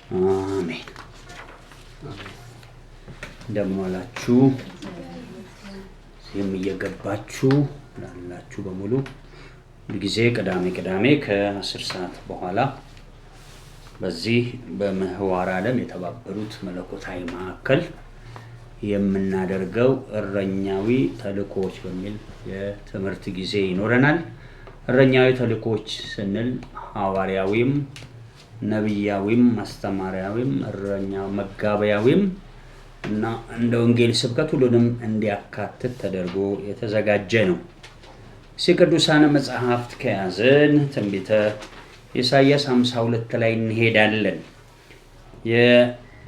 አሜን። እንደምን ዋላችሁ? እየገባችሁ ላላችሁ በሙሉ ሁልጊዜ ቅዳሜ ከ10 ሰዓት በኋላ በዚህ በምህዋር ዓለም የተባበሩት መለኮታዊ ማዕከል የምናደርገው እረኛዊ ተልእኮዎች በሚል የትምህርት ጊዜ ይኖረናል። እረኛዊ ተልእኮዎች ስንል ሐዋርያዊም፣ ነብያዊም፣ ማስተማሪያዊም፣ እረኛው መጋቢያዊም እና እንደ ወንጌል ስብከት ሁሉንም እንዲያካትት ተደርጎ የተዘጋጀ ነው። ቅዱሳን መጽሐፍት ከያዘን ትንቢተ ኢሳይያስ 52 ላይ እንሄዳለን።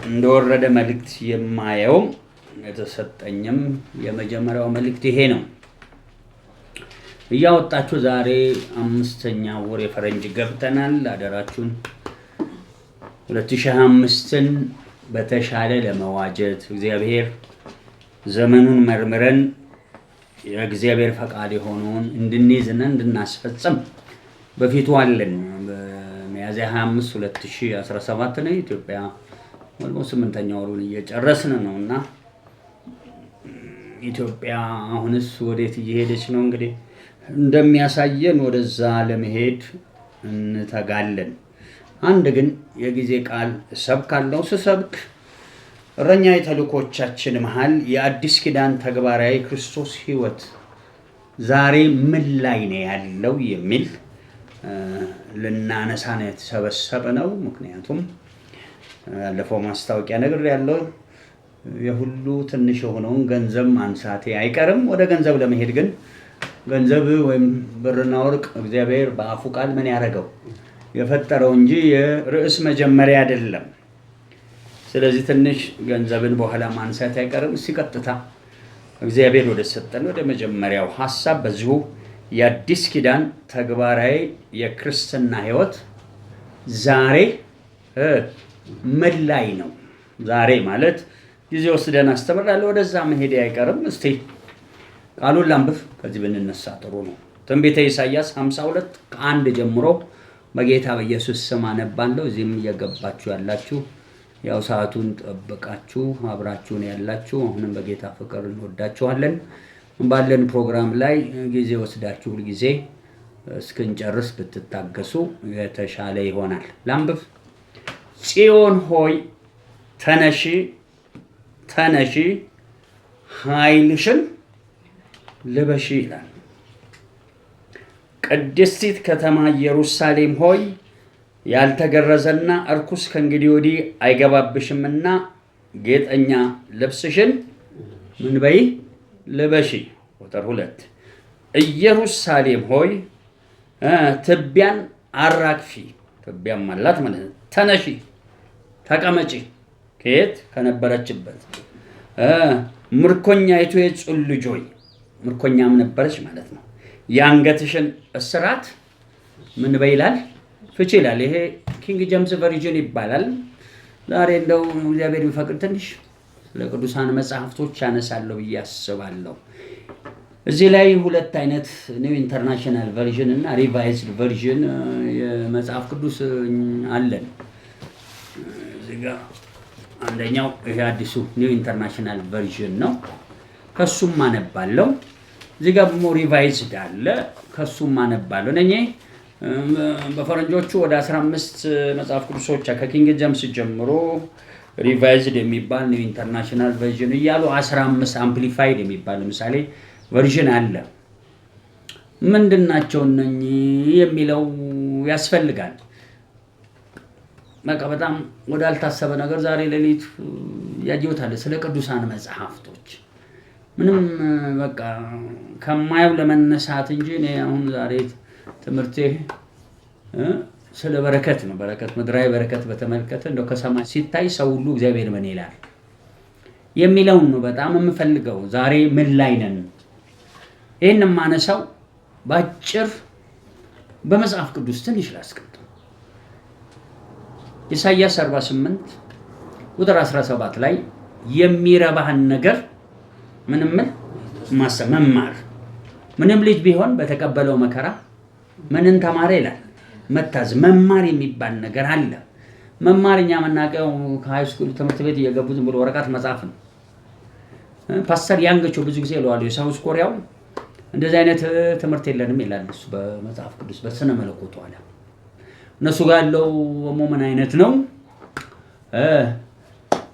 እንደወረደ መልእክት የማየው የተሰጠኝም የመጀመሪያው መልእክት ይሄ ነው። እያወጣችሁ ዛሬ 5ኛው ወር የፈረንጅ ገብተናል። አደራችሁን 2025ን በተሻለ ለመዋጀት እግዚአብሔር ዘመኑን መርምረን የእግዚአብሔር ፈቃድ የሆነውን እንድንይዝና እንድናስፈጽም በፊቱ አለን። በሚያዝያ 25 2017 ነው። ኢትዮጵያ ኦልሞስት 8ኛው ወሩን እየጨረስን ነውና ኢትዮጵያ አሁንስ ወዴት እየሄደች ነው? እንግዲህ እንደሚያሳየን ወደዛ ለመሄድ እንተጋለን። አንድ ግን የጊዜ ቃል እሰብካለሁ። ስሰብክ እረኛዊ ተልእኮቻችን መሃል የአዲስ ኪዳን ተግባራዊ ክርስቶስ ሕይወት ዛሬ ምን ላይ ነው ያለው የሚል ልናነሳ ነው የተሰበሰብነው። ምክንያቱም ያለፈው ማስታወቂያ ነገር ያለው የሁሉ ትንሽ የሆነውን ገንዘብ ማንሳቴ አይቀርም። ወደ ገንዘብ ለመሄድ ግን ገንዘብ ወይም ብርና ወርቅ እግዚአብሔር በአፉ ቃል ምን ያደረገው የፈጠረው እንጂ የርዕስ መጀመሪያ አይደለም። ስለዚህ ትንሽ ገንዘብን በኋላ ማንሳት አይቀርም። ቀጥታ እግዚአብሔር ወደ ሰጠን ወደ መጀመሪያው ሐሳብ በዚሁ የአዲስ ኪዳን ተግባራዊ የክርስትና ሕይወት ዛሬ ምን ላይ ነው? ዛሬ ማለት ጊዜ ወስደን አስተምራለሁ። ወደዛ መሄድ አይቀርም። እስቲ ቃሉን ላንብብ። ከዚህ ብንነሳ ጥሩ ነው። ትንቢተ ኢሳይያስ 52 ከ1 ጀምሮ በጌታ በኢየሱስ ስም አነባለሁ። እዚህም እየገባችሁ ያላችሁ ያው ሰዓቱን ጠብቃችሁ አብራችሁን ያላችሁ አሁንም በጌታ ፍቅር እንወዳችኋለን። ባለን ፕሮግራም ላይ ጊዜ ወስዳችሁ ሁልጊዜ እስክንጨርስ ብትታገሱ የተሻለ ይሆናል። ላንብብ። ጽዮን ሆይ ተነሺ ተነሺ፣ ኃይልሽን ልበሺ ይላል። ቅድስቲት ከተማ ኢየሩሳሌም ሆይ ያልተገረዘና እርኩስ ከእንግዲህ ወዲህ አይገባብሽምና ጌጠኛ ልብስሽን ምን በይ ልበሺ። ቁጥር 2 ኢየሩሳሌም ሆይ ትቢያን አራግፊ፣ ትቢያም አላት ማለት ነው። ተነሺ ተቀመጪ፣ ከየት ከነበረችበት። ምርኮኛይቱ የጽዮን ልጅ ሆይ፣ ምርኮኛም ነበረች ማለት ነው። የአንገትሽን እስራት ምን በይ ይላል፣ ፍቺ ይላል። ይሄ ኪንግ ጄምስ ቨርዥን ይባላል። ዛሬ እንደው እግዚአብሔር ቢፈቅድ ትንሽ ስለ ቅዱሳን መጽሐፍቶች ያነሳለሁ ብዬ አስባለሁ። እዚህ ላይ ሁለት አይነት ኒው ኢንተርናሽናል ቨርዥን እና ሪቫይዝድ ቨርዥን የመጽሐፍ ቅዱስ አለን። እዚህ ጋር አንደኛው ይሄ አዲሱ ኒው ኢንተርናሽናል ቨርዥን ነው። ከሱም አነባለሁ። እዚህ ጋር ደግሞ ሪቫይዝድ አለ። ከሱም አነባለሁ። እነኚህ በፈረንጆቹ ወደ 15 መጽሐፍ ቅዱሶች ከኪንግ ጄምስ ጀምሮ ሪቫይዝድ የሚባል ኒው ኢንተርናሽናል ቨርዥን እያሉ 15 አምፕሊፋይድ የሚባል ለምሳሌ ቨርዥን አለ። ምንድናቸው እነኚህ የሚለው ያስፈልጋል። በቃ በጣም ወዳልታሰበ ነገር ዛሬ ሌሊት ያየሁታል። ስለ ቅዱሳን መጽሐፍቶች ምንም በቃ ከማየው ለመነሳት እንጂ እኔ አሁን ዛሬ ትምህርቴ ስለ በረከት ነው። በረከት ምድራዊ በረከት በተመለከተ እንደው ከሰማይ ሲታይ ሰው ሁሉ እግዚአብሔር ምን ይላል የሚለውን ነው በጣም የምፈልገው። ዛሬ ምን ላይ ነን? ይህን የማነሳው ባጭር በመጽሐፍ ቅዱስ ትንሽ ላስቀምጥ። ኢሳይያስ 48 ቁጥር 17 ላይ የሚረባህን ነገር ምንም መማር፣ ምንም ልጅ ቢሆን በተቀበለው መከራ ምንን ተማረ ይላል፣ መታዘዝ። መማር የሚባል ነገር አለ። መማርኛ መናቀው ከሃይ ስኩል ትምህርት ቤት እየገቡ ዝም ብሎ ወረቀት መጻፍ ነው። ፓስተር ያንግቾ ብዙ ጊዜ ይለዋል የሳውዝ ኮሪያው እንደዚህ አይነት ትምህርት የለንም ይላል እሱ በመጽሐፍ ቅዱስ በስነ መለኮቱ አለ። እነሱ ጋር ያለው ምን አይነት ነው?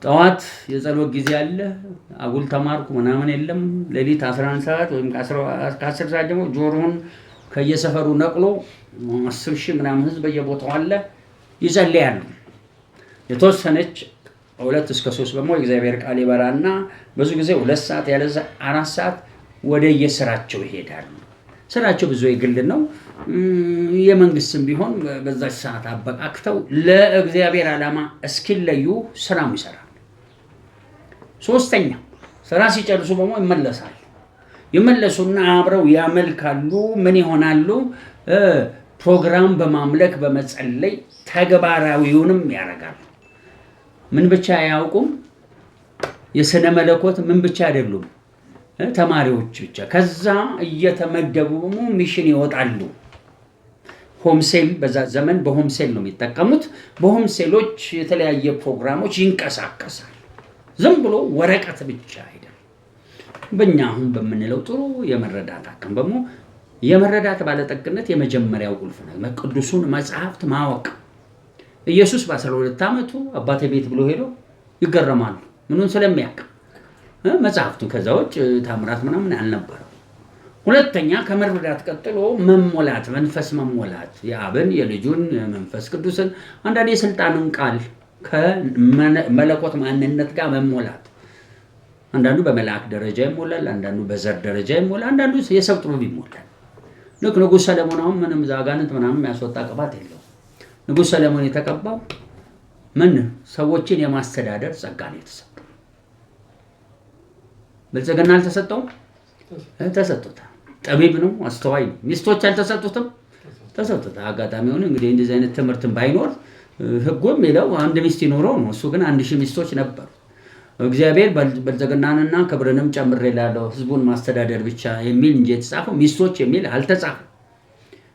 ጠዋት የጸሎት ጊዜ አለ። አጉል ተማርኩ ምናምን የለም። ሌሊት 11 ሰዓት ወይም ከ10 ሰዓት ደግሞ ጆሮውን ከየሰፈሩ ነቅሎ 10,000 ምናምን ህዝብ በየቦታው አለ ይጸልያሉ። የተወሰነች 2 እስከ 3 ደግሞ የእግዚአብሔር ቃል ይበራና ብዙ ጊዜ 2 ሰዓት ያለ 4 ሰዓት ወደ የስራቸው ይሄዳሉ። ስራቸው ብዙ የግል ነው። የመንግስትም ቢሆን በዛች ሰዓት አበቃክተው ለእግዚአብሔር ዓላማ እስኪለዩ ስራም ይሰራል። ሶስተኛ ስራ ሲጨርሱ ደግሞ ይመለሱና አብረው ያመልካሉ። ምን ይሆናሉ? ፕሮግራም በማምለክ በመጸለይ ተግባራዊውንም ያደርጋሉ። ምን ብቻ አያውቁም? የስነ መለኮት ምን ብቻ አይደሉም ተማሪዎች ብቻ። ከዛ እየተመደቡ ሚሽን ይወጣሉ። ሆምሴል በዛ ዘመን በሆምሴል ነው የሚጠቀሙት። በሆምሴሎች የተለያየ ፕሮግራሞች ይንቀሳቀሳል። ዝም ብሎ ወረቀት ብቻ አይደለም። በእኛ አሁን በምንለው ጥሩ የመረዳት አቅም ደግሞ የመረዳት ባለጠግነት የመጀመሪያው ቁልፍ ነው። ቅዱሱን መጽሐፍት ማወቅ። ኢየሱስ በ12 ዓመቱ አባቴ ቤት ብሎ ሄዶ ይገረማሉ። ምኑን ስለሚያውቅ መጽሐፍቱን። ከዛ ውጭ ታምራት ምናምን አልነበረው። ሁለተኛ ከመረዳት ቀጥሎ መሞላት፣ መንፈስ መሞላት፣ የአብን የልጁን መንፈስ ቅዱስን አንዳንድ የስልጣንን ቃል ከመለኮት ማንነት ጋር መሞላት። አንዳንዱ በመልአክ ደረጃ ይሞላል፣ አንዳንዱ በዘር ደረጃ ይሞላል፣ አንዳንዱ የሰው ጥበብ ይሞላል። ልክ ንጉሥ ሰለሞን አሁን ምንም ዛጋንት ምናምን የሚያስወጣ ቅባት የለው። ንጉሥ ሰለሞን የተቀባው ሰዎችን የማስተዳደር ጸጋ ነው የተሰጠው። ብልጽግና አልተሰጠውም? ተሰጥቶታል። ጠቢብ ነው፣ አስተዋይ ነው። ሚስቶች አልተሰጡትም? ተሰጥቶታል። አጋጣሚ ሆነ እንግዲህ እንደዚህ አይነት ትምህርትን ባይኖር ህጉ የሚለው 1 ሚስት ይኖረው ነው። እሱ ግን 1000 ሚስቶች ነበሩ። እግዚአብሔር ብልጽግናንና ክብርንም ጨምሬልሃለሁ ህዝቡን ማስተዳደር ብቻ የሚል እንጂ የተጻፈው ሚስቶች የሚል አልተጻፈም።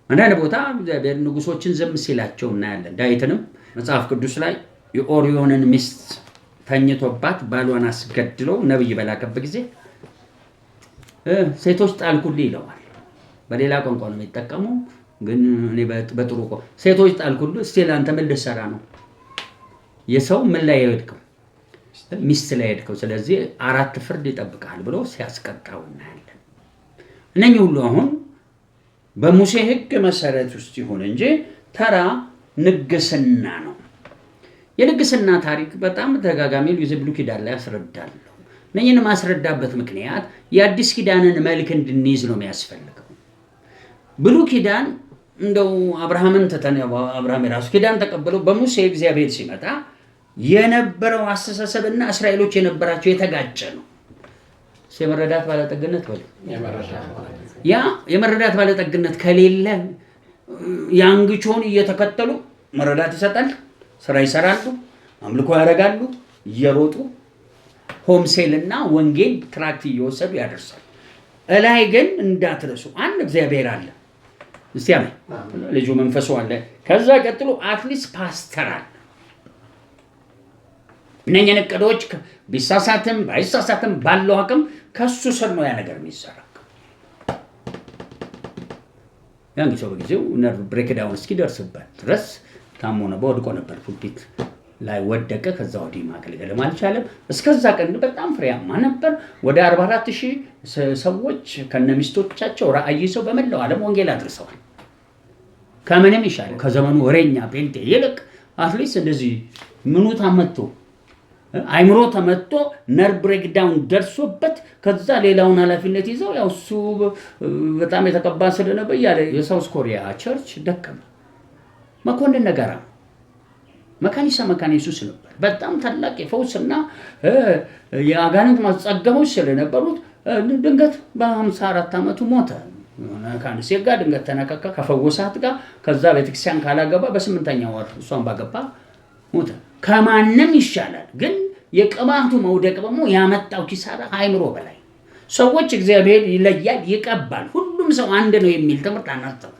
አንዳንድ ቦታ እግዚአብሔር ንጉሶችን ዝም ሲላቸው እናያለን። ዳዊትንም መጽሐፍ ቅዱስ ላይ የኦሪዮንን ሚስት ተኝቶባት ባሏን አስገድለው ነብይ በላከበት ጊዜ ሴቶች ጣልኩልህ ይለዋል። በሌላ ቋንቋ ነው የሚጠቀመው፣ ግን እኔ በጥሩ ቋንቋ ሴቶች ጣልኩልህ። እስቲ ለአንተ ምን ልትሰራ ነው? የሰው ምን ላይ ሄድከው? ሚስት ላይ ሄድከው። ስለዚህ 4 ፍርድ ይጠብቃል ብሎ ሲያስቀጣው እናያለን። እነኚህ ሁሉ አሁን በሙሴ ህግ መሰረት ውስጥ ይሁን እንጂ ተራ ንግስና ነው። የንግስና ታሪክ በጣም ተደጋጋሚ ብሉይ ኪዳን ላይ ያስረዳለሁ። እነኝህን ማስረዳበት ምክንያት የአዲስ ኪዳንን መልክ እንድንይዝ ነው የሚያስፈልገው። ብሉይ ኪዳን እንደው አብርሃምን አብርሃም የራሱ ኪዳን ተቀብለው በሙሴ እግዚአብሔር ሲመጣ የነበረው አስተሳሰብና እስራኤሎች የነበራቸው የተጋጨ ነው። የመረዳት ባለጠግነት ወይ ያ የመረዳት ባለጠግነት ከሌለ ያንግቾን እየተከተሉ መረዳት ይሰጣል፣ ስራ ይሰራሉ፣ አምልኮ ያደርጋሉ፣ እየሮጡ ሆምሴልና ወንጌል ትራክት እየወሰዱ ያደርሳሉ። እላይ ግን እንዳትረሱ አንድ እግዚአብሔር አለ። እስቲ አሜን። ልጁ መንፈሱ አለ። ከዛ ቀጥሎ አትሊስት ፓስተር አለ። እነኝህን እቅዶች ቢሳሳትም ባይሳሳትም ባለው አቅም ከሱ ስር ነው ያ ነገር የሚሰራው። ያን ጊዜ በጊዜው ነርቭ ብሬክዳውን እስኪደርስበት ድረስ ታሞ ነበር፣ ወድቆ ነበር። ፑልፒት ላይ ወደቀ። ከዛ ወዲህ ማገልገልም አልቻለም። እስከዛ ቀን በጣም ፍሬያማ ነበር። ወደ 44,000 ሰዎች ከነሚስቶቻቸው ራእይ ይዘው በመላው ዓለም ወንጌል አድርሰዋል። ከምንም ይሻላል። ከዘመኑ ወሬኛ ጴንጤ ይልቅ አትሊስት እንደዚህ ምኑ ታመቶ አይምሮ ተመቶ ነርቭ ብሬክዳውን ደርሶበት ከዛ ሌላውን ኃላፊነት ይዘው ያው እሱ በጣም የተቀባ ስለነበር ያለ የሳውዝ ኮሪያ ቸርች ደከመ። መኮንን ነገራ መካነ ኢየሱስ ነበር። በጣም ታላቅ የፈውስና የአጋንንት ማጸጋዎች ስለነበሩት ድንገት በ54 ዓመቱ ሞተ። ከአንሴ ጋር ድንገት ተነካካ ከፈወሳት ጋር። ከዛ ቤተክርስቲያን ካላገባ በ8ኛው ወር እሷን ባገባ ሞተ። ከማንም ይሻላል። ግን የቅባቱ መውደቅ ደግሞ ያመጣው ኪሳራ አይምሮ በላይ ሰዎች እግዚአብሔር ይለያል፣ ይቀባል፣ ሁሉም ሰው አንድ ነው የሚል ትምህርት አናስተምር።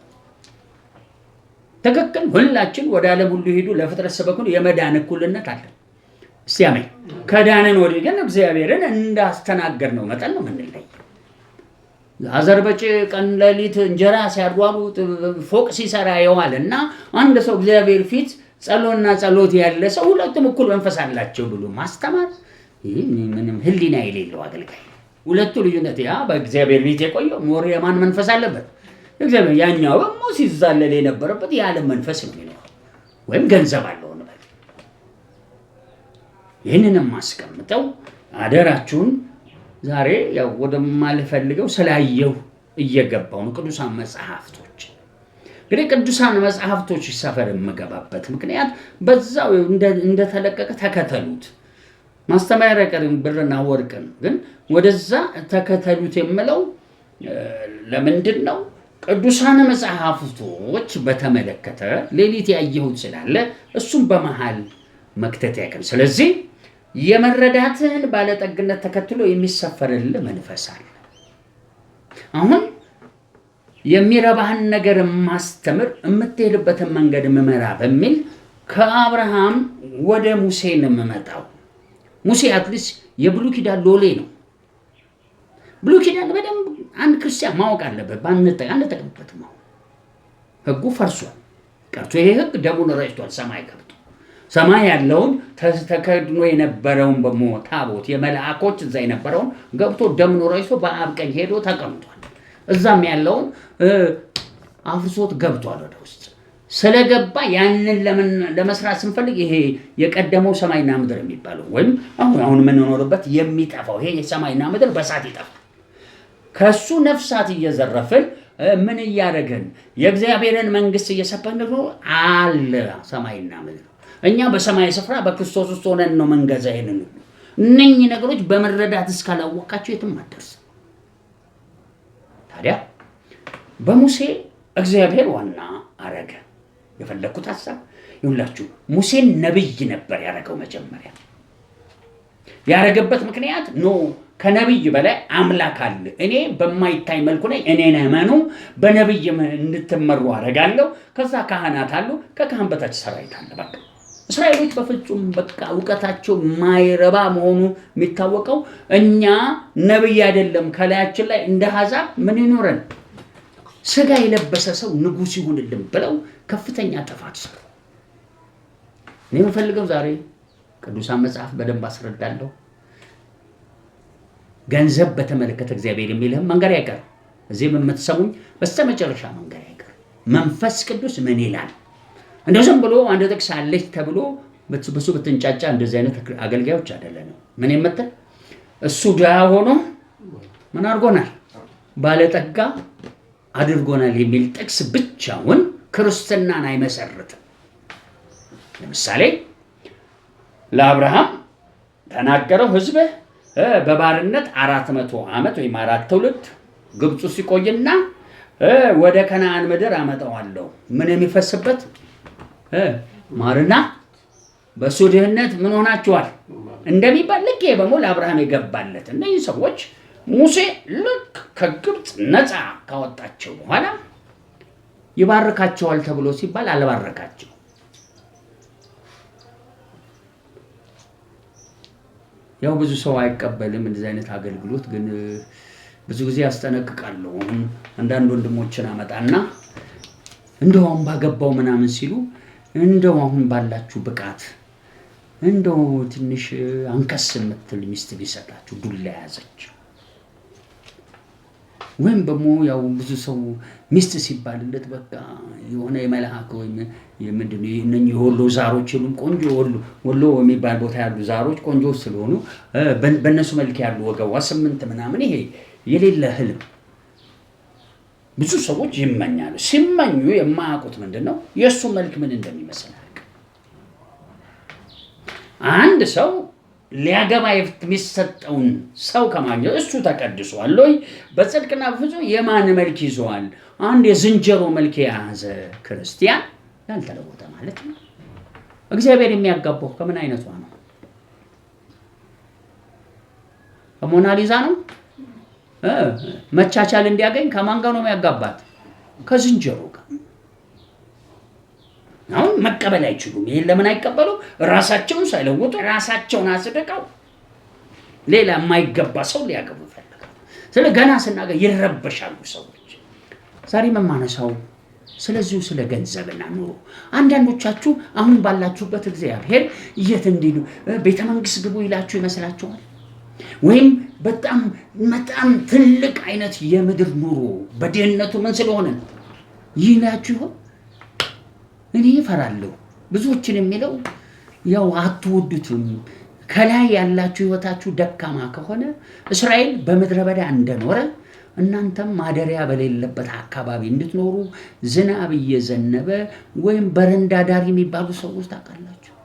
ትክክል። ሁላችን ወደ ዓለም ሁሉ ሄዱ ለፍጥረት ሰበኩ የመዳን እኩልነት አለ። እስቲ አሜን። ከዳንን ወዲህ ግን እግዚአብሔርን እንዳስተናገድ ነው መጠን ነው የምንለየው። አዘርበጭ ቀን ሌሊት እንጀራ ሲያድዋሉ ፎቅ ሲሰራ የዋለና አንድ ሰው እግዚአብሔር ፊት ጸሎት ያለ ሰው ሁለቱም እኩል መንፈስ አላቸው ብሎ ማስተማር ይሄ ምንም ህሊና የሌለው አገልጋይ። ሁለቱ ልዩነት ያ በእግዚአብሔር ቤት የቆየው ሞር የማን መንፈስ አለበት? እግዚአብሔር። ያኛው ደግሞ ሲዛለል የነበረበት የዓለም መንፈስ ነው የሚኖረው ወይም ገንዘብ አለው ነው። ይህንንም ማስቀምጠው አደራችሁን ዛሬ ያው ወደማልፈልገው ስላየው እየገባው ነው። ቅዱሳን መጽሐፍቶች እንግዲህ ቅዱሳን መጽሐፍቶች ሰፈር የምገባበት ምክንያት በዛው እንደተለቀቀ ተከተሉት። ማስተማሪያ ቀርን ብርና ወርቅን ግን ወደዛ ተከተሉት የምለው ለምንድን ነው? ቅዱሳን መጽሐፍቶች በተመለከተ ሌሊት ያየሁት ስላለ እሱም በመሃል መክተት ያቀም። ስለዚህ የመረዳትህን ባለጠግነት ተከትሎ የሚሰፈርልህ መንፈስ አለ። አሁን የሚረባህን ነገር ማስተምር የምትሄድበትን መንገድ ምመራ በሚል ከአብርሃም ወደ ሙሴ ነው የምመጣው። ሙሴ አትሊስት የብሉይ ኪዳን ሎሌ ነው። ብሉይ ኪዳን በደንብ አንድ ክርስቲያን ማወቅ አለበት። አንጠቀምበትም። ህጉ ፈርሷል ቀርቶ ይሄ ህግ ደሙን ረጭቷል። ሰማይ ገብቶ ሰማይ ያለውን ተከድኖ የነበረውን ታቦት የመላእኮች እዛ የነበረውን ገብቶ ደሙን ረጭቶ በአብ ቀኝ ሄዶ ተቀምጧል። እዛም ያለውን አፍርሶት ገብቷል ወደ ውስጥ። ስለገባ ያንን ለመስራት ስንፈልግ ይሄ የቀደመው ሰማይና ምድር የሚባለው ወይም አሁን የምንኖርበት የሚጠፋው ይሄ የሰማይና ምድር በሳት ይጠፋል። ከሱ ነፍሳት እየዘረፍን ምን እያደረግን የእግዚአብሔርን መንግስት እየሰበክን ነው አለ ሰማይና ምድር። እኛ በሰማይ ስፍራ በክርስቶስ ውስጥ ሆነን ነው መንገዛ። ይሄንን እነኚህ ነገሮች በመረዳት እስካላወቃቸው የትም አትደርስ። ታዲያ በሙሴ እግዚአብሔር ዋና አረገ። የፈለኩት ሐሳብ ይሁላችሁ ሙሴን ነብይ ነበር ያረገው። መጀመሪያ ያረገበት ምክንያት ከነብይ በላይ አምላክ አለ። እኔ በማይታይ መልኩ ነኝ። እኔን እመኑ፣ በነብይ እንድትመሩ አረጋለሁ። ከዛ ካህናት አሉ፣ ከካህን በታች ሰራዊት አለ። በቃ እስራኤሎች በፍጹም በቃ ዕውቀታቸው ማይረባ መሆኑ የሚታወቀው እኛ ነብይ አይደለም ከላያችን ላይ እንደ አሕዛብ ምን ይኖረን ስጋ የለበሰ ሰው ንጉስ ይሁንልን ብለው ከፍተኛ ጥፋት ሰሩ። እኔ የምፈልገው ዛሬ ቅዱሳን መጽሐፍ በደንብ አስረዳለሁ። ገንዘብ በተመለከተ እግዚአብሔር የሚልህም መንገር አይቀር። እዚህም የምትሰሙኝ በስተመጨረሻ መንገር አይቀር። መንፈስ ቅዱስ ምን ይላል? እንደው ዝም ብሎ አንድ ጥቅስ አለች ተብሎ በሱ ብትንጫጫ እንደዚህ አይነት አገልጋዮች አይደለንም። ምን የምትል እሱ ድሃ ሆኖ ምን አድርጎናል? ባለጠጋ አድርጎናል የሚል ጥቅስ ብቻውን ክርስትናን አይመሰርትም። ለምሳሌ ለአብርሃም ተናገረው ሕዝብህ በባርነት 400 ዓመት ወይም 4 ትውልድ ግብጽ ሲቆይና ወደ ከነዓን ምድር አመጣዋለሁ ምን የሚፈስበት ማርና በሱ ድህነት ምን ሆናችኋል እንደሚባል ልክ በሞላ አብርሃም የገባለት እነዚህ ሰዎች ሙሴ ልክ ከግብጽ ነፃ ካወጣቸው በኋላ ይባርካቸዋል ተብሎ ሲባል አልባረካቸው። ያው ብዙ ሰው አይቀበልም እንደዚህ አይነት አገልግሎት። ግን ብዙ ጊዜ ያስጠነቅቃለሁ። አንዳንድ ወንድሞችን አመጣና እንደው አሁን ባገባው ምናምን ሲሉ እንደው አሁን ባላችሁ ብቃት እንደው ትንሽ አንከስ የምትል ሚስት ቢሰጣችሁ ዱላ ያዘች ወይም ደግሞ ያው ብዙ ሰው ሚስት ሲባልለት በቃ የሆነ የመላእክ ወይም የምንድነው እነኚህ የወሎ ዛሮች ሁሉ ቆንጆ ወሎ የሚባል ቦታ ያሉ ዛሮች ቆንጆ ስለሆኑ በእነሱ መልክ ያሉ ወገቧ 8 ምናምን ይሄ የሌለ ህልም ብዙ ሰዎች ይመኛሉ። ሲመኙ የማያውቁት ምንድነው የሱ መልክ ምን እንደሚመስል። አንድ ሰው ሊያገባ የሚሰጠውን ሰው ከማግኘት እሱ ተቀድሷል ወይ በጽድቅና በፍጹም የማን መልክ ይዟል? አንድ የዝንጀሮ መልክ የያዘ ክርስቲያን ያልተለወጠ ማለት ነው። እግዚአብሔር የሚያጋባው ከምን አይነቷ ነው? ከሞናሊዛ ነው? መቻቻል እንዲያገኝ ከማን ጋር ነው የሚያጋባት? ከዝንጀሮ ጋር። አሁን መቀበል አይችሉም። ይሄን ለምን አይቀበሉ? ራሳቸውን ሳይለውጡ ራሳቸውን አጽድቀው ሌላ የማይገባ ሰው ሊያገቡ ይፈልጋሉ። ስለ ገና ስናገር ይረበሻሉ ሰዎች። ዛሬ መማነሳው ስለዚሁ ስለ ገንዘብና ኑሮ። አንዳንዶቻችሁ አሁን ባላችሁበት እግዚአብሔር የት እንዲሉ ቤተ መንግስት ግቡ ይላችሁ ይመስላችኋል? ወይም በጣም ትልቅ አይነት የምድር ኑሮ በድህነቱ ምን ስለሆነ ነው ይላችሁ ይሆን? እኔ እፈራለሁ። ብዙዎችን የሚለው ያው አትወዱትም። ከላይ ያላችሁ ህይወታችሁ ደካማ ከሆነ እስራኤል በምድረ በዳ እንደኖረ እናንተም ማደሪያ በሌለበት አካባቢ እንድትኖሩ ዝናብ እየዘነበ ወይም በረንዳ ዳሪ የሚባሉ ሰዎች ታውቃላችሁ።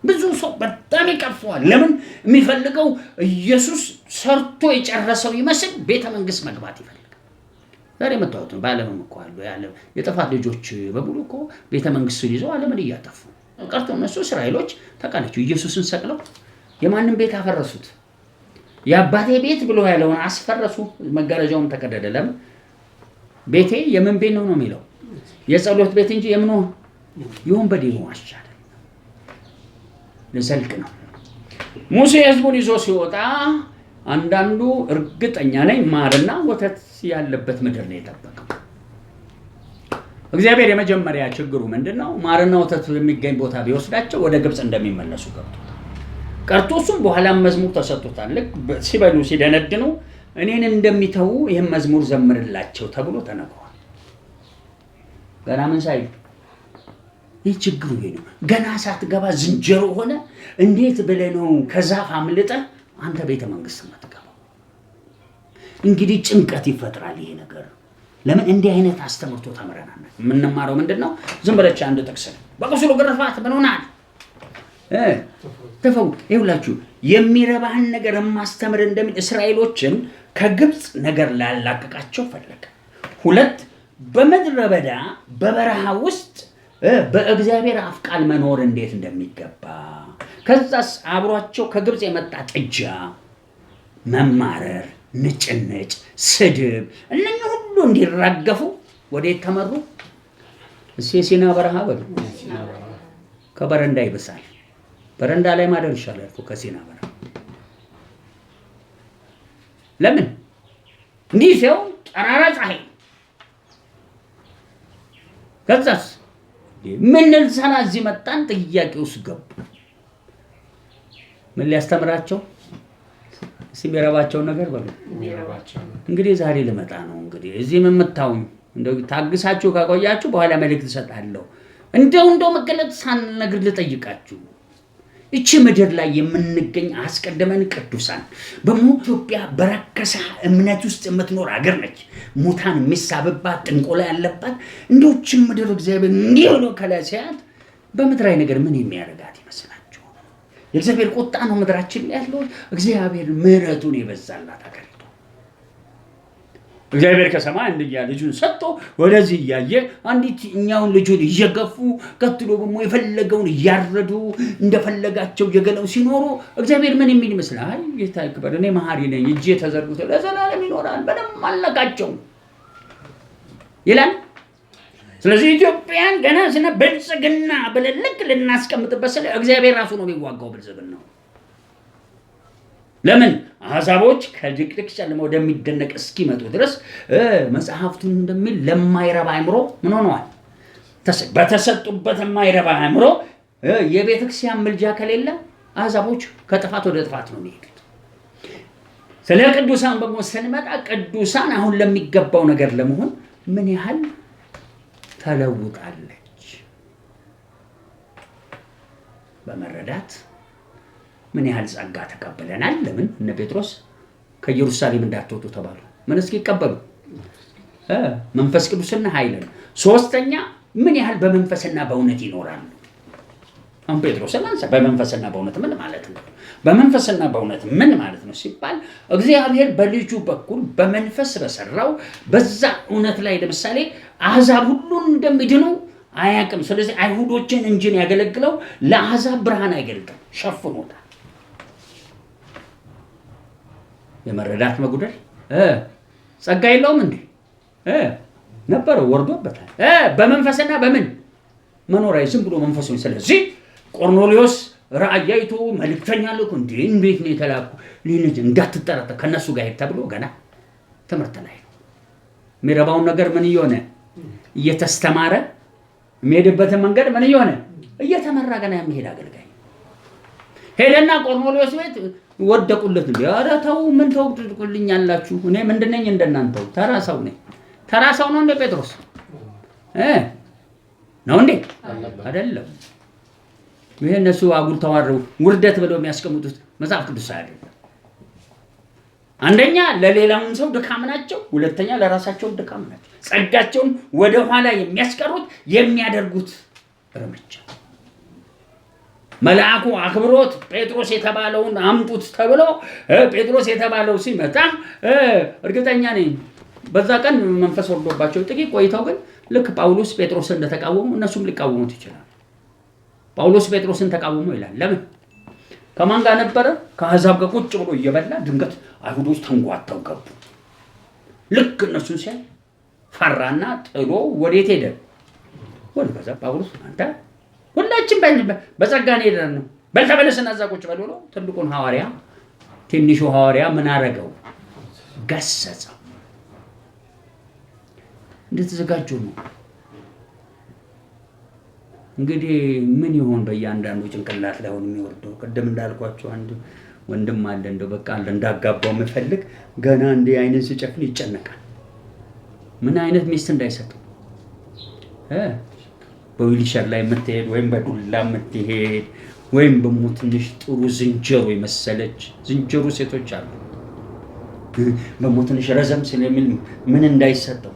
ብዙ ሰው በጣም ይቀፈዋል። ለምን? የሚፈልገው ኢየሱስ ሰርቶ የጨረሰው ይመስል ቤተ መንግስት መግባት ይፈልጋል። ዛሬ መጣሁት በዓለምም እኮ አሉ የዓለም የጥፋት ልጆች በሙሉ እኮ ቤተ መንግስቱን ይዘው ዓለምን እያጠፉ ቀርቶ እነሱ እስራኤሎች ታውቃላችሁ ኢየሱስን ሰቅለው የማንም ቤት አፈረሱት። የአባቴ ቤት ብሎ ያለውን አስፈረሱ። መጋረጃውም ተቀደደ። ለምን? ቤቴ የምን ቤት ነው የሚለው? የጸሎት ቤት እንጂ የምን የወንበዴ ዋሻ አይደለም። ለሰልቅ ነው። ሙሴ ህዝቡን ይዞ ሲወጣ አንዳንዱ እርግጠኛ ነኝ ማርና ወተት ያለበት ምድር ነው የጠበቀው። እግዚአብሔር የመጀመሪያ ችግሩ ምንድነው? ማርና ወተት የሚገኝ ቦታ ቢወስዳቸው ወደ ግብጽ እንደሚመለሱ ቀርቶ እሱም በኋላም መዝሙር ተሰጥቶታል። ሲበሉ ሲደነድኑ እኔን እንደሚተው ይህን መዝሙር ዘምርላቸው ተብሎ ተነግሯል። ገና ምን ሳይ ይህ ችግሩ ይሄ ነው። ገና ሳትገባ ዝንጀሮ ሆነ እንዴት ብለህ ነው ከዛፍ አምልጠ አንተ ቤተ መንግስት የምትገባው? እንግዲህ ጭንቀት ይፈጥራል ይሄ ነገር። ለምን እንዲህ አይነት አስተምርቶ ተምረናል? የምንማረው ምንድነው? ዝም ብለሽ አንድ ጥቅስ በቁስሉ ግርፋት ምን ሆናል ተፈው ይውላችሁ የሚረባህን ነገር ማስተምር እንደምን እስራኤሎችን ከግብጽ ነገር ላላቀቃቸው ፈለገ። ሁለት በምድረ በዳ በበረሃ ውስጥ በእግዚአብሔር አፍ ቃል መኖር እንዴት እንደሚገባ ከዛስ አብሯቸው ከግብጽ የመጣ ጥጃ መማረር፣ ንጭንጭ፣ ስድብ እነኚህ ሁሉ እንዲራገፉ ወዴት ተመሩ? ሲና በረሃ በሉ። ከበረንዳ ይብሳል። በረንዳ ላይ ማደር ይሻላል እኮ ከሲና በረሃ። ለምን እንዲህ ሰው ጠራራ ፀሐይ ከዛስ ምን ልንሰራ እዚህ መጣን? ጥያቄ ውስጥ ገቡ። ምን ሊያስተምራቸው ሲሚረባቸው ነገር በሉ። እንግዲህ ዛሬ ልመጣ ነው። እንግዲህ እዚህ የምታውኝ እንደው ታግሳችሁ ካቆያችሁ በኋላ መልእክት እሰጣለሁ። እንደው መገለጥ ሳንነግር ልጠይቃችሁ። እቺ ምድር ላይ የምንገኝ አስቀድመን ቅዱሳን በኢትዮጵያ በረከሰ እምነት ውስጥ የምትኖር ሀገር ነች። ሙታን የሚሳብባት ጥንቆላ ያለባት እንደውች ምድር እግዚአብሔር እንዲህ ሆኖ ከለሲያት በምድራዊ ነገር ምን የሚያረጋት ይመስላችሁ? የእግዚአብሔር ቁጣ ነው ምድራችን ላይ ያለው። እግዚአብሔር ምሕረቱን የበዛላት ሀገር ነው። እግዚአብሔር ከሰማይ አንድያ ልጁን ሰጥቶ ወደዚህ ያየ አንዲትኛውን ልጁን እየገፉ ቀጥሎ ደግሞ የፈለገውን እያረዱ እንደፈለጋቸው የገለው ሲኖሩ እግዚአብሔር ምን የሚል ይመስላል? ጌታ ይክበር፣ እኔ መሐሪ ነኝ፣ እጄ ተዘርግቶ ለዘላለም ይኖራል፣ ምንም አልነካቸውም ይላል። ስለዚህ ኢትዮጵያን ገና ስነ ብልጽግና ብለን ልክ ልናስቀምጥበት ስለ እግዚአብሔር ራሱ ነው የሚዋጋው ብልጽግናው። ለምን አሕዛቦች ከድቅድቅ ጨለማ ወደሚደነቅ እስኪመጡ ድረስ መጽሐፍቱን እንደሚል ለማይረባ አእምሮ ምን ሆነዋል? በተሰጡበት የማይረባ አእምሮ የቤተክርስቲያን ምልጃ ከሌለ አሕዛቦች ከጥፋት ወደ ጥፋት ነው የሚሄዱት። ስለ ቅዱሳን ደግሞ ስንመጣ ቅዱሳን አሁን ለሚገባው ነገር ለመሆን ምን ያህል ተለውጣለች በመረዳት ምን ያህል ጸጋ ተቀበለናል? ለምን እነ ጴጥሮስ ከኢየሩሳሌም እንዳትወጡ ተባሉ? ምን እስኪቀበሉ? መንፈስ ቅዱስና ኃይልን። ሶስተኛ ምን ያህል በመንፈስና በእውነት ይኖራሉ? አሁን ጴጥሮስን አንሳ። በመንፈስና በእውነት ምን ማለት ነው? በመንፈስና በእውነት ምን ማለት ነው ሲባል እግዚአብሔር በልጁ በኩል በመንፈስ በሰራው በዛ እውነት ላይ ለምሳሌ አሕዛብ ሁሉ እንደሚድኑ አያውቅም። ስለዚህ አይሁዶችን እንጂ ያገለግለው ለአሕዛብ ብርሃን አይገልጥም፣ ሸፍኖታል። የመረዳት መጉደል ጸጋ የለውም እንዴ? ነበረው፣ ወርዶበታል። በመንፈስና በምን መኖሪያ ዝም ብሎ መንፈሱ። ስለዚህ ቆርኔሌዎስ ራእያይቱ መልእክተኛ ልኮ እንዴት ነው የተላኩ ልጅ እንዳትጠራጠር ከነሱ ጋር ሄድ ተብሎ ገና ትምህርት ላይ ነው። የሚረባውን ነገር ምን እየሆነ እየተስተማረ የሚሄድበትን መንገድ ምን እየሆነ እየተመራ ገና የሚሄድ አገልጋይ ሄደና ቆርኔሌዎስ ቤት ወደቁለት። ኧረ ተው ምን ተወድቁልኛላችሁ? እኔ ምንድነኝ እንደናንተው ተራ ሰው ነኝ። ተራ ሰው ነው እንደ ጴጥሮስ ነው እንዴ? አይደለም። ይሄ እነሱ አጉል ተዋረው ውርደት ብለው የሚያስቀምጡት መጽሐፍ ቅዱስ አይደለም። አንደኛ ለሌላውን ሰው ድካም ናቸው፣ ሁለተኛ ለራሳቸው ድካም ናቸው። ጸጋቸውን ወደ ኋላ የሚያስቀሩት የሚያደርጉት እርምጃ። መልአኩ አክብሮት ጴጥሮስ የተባለውን አምጡት ተብሎ ጴጥሮስ የተባለው ሲመጣ እርግጠኛ ነኝ በዛ ቀን መንፈስ ወርዶባቸው ጥቂት ቆይተው ግን ልክ ጳውሎስ ጴጥሮስን እንደተቃወሙ እነሱም ሊቃወሙት ይችላል። ጳውሎስ ጴጥሮስን ተቃወሙ ይላል። ለምን? ከማን ጋር ነበረ? ከአሕዛብ ጋር ቁጭ ብሎ እየበላ ድንገት አይሁዶች ተንጓተው ገቡ። ልክ እነሱን ሲያይ ፈራና ጥሎ ወዴት ሄደ? ወደ ከዛ ጳውሎስ አንተ ሁላችን በጸጋ ሄደን ነው በልተበለስና እዛ ቁጭ በል ብሎ ትልቁን ሐዋርያ ትንሹ ሐዋርያ ምን አረገው? ገሰጸው። እንድትዘጋጁ ነው። እንግዲህ ምን ይሆን በእያንዳንዱ ጭንቅላት ላይ ሆኖ የሚወርደው? ቅድም እንዳልኳቸው አንድ ወንድም አለ እንደው በቃ እንዳጋባው መፈልግ ገና እንደ አይነት ሲጨፍን ይጨነቃል። ምን አይነት ሚስት እንዳይሰጠው በዊልቸር ላይ የምትሄድ ወይም በዱላ የምትሄድ ወይም በሞት ትንሽ ጥሩ ዝንጀሮ የመሰለች ዝንጀሮ ሴቶች አሉ። በሞት ትንሽ ረዘም ስለሚል ምን እንዳይሰጠው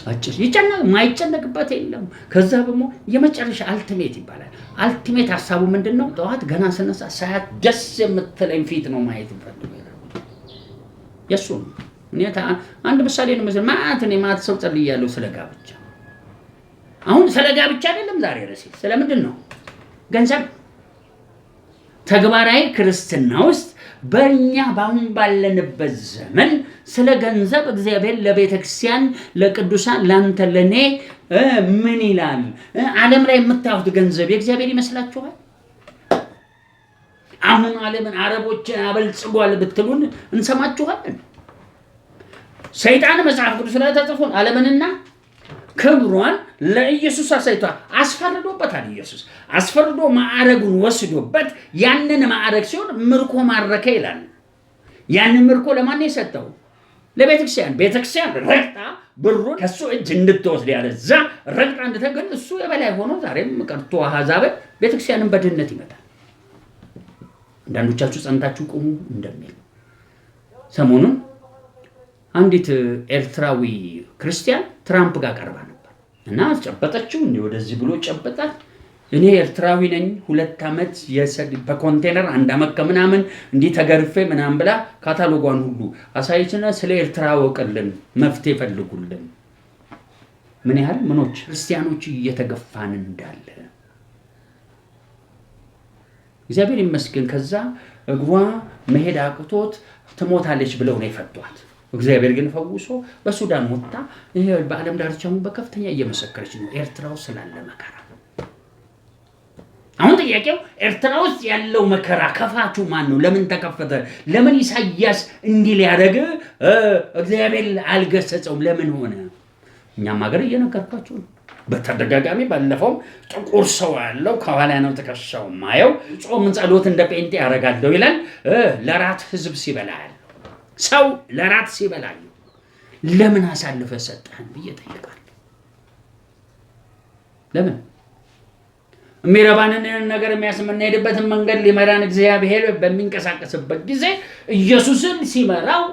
አጭር ይጨነቅ ማይጨነቅበት የለም። ከዛ ደግሞ የመጨረሻ አልቲሜት ይባላል። አልቲሜት ሐሳቡ ምንድነው? ጠዋት ገና ስነሳ ሳያት ደስ የምትለኝ ፊት ነው ማየት እንፈልጋለን። የሱ ነው። እኔ አንድ ምሳሌ ነው መሰለኝ ማለት እኔ ማለት ሰው ጸልያለሁ ስለ ጋብቻ። አሁን ስለ ጋብቻ አይደለም ዛሬ ርዕሴ። ስለምንድን ነው? ገንዘብ ተግባራዊ ክርስትና ውስጥ በእኛ ባሁን ባለንበት ዘመን ስለ ገንዘብ እግዚአብሔር ለቤተክርስቲያን ለቅዱሳን ላንተ ለኔ ምን ይላል? ዓለም ላይ የምታዩት ገንዘብ የእግዚአብሔር ይመስላችኋል? አሁን ዓለምን አረቦችን አበልጽጓል ብትሉን እንሰማችኋለን። ሰይጣን መጽሐፍ ቅዱስ ላይ ተጽፎን ዓለምንና ክብሯን ለኢየሱስ አሳይቷል። አስፈርዶበታል። ኢየሱስ አስፈርዶ ማዕረጉን ወስዶበት ያንን ማዕረግ ሲሆን ምርኮ ማረከ ይላል። ያንን ምርኮ ለማን የሰጠው? ለቤተክርስቲያን። ቤተክርስቲያን ረግጣ ብሩን ከሱ እጅ እንድትወስድ ያለዛ ረግጣ እንድትገን እሱ የበላይ ሆኖ ዛሬም ቀርቶ አሕዛብን ቤተክርስቲያንን በድህነት ይመጣል። አንዳንዶቻችሁ ጸንታችሁ ቁሙ እንደሚል ሰሞኑን አንዲት ኤርትራዊ ክርስቲያን ትራምፕ ጋር ቀርባ ነበር እና ጨበጠችው። እንዴ ወደዚህ ብሎ ጨበጣት። እኔ ኤርትራዊ ነኝ 2 ዓመት በኮንቴነር 1 ዓመት ከምናምን እንዲህ ተገርፌ ምናምን ብላ ካታሎጓን ሁሉ አሳይችና ስለ ኤርትራ ወቀልን መፍትሄ ፈልጉልን። ምን ያህል ምኖች ክርስቲያኖች እየተገፋን እንዳለ እግዚአብሔር ይመስገን። ከዛ እግሯ መሄድ አቅቶት ትሞታለች ብለው ነው የፈቷት። እግዚአብሔር ግን ፈውሶ በሱዳን ወጣ። ይሄ በዓለም ዳርቻው በከፍተኛ እየመሰከረች ነው ኤርትራው ስላለ መከራ። አሁን ጥያቄው ኤርትራ ውስጥ ያለው መከራ ከፋቱ ማን ነው? ለምን ተከፈተ? ለምን ኢሳይያስ እንዲህ ሊያደርግ እግዚአብሔር አልገሰጸውም? ለምን ሆነ? እኛም ሀገር እየነገርኳችሁ ነው በተደጋጋሚ። ባለፈው ጥቁር ሰው ያለው ከኋላ ነው ተከሻው ማየው ጾም ጸሎት እንደ ጴንጤ ያደርጋለሁ ይላል። ለራት ህዝብ ሲበላ ሰው ለራት ሲበላ ለምን አሳልፈ ሰጠህን ብዬ ጠይቃለሁ። ለምን የሚረባንን ነገር የሚያስመናይድበትን መንገድ ሊመራን እግዚአብሔር በሚንቀሳቀስበት ጊዜ ኢየሱስን ሲመራው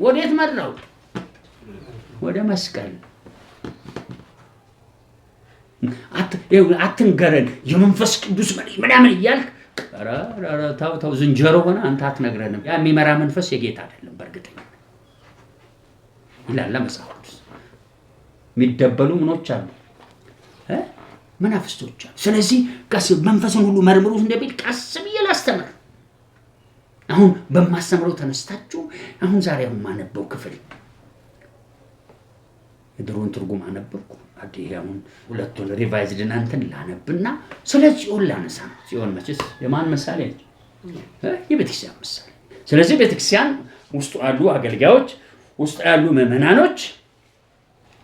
ወዴት መራው? ወደ መስቀል። አትንገረን የመንፈስ ቅዱስ ምናምን እያልክ ታው ዝንጀሮ ሆነ አንተ አትነግረንም። ያ የሚመራ መንፈስ የጌታ አይደለም በእርግጠኛ ይላል መጽሐፍ ቅዱስ። የሚደበሉ ምኖች አሉ መናፍስቶች አሉ። ስለዚህ ቀስ መንፈስን ሁሉ መርምሩት እንደሚል ቀስ ብዬ ላስተምር። አሁን በማስተምረው ተነስታችሁ አሁን ዛሬ ማነበው ክፍል የድሮን ትርጉም አነበብኩ። አዲያውን ሁለቱን ሪቫይዝድ እናንተን ላነብና ስለዚህ ጽዮን ላነሳ ነው። ጽዮን መቼስ የማን ምሳሌ ነች? የቤተክርስቲያን ምሳሌ። ስለዚህ ቤተክርስቲያን ውስጡ ያሉ አገልጋዮች፣ ውስጡ ያሉ ምዕመናኖች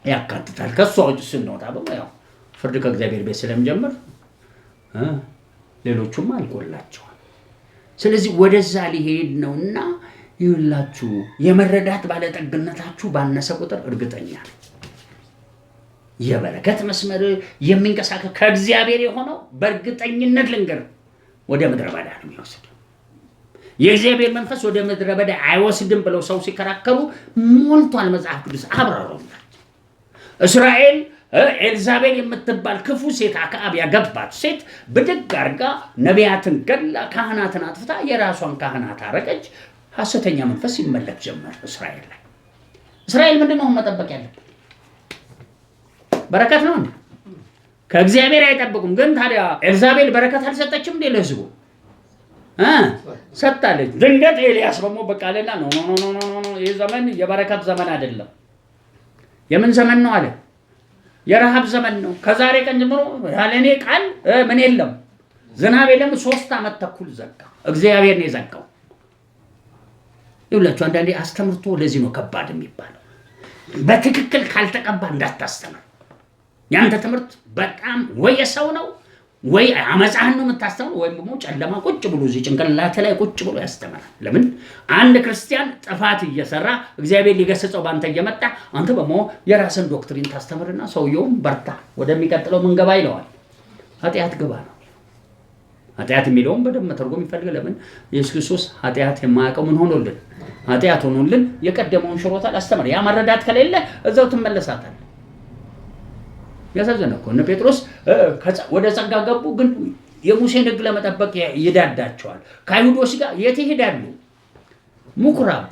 ያካትታል። ከሷ ውጭ ስንወጣ ያው ፍርድ ከእግዚአብሔር ቤት ስለሚጀምር ሌሎቹም አልቆላቸዋል። ስለዚህ ወደዛ ሊሄድ ነውና ይኸውላችሁ የመረዳት ባለጠግነታችሁ ባነሰ ቁጥር እርግጠኛ ነኝ የበረከት መስመር የሚንቀሳቀስ ከእግዚአብሔር የሆነው በእርግጠኝነት ልንገር ወደ ምድረ በዳ ነው የሚወስደው። የእግዚአብሔር መንፈስ ወደ ምድረ በዳ አይወስድም ብለው ሰው ሲከራከሩ ሞልቷል መጽሐፍ ቅዱስ አብራራውላቸው። እስራኤል ኤልዛቤል የምትባል ክፉ ሴት አክዓብ ያገባት ሴት ብድግ አድርጋ ነቢያትን ገላ ካህናትን አጥፍታ የራሷን ካህናት አረገች። ሐሰተኛ መንፈስ ይመለክ ጀመር እስራኤል ላይ። እስራኤል ምንድነው መጠበቅ ያለበት? በረከት ነው እንዴ? ከእግዚአብሔር አይጠብቁም። ግን ታዲያ ኤልዛቤል በረከት አልሰጠችም እንዴ ለሕዝቡ? ሰጣለች። ድንገት ኤልያስ ደግሞ በቃለና ኖ ይህ ዘመን የበረከት ዘመን አይደለም። የምን ዘመን ነው አለ? የረሃብ ዘመን ነው። ከዛሬ ቀን ጀምሮ ያለኔ ቃል ምን የለም፣ ዝናብ የለም። 3 ዓመት ተኩል ዘጋ። እግዚአብሔር ነው የዘጋው። ይኸውላችሁ አንዳንዴ አስተምርቶ ለዚህ ነው ከባድ የሚባለው። በትክክል ካልተቀባ እንዳታስተምር። ያንተ ትምህርት በጣም ወይ ሰው ነው ወይ አመፃህን ነው የምታስተምረው፣ ወይም ደግሞ ጨለማ ቁጭ ብሎ እዚህ ጭንቅላት ላይ ቁጭ ብሎ ያስተምራል። ለምን አንድ ክርስቲያን ጥፋት እየሰራ እግዚአብሔር ሊገስጸው ባንተ እየመጣ አንተ ደግሞ የራስን ዶክትሪን ታስተምርና ሰውየውም በርታ ወደሚቀጥለው መንገባ ይለዋል። ኃጢአት ግባ ነው። ኃጢአት የሚለውን በደንብ መተርጎም ይፈልጋል። ለምን ኢየሱስ ክርስቶስ ኃጢአት የማያውቀው ምን ሆኖልን? ኃጢአት ሆኖልን የቀደመውን ሽሮታል አስተምር። ያ መረዳት ከሌለ እዛው ትመለሳታል። ያሳዘነ እኮ እነ ጴጥሮስ ወደ ጸጋ ገቡ፣ ግን የሙሴን ሕግ ለመጠበቅ ይዳዳቸዋል። ከአይሁዶች ጋር የት ይሄዳሉ? ምኩራብ።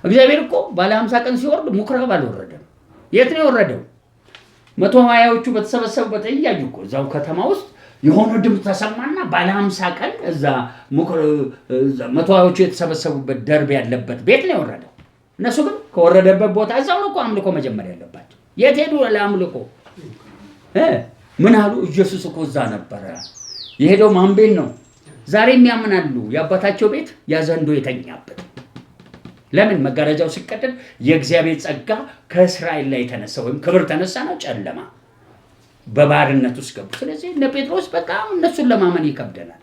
እግዚአብሔር እኮ ባለ 50 ቀን ሲወርድ ምኩራብ አልወረደም። የት ነው የወረደው? 120ዎቹ በተሰበሰቡበት እያዩ እኮ እዛው ከተማ ውስጥ የሆነ ድምፅ ተሰማና ባለ 50 ቀን እዛ 120ዎቹ የተሰበሰቡበት ደርብ ያለበት ቤት ነው የወረደው። እነሱ ግን ከወረደበት ቦታ እዛው ነው እኮ አምልኮ መጀመሪያ ያለባቸው። የት ሄዱ ለአምልኮ? ምን አሉ? ኢየሱስ እኮ እዛ ነበረ። የሄደው ማን ቤት ነው? ዛሬም ያምናሉ የአባታቸው ቤት ያዘንዶ የተኛበት። ለምን? መጋረጃው ሲቀደድ የእግዚአብሔር ጸጋ ከእስራኤል ላይ ተነሳ፣ ወይም ክብር ተነሳ ነው። ጨለማ በባርነት ውስጥ ገቡ። ስለዚህ እነ ጴጥሮስ በቃ እነሱን ለማመን ይከብደናል።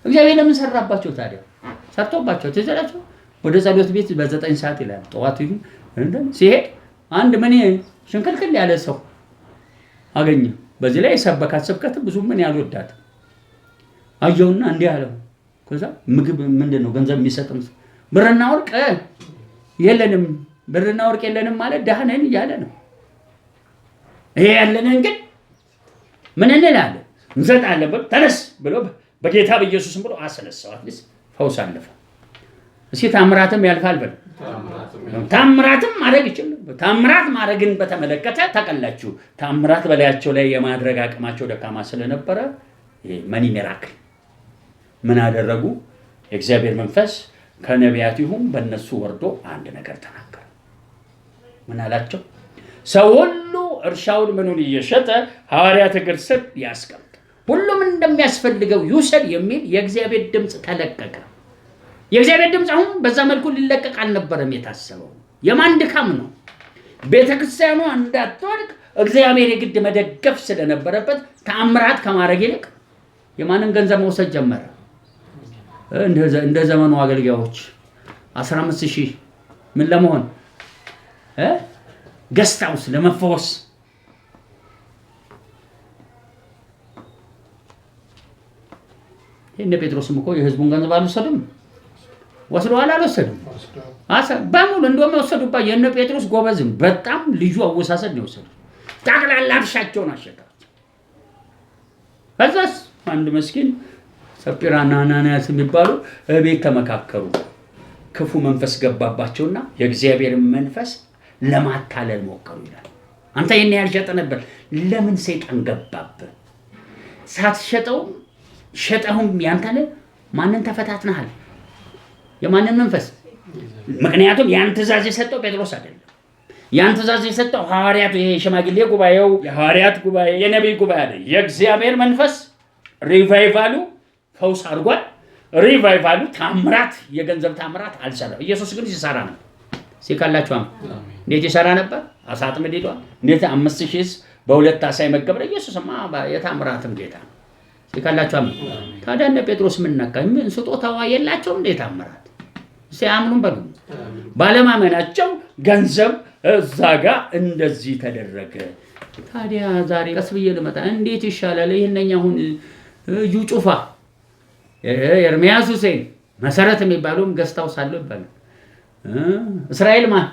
እግዚአብሔር ለምን ሰራባቸው ታዲያ? ሰርቶባቸው ትዘላቸው ወደ ጸሎት ቤት በ9 ሰዓት ይላል ጠዋት ሲሄድ አንድ ምን ሽንክልክል ያለ ሰው አገኘ። በዚህ ላይ የሰበካት ስብከት ብዙ ምን ያልወዳት አየውና እንዲህ አለው። ከዛ ምግብ ምንድነው ገንዘብ የሚሰጥም ብርና ወርቅ የለንም፣ ብርና ወርቅ የለንም ማለት ደሃ ነን እያለ ነው። ይሄ ያለንን ግን ምን እንላለን? እንሰጣለን ብሎ ተነስ ብሎ በጌታ በኢየሱስም ብሎ አስነሳው። አትሊስ ፈውስ አለፈ። እስኪ ታምራትም ያልፋል በል። ታምራትም ማድረግ ይችላል። ታምራት ማድረግን በተመለከተ ታቀላችሁ። ታምራት በላያቸው ላይ የማድረግ አቅማቸው ደካማ ስለነበረ መኒ ሚራክል ምን አደረጉ? የእግዚአብሔር መንፈስ ከነቢያት ይሁን በእነሱ ወርዶ አንድ ነገር ተናገረ። ምን አላቸው? ሰው ሁሉ እርሻውን ምኑን እየሸጠ ሐዋርያት እግር ስር ያስቀምጥ፣ ሁሉም እንደሚያስፈልገው ይውሰድ የሚል የእግዚአብሔር ድምፅ ተለቀቀ። የእግዚአብሔር ድምፅ አሁን በዛ መልኩ ሊለቀቅ አልነበረም የታሰበው። የማን ድካም ነው? ቤተክርስቲያኑ እንዳትወድቅ እግዚአብሔር የግድ መደገፍ ስለነበረበት ተአምራት ከማድረግ ይልቅ የማንን ገንዘብ መውሰድ ጀመረ? እንደ ዘመኑ አገልጋዮች 15000 ምን ለመሆን ገስታውስ ለመፈወስ እነ ጴጥሮስም እኮ የህዝቡን ገንዘብ አልወሰዱም። ወስደዋል አልወሰዱም? በሙሉ እንደውም የወሰዱባት የእነ ጴጥሮስ ጎበዝም በጣም ልዩ አወሳሰድ ነው የወሰዱት። ጠቅላላ እርሻቸውን አሸጣቸው። ከዛስ አንድ መስኪን ሰጲራና አናንያስ የሚባሉ እቤት ተመካከሩ። ክፉ መንፈስ ገባባቸውና የእግዚአብሔርን መንፈስ ለማታለል ሞከሩ ይላል። አንተ ይሄን ያህል ሸጠ ነበር፣ ለምን ሰይጣን ገባብህ? ሳትሸጠው ሸጠሁም ያንተለ ማንን ተፈታትነሃል? የማንን መንፈስ? ምክንያቱም ያን ትእዛዝ የሰጠው ጴጥሮስ አይደለም። ያን ትእዛዝ የሰጠው ሐዋርያቱ፣ ይሄ ሽማግሌ ጉባኤው፣ የሐዋርያት ጉባኤ፣ የነቢይ ጉባኤ አለ። የእግዚአብሔር መንፈስ ሪቫይቫሉ ፈውስ አድርጓል። ሪቫይቫሉ ታምራት፣ የገንዘብ ታምራት አልሰራም። ኢየሱስ ግን ሲሰራ ነው። ሲካላችሁ እንዴት ይሰራ ነበር? አሳ አጥምድ ሄዷል። እንዴት 5000 በሁለት አሳ የመገበ ኢየሱስማ የታምራትም ጌታ ነው። ሲካላችሁ ታዲያ እነ ጴጥሮስ ምን ነካ? ምን ስጦታዋ የላቸውም? እንዴት ታምራት ሲያምኑም በሉ ባለማመናቸው ገንዘብ እዛ ጋር እንደዚህ ተደረገ። ታዲያ ዛሬ ቀስ ብዬ ልመጣ እንዴት ይሻላል? ይሄንኛ አሁን እዩ ጩፋ፣ ኤርሚያስ ሁሴን፣ መሰረት የሚባሉም ገስታው ሳለው ይባላል። እስራኤል ማን?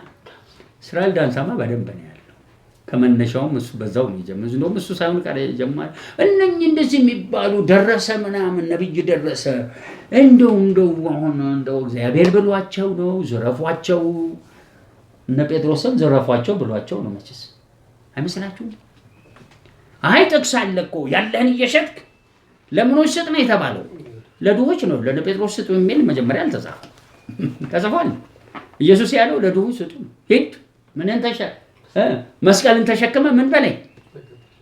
እስራኤል ዳንሳማ በደንብ ነው ያለው። ከመነሻውም እሱ በዛው ነው የጀመረው። እንደውም እሱ ሳይሆን ቀረ ጀማሪ እነኚህ እንደዚህ የሚባሉ ደረሰ ምናምን ነብይ ደረሰ እንደው አሁን እንደው እግዚአብሔር ብሏቸው ነው ዘረፏቸው። እነ ጴጥሮስን ዘረፏቸው ብሏቸው ነው መቼስ አይመስላችሁም? አይ ጥቅስ አለ እኮ ያለህን እየሸጥክ ለምኖች ስጥ ነው የተባለው። ለድሆች ነው። ለነ ጴጥሮስ ስጡ የሚል መጀመሪያ አልተጻፈም። ተጽፏል። ኢየሱስ ያለው ለድሆች ስጡ። ሂድ ምንን መስቀልን ተሸክመ ምን በላይ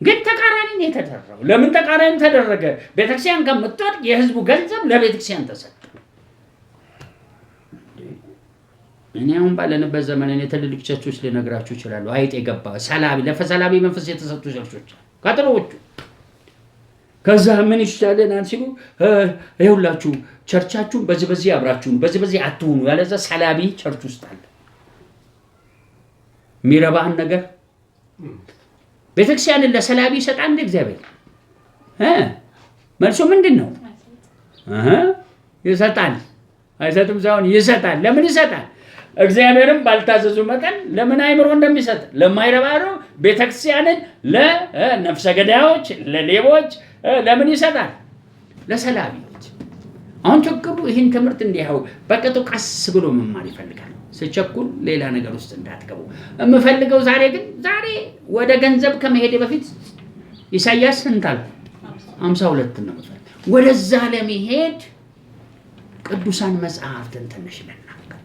ግን ተቃራኒ ነው የተደረገው። ለምን ተቃራኒ ተደረገ? ቤተክርስቲያን ከምትወድቅ የህዝቡ ገንዘብ ለቤተክርስቲያን ተሰጠ። እኔ አሁን ባለንበት ዘመን እኔ ትልልቅ ቸርቾች ልነግራችሁ እችላለሁ። አይጥ የገባ ሰላቢ ለፈሰላቢ መንፈስ የተሰጡ ቸርቾች ከጥሮዎቹ ከዛ ምን ይሻለናል ሲሉ ይኸውላችሁ ቸርቻችሁን በዚህ አብራችሁን በዚህ አትሁኑ ያለዛ ሰላቢ ቸርች ውስጥ አለ። የሚረባህን ነገር ቤተክርስቲያንን ለሰላቢ ይሰጣል እንደ እግዚአብሔር መልሶ ምንድን ነው? ይሰጣል። አይሰጥም ሳይሆን ይሰጣል። ለምን ይሰጣል? እግዚአብሔርም ባልታዘዙ መጠን ለምን አይምሮ እንደሚሰጥ ለማይረባ ነው። ቤተክርስቲያንን ለነፍሰ ገዳዮች፣ ለሌቦች ለምን ይሰጣል? ለሰላቢዎች። አሁን ችግሩ ይህን ትምህርት እንዲያው በቅጡ ቀስ ብሎ መማር ይፈልጋል። ስቸኩል ሌላ ነገር ውስጥ እንዳትገቡ የምፈልገው ዛሬ ወደ ገንዘብ ከመሄድ በፊት ኢሳይያስ እንታል 52 ነው ወደዛ ለመሄድ ቅዱሳን መጽሐፍትን ትንሽ ልናገር።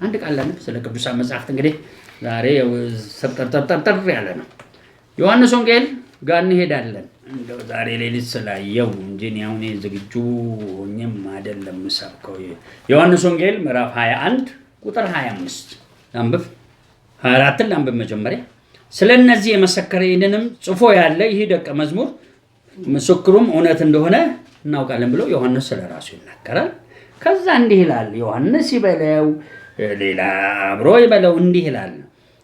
አንድ ቃል አለ ስለ ቅዱሳን መጽሐፍት። እንግዲህ ዛሬ ሰብጠርጠርጠር ያለ ነው። ዮሐንስ ወንጌል ጋር እንሄዳለን። እንደው ዛሬ ሌሊት ስላየው እንጂ ነው ዝግጁ ሆኜም አይደለም ሰብከው። ዮሐንስ ወንጌል ምዕራፍ 21 ቁጥር 25 አንብብ። 24 አንብብ መጀመሪያ። ስለነዚህ የመሰከረ ይህንንም ጽፎ ያለ ይህ ደቀ መዝሙር ምስክሩም እውነት እንደሆነ እናውቃለን ብሎ ዮሐንስ ስለራሱ ይናገራል። ከዛ እንዲህ ይላል። ዮሐንስ ይበለው ሌላ አብሮ ይበለው እንዲህ ይላል።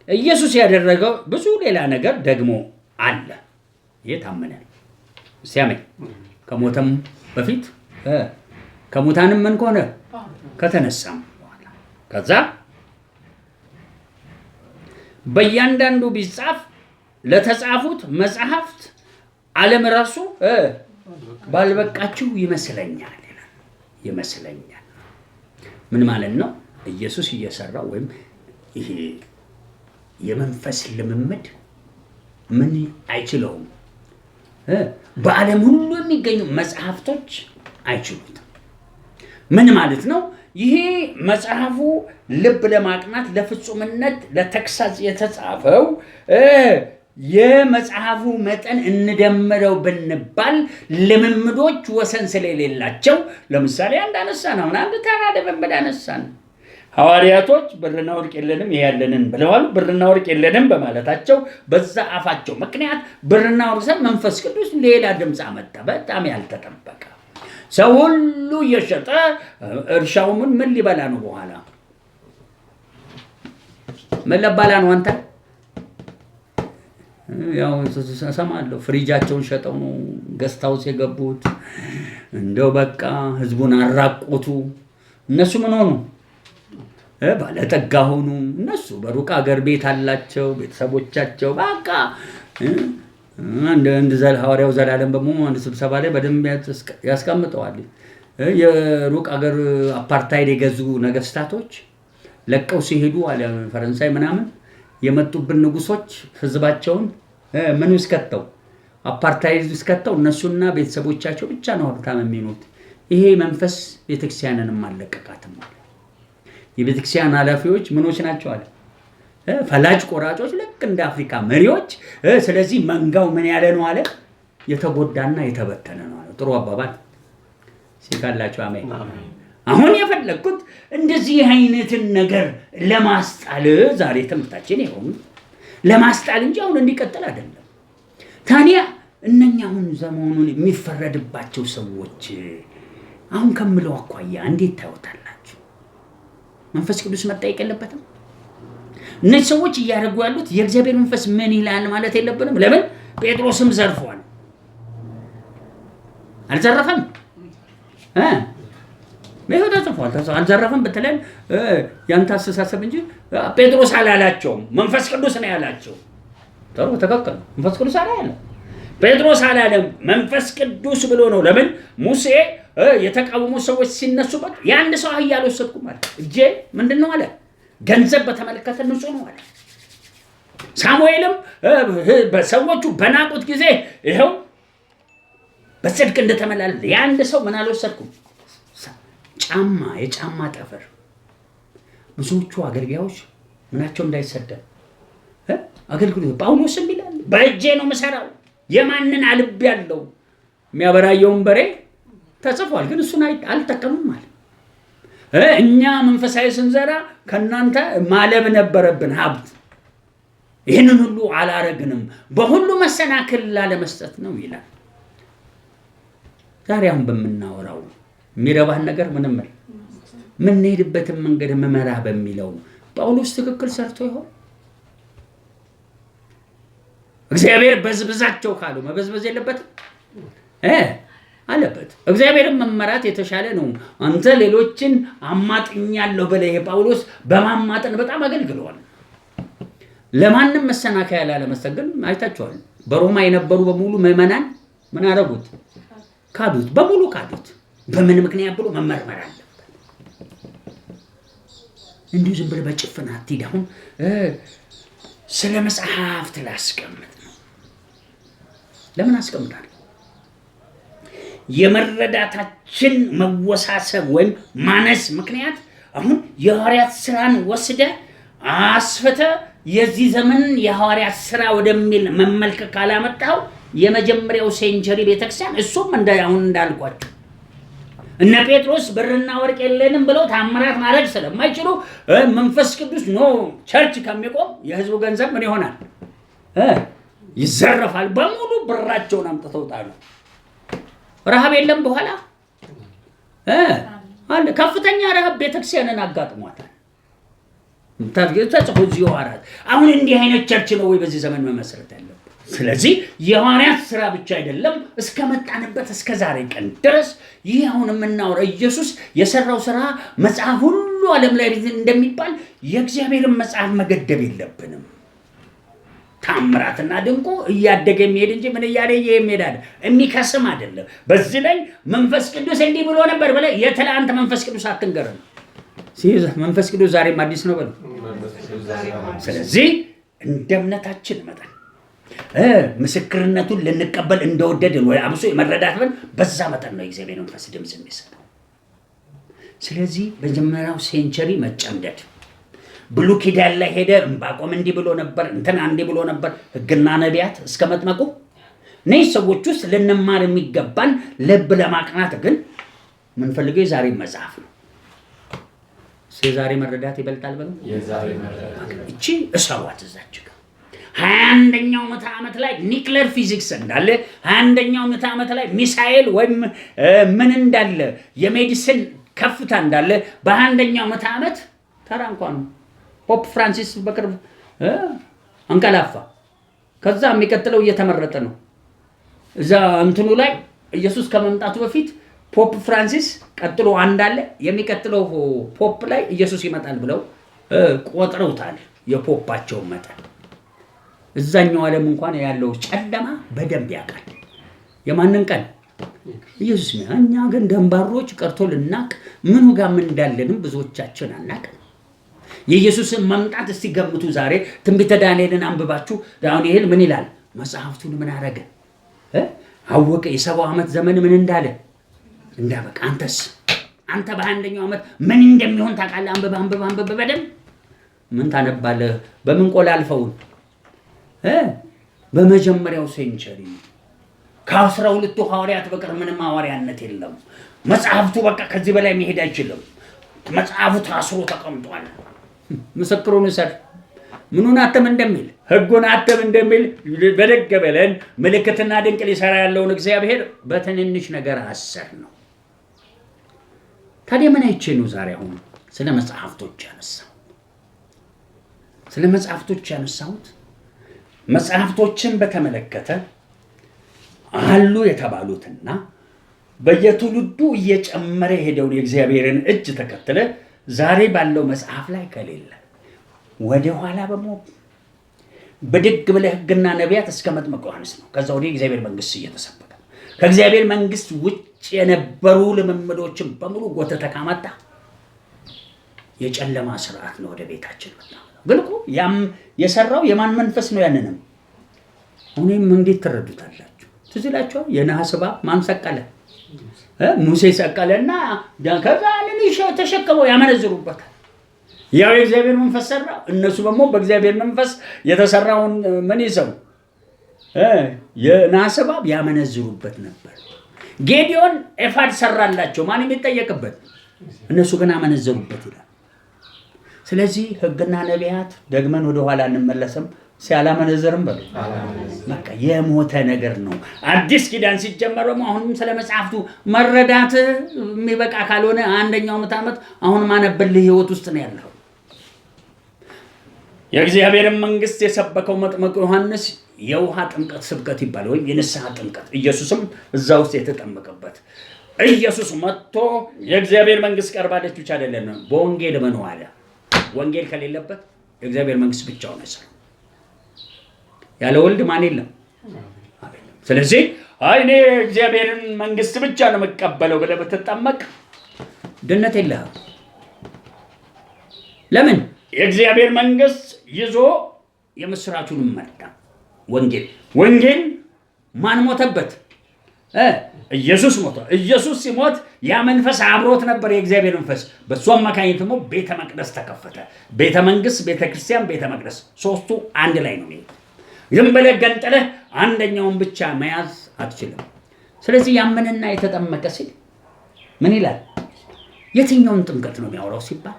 ኢየሱስ ያደረገው ብዙ ሌላ ነገር ደግሞ አለ። የታመነ ሲያመኝ ከሞተም በፊት ከሙታንም ምን ከሆነ ከተነሳም በኋላ ከዛ በእያንዳንዱ ቢጻፍ ለተጻፉት መጽሐፍት ዓለም ራሱ ባልበቃችሁ ይመስለኛል ይላል። ይመስለኛል ምን ማለት ነው? ኢየሱስ እየሰራው ወይም ይሄ የመንፈስ ልምምድ ምን አይችለውም። በዓለም ሁሉ የሚገኙ መጽሐፍቶች አይችሉትም። ምን ማለት ነው? ይሄ መጽሐፉ ልብ ለማቅናት ለፍጹምነት ለተክሳጽ የተጻፈው የመጽሐፉ መጠን እንደምረው ብንባል ልምምዶች ወሰን ስለሌላቸው ለምሳሌ አንድ አነሳን። አሁን አንድ ተራ ልምምድ አነሳን። ሐዋርያቶች ብርና ወርቅ የለንም ይሄ ያለንን ብለዋል። ብርና ወርቅ የለንም በማለታቸው በዛ አፋቸው ምክንያት ብርና ወርቅ መንፈስ ቅዱስ ሌላ ድምፅ አመጣ። በጣም ያልተጠበቀ ሰው ሁሉ እየሸጠ እርሻው ምን ሊበላ ነው? በኋላ ምን ለባላ ነው? አንተ ያው ሰማለሁ ፍሪጃቸውን ሸጠው ነው ገስታውስ የገቡት። እንደው በቃ ህዝቡን አራቆቱ። እነሱ ምን ሆኑ? ባለጠጋ ሆኑ። እነሱ በሩቅ ሀገር ቤት አላቸው፣ ቤተሰቦቻቸው በቃ እንደ ሐዋርያው ዘላለም በመሆኑ አንድ ስብሰባ ላይ በደንብ ያስቀምጠዋል። የሩቅ ሀገር አፓርታይድ የገዙ ነገስታቶች ለቀው ሲሄዱ አለ ፈረንሳይ ምናምን የመጡብን ንጉሶች ህዝባቸውን ምን ውስከተው አፓርታይድ ውስከተው እነሱና ቤተሰቦቻቸው ብቻ ነው ሀብታም የሚሆኑት። ይሄ መንፈስ ቤተክርስቲያንንም አለቀቃትም አለ። የቤተክርስቲያን ኃላፊዎች ምኖች ናቸው አለ? ፈላጭ ቆራጮች ልክ እንደ አፍሪካ መሪዎች። ስለዚህ መንጋው ምን ያለ ነው አለ? የተጎዳና የተበተነ ነው አለ። ጥሩ አባባል ሲካላችሁ አሜን። አሁን የፈለግኩት እንደዚህ አይነትን ነገር ለማስጣል ዛሬ ትምህርታችን ይሁን ለማስጣል እንጂ አሁን እንዲቀጥል አይደለም። ታዲያ እነኛ አሁን ዘመኑን የሚፈረድባቸው ሰዎች አሁን ከምለው አኳያ እንዴት ታዩታላችሁ? መንፈስ ቅዱስ መጠየቅ የለበትም? እነዚህ ሰዎች እያደረጉ ያሉት የእግዚአብሔር መንፈስ ምን ይላል ማለት የለብንም? ለምን ጴጥሮስም ዘርፏል። አልዘረፈም? ነው ተጽፏል። አልዘረፈም በተለይ ያንተ አስተሳሰብ እንጂ ጴጥሮስ አላላቸውም። መንፈስ ቅዱስ ነው ያላቸው። ጥሩ ተከከለ። መንፈስ ቅዱስ አላለም፣ ጴጥሮስ አላለም። መንፈስ ቅዱስ ብሎ ነው። ለምን ሙሴ የተቃወሙ ሰዎች ሲነሱበት የአንድ ሰው አህያ አልወሰድኩም አለ። እጄ ምንድነው አለ? ገንዘብ በተመለከተ ንጹህ ነው አለ። ሳሙኤልም በሰዎቹ በናቁት ጊዜ ይኸው በጽድቅ እንደተመላለሰ የአንድ ሰው ምን አልወሰድኩም? ጫማ፣ የጫማ ጠፈር። ብዙዎቹ አገልጋዮች ምናቸው እንዳይሰደብ አገልግሎት ጳውሎስም ይላል በእጄ ነው የምሰራው፣ የማንን አልብ ያለው የሚያበራየውን በሬ ተጽፏል፣ ግን እሱን አልጠቀምም ማለት። እኛ መንፈሳዊ ስንዘራ ከናንተ ማለብ ነበረብን ሀብት፣ ይህንን ሁሉ አላረግንም፣ በሁሉ መሰናክል ላለመስጠት ነው ይላል። ዛሬ አሁን በምናወራው የሚረባህን ነገር ምንም ምንሄድበትን መንገድ መመራ በሚለው ጳውሎስ ትክክል ሰርቶ ይሆን? እግዚአብሔር በዝብዛቸው ካሉ መበዝበዝ የለበትም አለበት። እግዚአብሔርን መመራት የተሻለ ነው። አንተ ሌሎችን አማጥኛለሁ ብለህ ጳውሎስ በማማጠን በጣም አገልግለዋል። ለማንም መሰናከያ ያላለመስጠት ግን አይታችኋል። በሮማ የነበሩ በሙሉ ምዕመናን ምን አደረጉት? ካዱት፣ በሙሉ ካዱት። በምን ምክንያት ብሎ መመርመር አለበት። እንዲሁ ዝም ብለህ በጭፍን አትሂድ። አሁን ስለ መጽሐፍት ላስቀምጥ ነው። ለምን አስቀምጣለሁ? የመረዳታችን መወሳሰብ ወይም ማነስ ምክንያት አሁን የሐዋርያት ስራን ወስደ አስፈተ የዚህ ዘመን የሐዋርያት ስራ ወደሚል መመልከት ካላመጣው የመጀመሪያው ሴንቸሪ ቤተክርስቲያን እሱም አሁን እንዳልኳቸው እነ ጴጥሮስ ብርና ወርቅ የለንም ብለው ታምራት ማድረግ ስለማይችሉ መንፈስ ቅዱስ ኖ ቸርች ከሚቆም የህዝቡ ገንዘብ ምን ይሆናል? ይዘረፋል። በሙሉ ብራቸውን አምጥተው ጣሉ። ረሃብ የለም በኋላ አለ። ከፍተኛ ረሃብ ቤተክርስቲያንን አጋጥሟታል። ተጽፎ እዚሁ ሐዋርያት። አሁን እንዲህ አይነት ቸርች ነው ወይ በዚህ ዘመን መመስረት ያለበት? ስለዚህ የሐዋርያት ስራ ብቻ አይደለም፣ እስከ መጣንበት እስከ ዛሬ ቀን ድረስ ይህ አሁን የምናወራው ኢየሱስ የሰራው ስራ መጽሐፍ ሁሉ ዓለም ላይ እንደሚባል የእግዚአብሔርን መጽሐፍ መገደብ የለብንም። ታምራትና ድንቁ እያደገ የሚሄድ እንጂ ምን እያለ የሚሄድ የሚከስም አይደለም። በዚህ ላይ መንፈስ ቅዱስ እንዲህ ብሎ ነበር ብለህ የትላንት መንፈስ ቅዱስ አትንገረን። መንፈስ ቅዱስ ዛሬም አዲስ ነው በለው። ስለዚህ እንደ እምነታችን መጠን ምስክርነቱን ልንቀበል እንደወደድን ወይ አብሶ የመረዳት በዛ መጠን ነው የእግዚአብሔር መንፈስ ድምፅ የሚሰጠው። ስለዚህ በመጀመሪያው ሴንቸሪ መጨምደድ ብሉይ ኪዳን ላይ ሄደ ዕንባቆም እንዲህ ብሎ ነበር፣ እንትና እንዲህ ብሎ ነበር፣ ሕግና ነቢያት እስከ መጥመቁ እነዚህ ሰዎች ውስጥ ልንማር የሚገባን ልብ ለማቅናት ግን የምንፈልገው የዛሬ መጽሐፍ ነው። የዛሬ መረዳት ይበልጣል በለው። እቺ እሰዋት እዛች ጋር 21ኛው ምዕተ ዓመት ላይ ኒውክሌር ፊዚክስ እንዳለ 21ኛው ምዕተ ዓመት ላይ ሚሳኤል ወይም ምን እንዳለ የሜዲሲን ከፍታ እንዳለ በ21ኛው ምዕተ ዓመት ተራ እንኳን ፖፕ ፍራንሲስ በቅርብ አንቀላፋ። ከዛ የሚቀጥለው እየተመረጠ ነው። እዛ እንትኑ ላይ ኢየሱስ ከመምጣቱ በፊት ፖፕ ፍራንሲስ ቀጥሎ አንዳለ የሚቀጥለው ፖፕ ላይ ኢየሱስ ይመጣል ብለው ቆጥረውታል የፖፓቸው መጠን። እዛኛው ዓለም እንኳን ያለው ጨለማ በደንብ ያውቃል የማንን ቀን ኢየሱስ ነው። እኛ ግን ደንባሮች ቀርቶ ልናቅ ምኑ ጋር ምን እንዳለንም ብዙዎቻችን አናውቅም። የኢየሱስን መምጣት እስቲ ገምቱ። ዛሬ ትንቢተ ዳንኤልን አንብባችሁ አሁን ይሄን ምን ይላል? መጽሐፍቱን ምን አረገ አወቀ። የ70 ዓመት ዘመን ምን እንዳለ እንዳበቃ። አንተ በ21ኛው ዓመት ምን እንደሚሆን ታውቃለህ? አንብብ በደንብ ምን ታነባለህ? በምን ቆላልፈውን በመጀመሪያው ሴንቸሪ ከ12 ሐዋርያት በቀር ምንም ሐዋርያነት የለም። መጽሐፍቱ በቃ ከዚህ በላይ መሄድ አይችልም። መጽሐፉ ታስሮ ተቀምጧል። ምስክሩን ሰር ምኑን አተም እንደሚል ሕጉን አተም እንደሚል በደግ በለን ምልክትና ድንቅ ሊሰራ ያለውን እግዚአብሔር በትንንሽ ነገር አሰር ነው። ታዲያ ምን አይቼ ነው ዛሬ አሁን ስለ መጽሐፍቶች ያነሳው? ስለ መጽሐፍቶች ያነሳሁት መጽሐፍቶችን በተመለከተ አሉ የተባሉትና በየትውልዱ እየጨመረ የሄደውን የእግዚአብሔርን እጅ ተከትለ ዛሬ ባለው መጽሐፍ ላይ ከሌለ ወደ ኋላ በድግ ብለህ ሕግና ነቢያት እስከ መጥምቁ ዮሐንስ ነው። ከዛ ወዲህ የእግዚአብሔር መንግስት እየተሰበከ ከእግዚአብሔር መንግስት ውጭ የነበሩ ልምምዶችን በሙሉ ጎተተ ካመጣ የጨለማ ስርዓት ነው ወደ ቤታችን መጣ። ግን እኮ ያም የሰራው የማን መንፈስ ነው? ያንንም አሁንም እንዴት ትረዱታላችሁ? ትዝ ይላችኋል። የነሐስ እባብ ማን ሰቀለ? ሙሴ ሰቀለና ከዛ ተሸክመው ያመነዝሩበታል። ያው የእግዚአብሔር መንፈስ ሰራ። እነሱ ደግሞ በእግዚአብሔር መንፈስ የተሰራውን ምን ይዘው የነሐስ እባብ ያመነዝሩበት ነበር። ጌዲዮን ኤፋድ ሰራላቸው፣ ማን የሚጠየቅበት? እነሱ ግን አመነዘሩበት ይላል። ስለዚህ ሕግና ነቢያት ደግመን ወደ ኋላ እንመለስም ሲያላመነዘርም በሉ በቃ የሞተ ነገር ነው። አዲስ ኪዳን ሲጀመር ደግሞ አሁንም ስለ መጽሐፍቱ መረዳት የሚበቃ ካልሆነ አንደኛው ዓመት አሁን ማነበልህ ህይወት ውስጥ ነው ያለው። የእግዚአብሔርን መንግስት የሰበከው መጥምቁ ዮሐንስ የውሃ ጥምቀት ስብከት ይባላል፣ ወይም የንስሐ ጥምቀት። ኢየሱስም እዛ ውስጥ የተጠመቀበት። ኢየሱስ መጥቶ የእግዚአብሔር መንግስት ቀርባለች ብቻ አይደለም፣ በወንጌል መኑ አለ። ወንጌል ከሌለበት የእግዚአብሔር መንግስት ብቻውን አይሰራም። ያለ ወልድ ማን የለም። ስለዚህ እኔ እግዚአብሔርን መንግስት ብቻ ነው የምቀበለው ብለህ ብትጠመቅ ድነት የለህም። ለምን? የእግዚአብሔር መንግስት ይዞ የምስራቹን መጣ። ወንጌል ማን ሞተበት? ኢየሱስ ሞተ። ኢየሱስ ሲሞት ያ መንፈስ አብሮት ነበር፣ የእግዚአብሔር መንፈስ። በሱ አማካኝነት ደግሞ ቤተ መቅደስ ተከፈተ። ቤተ መንግስት፣ ቤተ ክርስቲያን፣ ቤተ መቅደስ ሶስቱ አንድ ላይ ነው የሚሄዱት። ዝም ብለህ ገንጥለህ አንደኛውን ብቻ መያዝ አትችልም። ስለዚህ ያመነና የተጠመቀ ሲል ምን ይላል? የትኛውን ጥምቀት ነው የሚያወራው ሲባል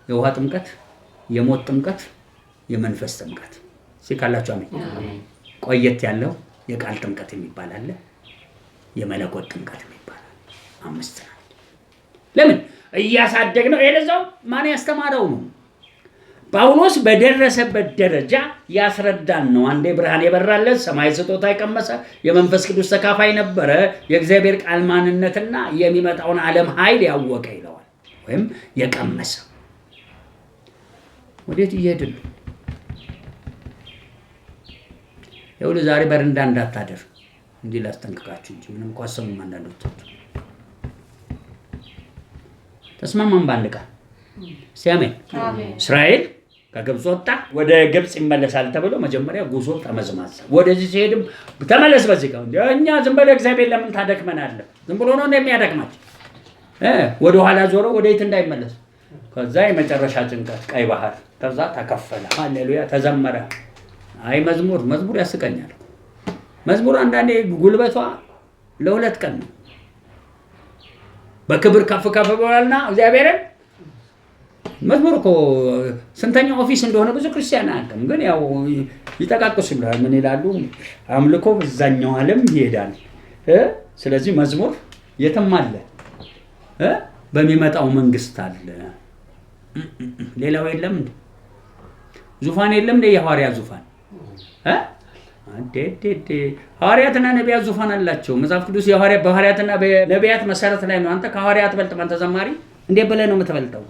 የውሃ ጥምቀት፣ የሞት ጥምቀት፣ የመንፈስ ጥምቀት ሲካላችሁ አሜን። ቆየት ያለው የቃል ጥምቀት የሚባል አለ፣ የመለኮት ጥምቀት የሚባል አለ። 5 ነው። ለምን እያሳደግ ነው? የለዛው ማን ያስተማረው ነው? ጳውሎስ በደረሰበት ደረጃ ያስረዳን ነው። አንዴ ብርሃን የበራለት ሰማይ ስጦታ የቀመሰ የመንፈስ ቅዱስ ተካፋይ ነበረ። የእግዚአብሔር ቃል ማንነትና የሚመጣውን ዓለም ኃይል ያወቀ ይለዋል፣ ወይም የቀመሰ። ወዴት እየሄድን ነው? ይኸውልህ ዛሬ በረንዳ እንዳታደር እንዲህ ላስጠንቅቃችሁ እንጂ ምንም እንኳን ሰሙም አንዳንዶቻችሁ ተስማማን በአንድ ቃል ሲያሜን። እስራኤል ከግብፅ ወጣ፣ ወደ ግብፅ ይመለሳል ተብሎ መጀመሪያ ጉዞ ተመዝማዛ። ወደዚህ ሲሄድም ተመለስ በዚህ ጋር እኛ ዝም ብለህ እግዚአብሔር ለምን ታደክመናለህ? ዝም ብሎ ነው እንደሚያደክማቸው ወደ ኋላ ዞሮ ወደ የት እንዳይመለስ። ከዛ የመጨረሻ ጭንቀት ቀይ ባህር፣ ከዛ ተከፈለ። ሃሌሉያ ተዘመረ። አይ መዝሙር ያስቀኛል። መዝሙር አንዳንዴ ጉልበቷ ለ2 ቀን ነው። በክብር ከፍ ብሏልና እግዚአብሔርን መዝሙር እኮ ስንተኛው ኦፊስ እንደሆነ ብዙ ክርስቲያን አያውቅም። ግን ያው ይጠቃቅሱ ይላል። ምን ይላሉ? አምልኮ በዛኛው ዓለም ይሄዳል። ስለዚህ መዝሙር የትም አለ፣ በሚመጣው መንግስት አለ። ሌላው የለም እንዴ? ዙፋን የለም እንዴ? የሐዋርያ ዙፋን ሐዋርያትና ነቢያት ዙፋን አላቸው። መጽሐፍ ቅዱስ በሐዋርያትና በነቢያት መሰረት ላይ ነው። አንተ ከሐዋርያት በልጥ አንተ ዘማሪ እንዴት ብለህ ነው የምትበልጠው?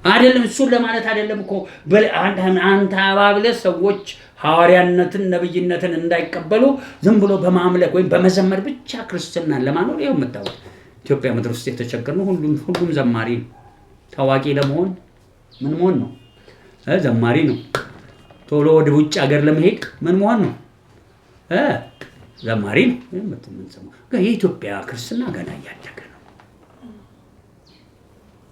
አይደለም እሱን ለማለት አይደለም እኮ አንተ አባብለህ ሰዎች ሐዋርያነትን ነብይነትን እንዳይቀበሉ ዝም ብሎ በማምለክ ወይም በመዘመር ብቻ ክርስትናን ለማኖር ይኸው የምታወቅ ኢትዮጵያ ምድር ውስጥ የተቸገርነው ሁሉም ዘማሪ ነው። ታዋቂ ለመሆን ምን መሆን ነው? ዘማሪ ነው። ቶሎ ወደ ውጭ ሀገር ለመሄድ ምን መሆን ነው? ዘማሪ ነው። የኢትዮጵያ ክርስትና ገና እያደገ ነው።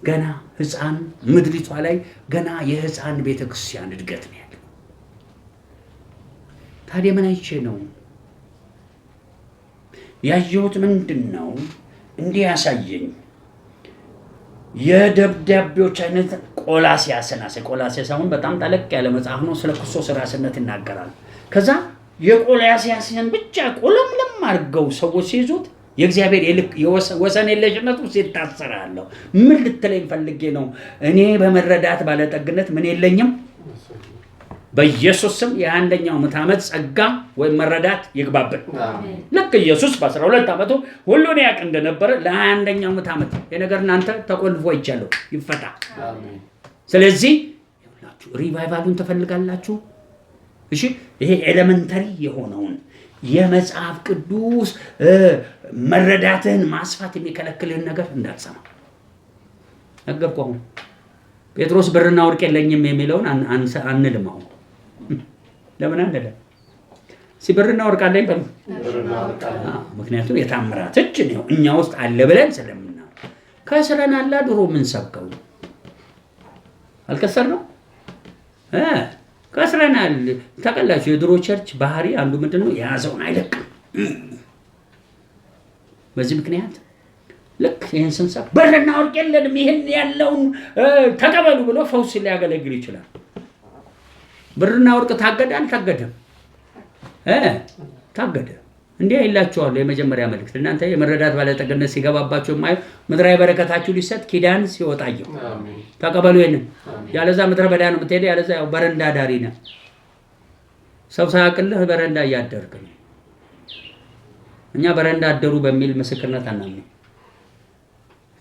ገና ሕፃን ምድሪቷ ላይ ገና የሕፃን ቤተክርስቲያን እድገት ነው ያለው። ታዲያ ምን አይቼ ነው ያየሁት? ምንድን ነው እንዲህ ያሳየኝ? የደብዳቤዎች አይነት ቆላስይስ አሁን በጣም ጠለቅ ያለ መጽሐፍ ነው። ስለ ክርስቶስ ራስነት ይናገራል። ከዛ የቆላስይስን ብቻ ቆለምለም አድርገው ሰዎች ሲይዙት የእግዚአብሔር ወሰን የለሽነቱ ሲታሰራለሁ። ምን ልትለኝ ፈልጌ ነው? እኔ በመረዳት ባለጠግነት ምን የለኝም። በኢየሱስ ስም የ21ኛው ምዕተ ዓመት ጸጋ ወይም መረዳት ይግባብን። ልክ ኢየሱስ በ12 ዓመቱ ሁሉን ያውቅ እንደነበረ ለ21ኛው ምዕተ ዓመት የነገር እናንተ ተቆልፎ ይቻለው ይፈታ። ስለዚህ ሪቫይቫሉን ትፈልጋላችሁ? እሺ፣ ይሄ ኤሌመንተሪ የሆነውን የመጽሐፍ ቅዱስ መረዳትህን ማስፋት የሚከለክልህን ነገር እንዳትሰማ ነገርኩህ። አሁን ጴጥሮስ ብርና ወርቅ የለኝም የሚለውን አንልማው። ለምን አንለ? ሲብርና ወርቅ አለኝ በሉ። ምክንያቱም የታምራት እጅ ነው እኛ ውስጥ አለ ብለን ስለምና ከስረናላ ድሮ ምን ሰብከው አልከሰር ነው ከስረናል። ተቀላችሁ የድሮ ቸርች ባህሪ አንዱ ምንድነው? የያዘውን አይለቅም። በዚህ ምክንያት ልክ ይህን ስንሰብ ብርና ወርቅ የለንም ይህን ያለውን ተቀበሉ ብሎ ፈውስ ሊያገለግል ይችላል። ብርና ወርቅ ታገደ አልታገደም? ታገደ። እንዲህ አይላችኋለሁ። የመጀመሪያ መልእክት እናንተ የመረዳት ባለጠግነት ሲገባባችሁ ማየው ምድራዊ በረከታችሁ ሊሰጥ ኪዳን ሲወጣየው ተቀበሉ። ይሄንን ያለዛ ምድረ በዳ ነው የምትሄደው። ያለዛ ያው በረንዳ ዳሪ ነህ። ሰው ሳያውቅልህ በረንዳ እያደርክ ነው። እኛ በረንዳ አደሩ በሚል ምስክርነት አናምንም።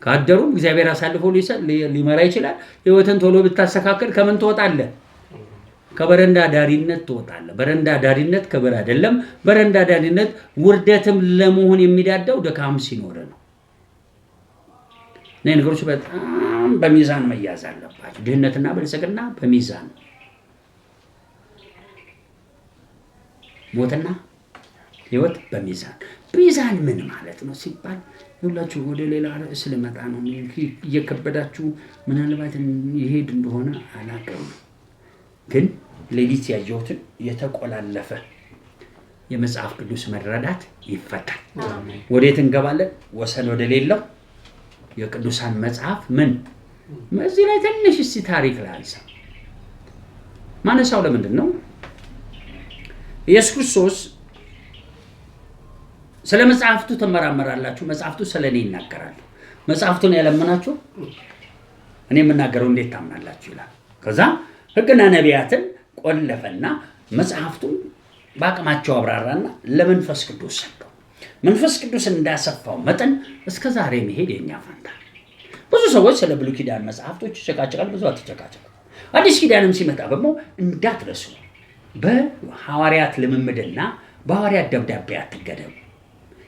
ካደሩ እግዚአብሔር አሳልፎ ሊመራ ይችላል። ህይወትን ቶሎ ብታስተካከል ከምን ትወጣለህ? ከበረንዳ ዳሪነት ትወጣለህ። በረንዳ ዳሪነት ክብር አይደለም። በረንዳ ዳሪነት ውርደትም ለመሆን የሚዳዳው ድካም ሲኖር ነው። ነገሮች በጣም በሚዛን መያዝ አለባቸው። ድህነትና ብልጽግና በሚዛን፣ ሞትና ህይወት በሚዛን። ሚዛን ምን ማለት ነው ሲባል ሁላችሁ ወደ ሌላ ርዕስ ልመጣ ነው። እየከበዳችሁ ምናልባት ይሄድ እንደሆነ አላውቅም። ግን ሌሊት ያየሁትን የተቆላለፈ የመጽሐፍ ቅዱስ መረዳት ይፈታል። ወዴት እንገባለን? ወሰን ወደ ሌለው የቅዱሳን መጽሐፍ ምን እዚህ ላይ ትንሽ እስቲ ታሪክ ላንሳ። ማነሳው ለምንድን ነው? ኢየሱስ ክርስቶስ ስለ መጽሐፍቱ ተመራመራላችሁ፣ መጽሐፍቱ ስለኔ ይናገራሉ። መጽሐፍቱን ያለመናችሁ እኔ የምናገረው እንዴት ታምናላችሁ ይላል። ከዛ ሕግና ነቢያትን ቆለፈና መጽሐፍቱን በአቅማቸው አብራራና ለመንፈስ ቅዱስ ሰጠው። መንፈስ ቅዱስ እንዳሰፋው መጠን እስከ ዛሬ መሄድ የኛ ፈንታ። ብዙ ሰዎች ስለ ብሉይ ኪዳን መጽሐፍቶች ይጨቃጨቃሉ፣ ብዙ አትጨቃጨቁ። አዲስ ኪዳንም ሲመጣ ደግሞ እንዳትረሱ በሐዋርያት ልምምድና በሐዋርያት ደብዳቤ አትገደቡ።